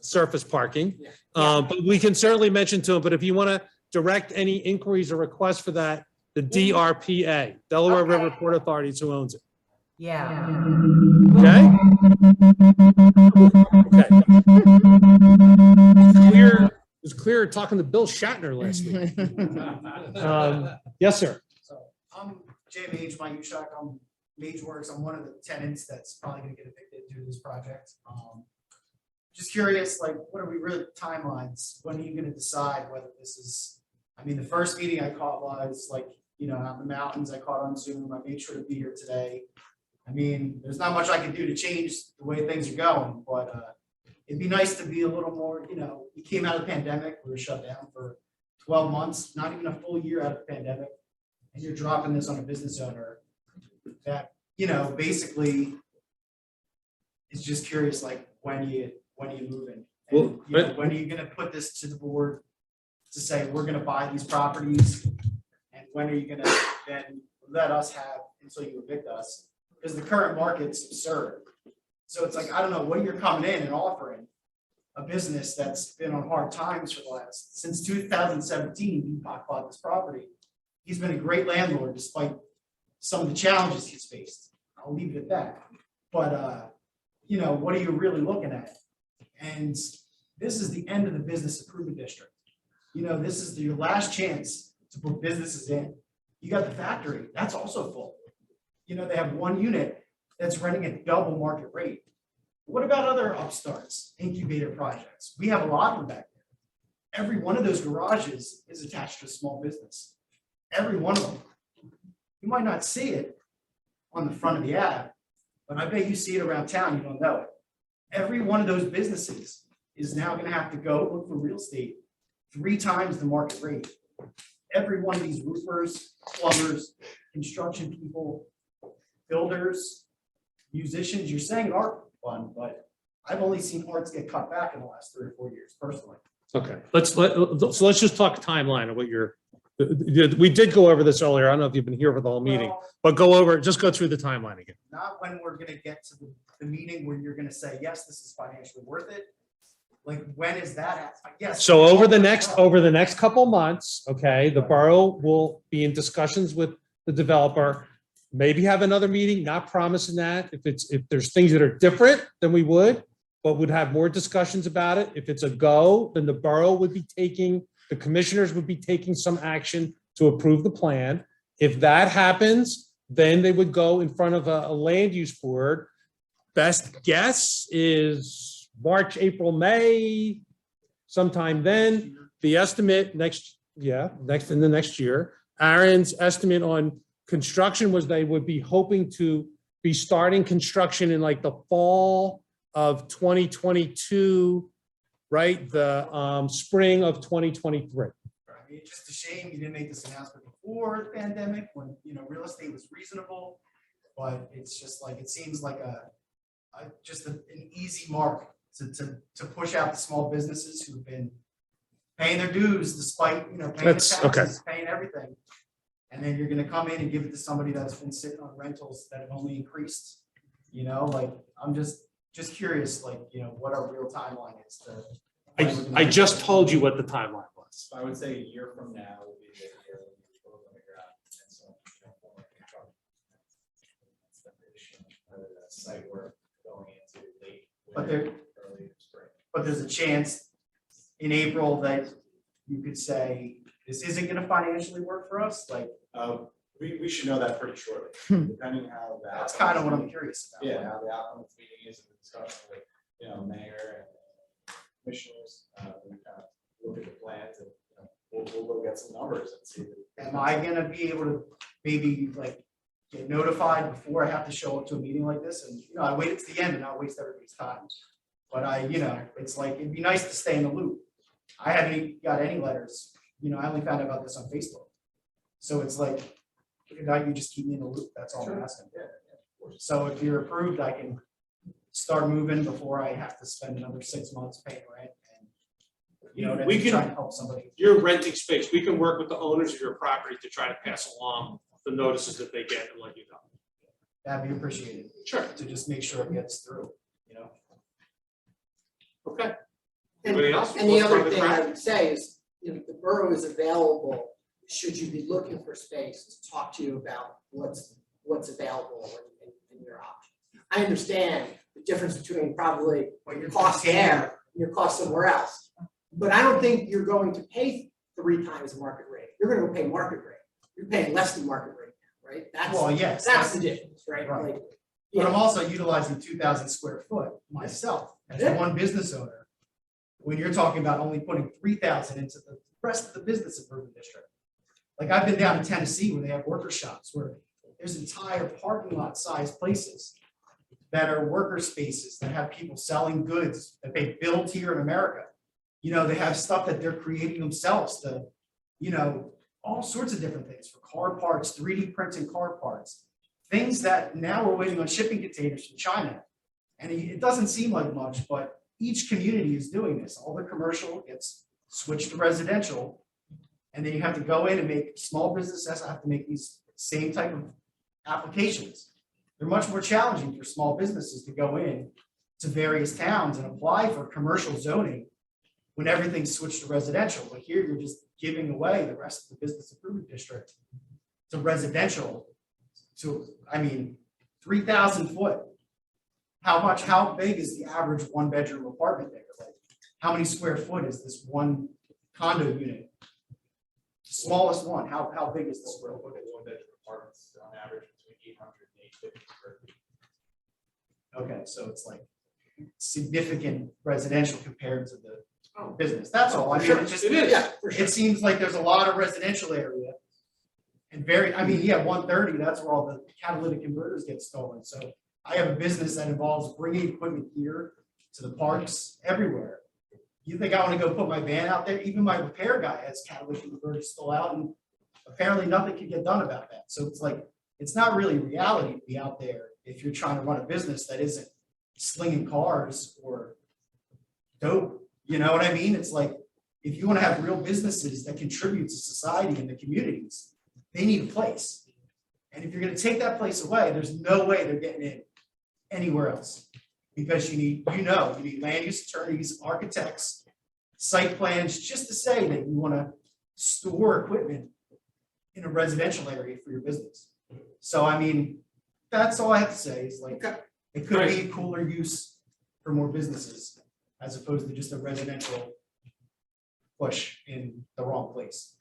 surface parking. But we can certainly mention to them, but if you want to direct any inquiries or requests for that, the DRPA, Delaware River Port Authority, is who owns it. Yeah. Okay? Okay. It was clear talking to Bill Shatner last week. Yes, sir. So I'm Jamie H. Mike Ushak. I'm MageWorks. I'm one of the tenants that's probably gonna get evicted due to this project. Just curious, like, what are we really timelines? When are you gonna decide whether this is, the first meeting I caught was like, out in the mountains, I caught on Zoom. I made sure to be here today. There's not much I can do to change the way things are going, but it'd be nice to be a little more, we came out of the pandemic, we were shut down for 12 months, not even a full year out of the pandemic. And you're dropping this on a business owner that, basically is just curious, like, when are you moving? And, when are you gonna put this to the board to say, we're gonna buy these properties? And when are you gonna then let us have until you evict us, because the current market's absurd. So it's like, I don't know what you're coming in and offering a business that's been on hard times for the last, since 2017, Deepak bought this property. He's been a great landlord despite some of the challenges he's faced. I'll leave it at that. But, you know, what are you really looking at? And this is the end of the business improvement district. You know, this is your last chance to put businesses in. You got the factory, that's also full. You know, they have one unit that's renting at double market rate. What about other upstarts, incubator projects? We have a lot of them back there. Every one of those garages is attached to a small business. Every one of them. You might not see it on the front of the ad, but I bet you see it around town, you don't know it. Every one of those businesses is now gonna have to go look for real estate 3 times the market rate. Every one of these roofers, plumbers, construction people, builders, musicians, you're saying art fun, but I've only seen arts get cut back in the last 3 or 4 years personally. Okay, so let's just talk timeline of what you're, we did go over this earlier. I don't know if you've been here for the whole meeting, Well, but just go through the timeline again. not when we're gonna get to the meeting where you're gonna say, yes, this is financially worth it. Like, when is that at? Yes. So over the next couple months, okay, the borough will be in discussions with the developer. Maybe have another meeting, not promising that. If there's things that are different, then we would, but would have more discussions about it. If it's a go, then the borough would be the commissioners would be taking some action to approve the plan. If that happens, then they would go in front of a land use board. Best guess is March, April, May, sometime then. The estimate in the next year. Aaron's estimate on construction was they would be hoping to be starting construction in like the fall of 2022, right? The spring of 2023. I mean, it's just a shame you didn't make this announcement before the pandemic when, you know, real estate was reasonable, but it's just like, it seems like just an easy mark to push out the small businesses who've been paying their dues despite, you know, paying the taxes, paying everything. And then you're gonna come in and give it to somebody that's been sitting on rentals that have only increased, you know, like, I'm just curious, like, you know, what our real timeline is to. I just told you what the timeline was. So I would say a year from now will be the year when you put on the ground and so, you know, formal construction. That's the issue, whether that's site work going into late winter, early spring. But there's a chance in April that you could say, this isn't gonna financially work for us, like. We should know that pretty shortly, depending how the. That's kind of what I'm curious about. Yeah, how the outcome of the meeting is in the discussion with, you know, mayor and commissioners, we kind of look at the plans and, you know, we'll go get some numbers and see. Am I gonna be able to maybe like get notified before I have to show up to a meeting like this? And, you know, I waited to the end and not waste everybody's time. But you know, it's like, it'd be nice to stay in the loop. I haven't even got any letters, you know, I only found out about this on Facebook. So it's like, if not, you just keep me in the loop, that's all I'm asking. So if you're approved, I can start moving before I have to spend another 6 months paying rent and, you know, We can- try to help somebody. You're renting space. We can work with the owners of your property to try to pass along the notices that they get and let you know. That'd be appreciated. Sure. To just make sure it gets through, you know? Okay. And Anybody else? and the Let's other start with thing I Brad. would say is, you know, the borough is available, should you be looking for space, to talk to you about what's available in your options. I understand the difference between probably your cost there and your cost somewhere else. But I don't think you're going to pay 3 times the market rate. You're gonna go pay market rate. You're paying less than market rate now, right? Well, yes. That's the difference, right? Right. Like, But I'm also utilizing 2,000 square foot myself as Yeah. one business owner. When you're talking about only putting 3,000 into the rest of the business improvement district. Like, I've been down in Tennessee where they have worker shops where there's entire parking lot sized places that are worker spaces that have people selling goods that they built here in America. You know, they have stuff that they're creating themselves to, you know, all sorts of different things for car parts, 3D printing car parts. Things that now we're waiting on shipping containers from China. And it doesn't seem like much, but each community is doing this. All the commercial gets switched to residential. And then you have to go in and make, small businesses have to make these same type of applications. They're much more challenging for small businesses to go in to various towns and apply for commercial zoning when everything's switched to residential. But here you're just giving away the rest of the business improvement district to residential. To, I mean, 3,000 foot. How big is the average one bedroom apartment there? Like, how many square foot is this one condo unit? The smallest one, how big is the square foot? One bedroom apartments on average between 800 and 850 square feet. Okay, so it's like significant residential compared to the business. That's all. I mean, it just, It is, yeah, for sure. it seems like there's a lot of residential area. And I mean, yeah, 130, that's where all the catalytic converters get stolen. So I have a business that involves bringing equipment here to the parks everywhere. You think I want to go put my van out there? Even my repair guy has catalytic converters still out, and apparently nothing can get done about that. So it's like, it's not really reality to be out there if you're trying to run a business that isn't slinging cars or dope. You know what I mean? It's like, if you want to have real businesses that contribute to society and the communities, they need a place. And if you're going to take that place away, there's no way they're getting in anywhere else. Because you need land use attorneys, architects, site plans, just to say that you want to store equipment in a residential area for your business. So, I mean, that's all I have to say is like, it could be a cooler use for more businesses as opposed to just a residential push in the wrong place.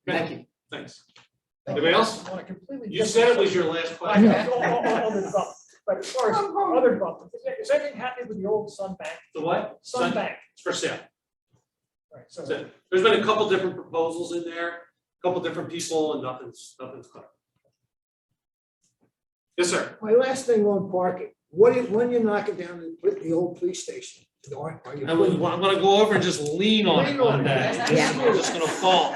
Thank you. Thanks. Anybody else? On a completely You different said it was your last question. Other development. But as far as other development, is anything happening with the old Sun Bank? The what? Sun Bank. It's for sale. Right, so That's it. There's been a couple different proposals in there, a couple different people, and nothing's clear. Yes, sir. My last thing on parking, when you're knocking down the old police station? Are you I'm gonna go over and just lean on it Lean one on it. day. Yeah. It's just gonna fall.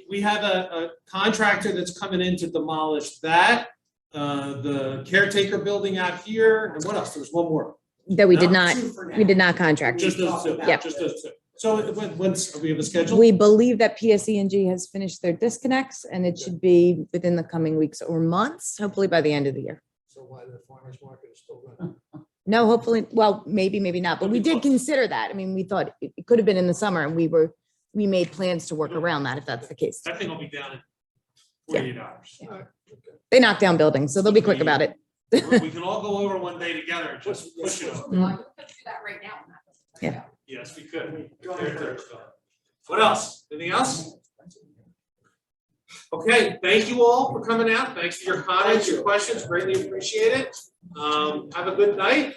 We have a contractor that's coming in to demolish that, the caretaker building out here, and what else? There's one more. That we did No? not contract. Just those two, Yep. just those two. So when's, we have a schedule? We believe that PSE&G has finished their disconnects and it should be within the coming weeks or months, hopefully by the end of the year. So why the farmer's market is still running? No, hopefully, well, maybe not, but we did consider that. I mean, we thought it could have been in the summer and we made plans to work around that if that's the case. That thing will be down in 48 hours. They knock down buildings, so they'll be quick about it. We can all go over one day together and just push it over. Mhm. that right now. Yeah. Yes, we could. What else? Anything else? Okay, thank you all for coming out. Thanks for your comments, your questions, greatly appreciate it. Have a good night.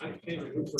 I can't remember.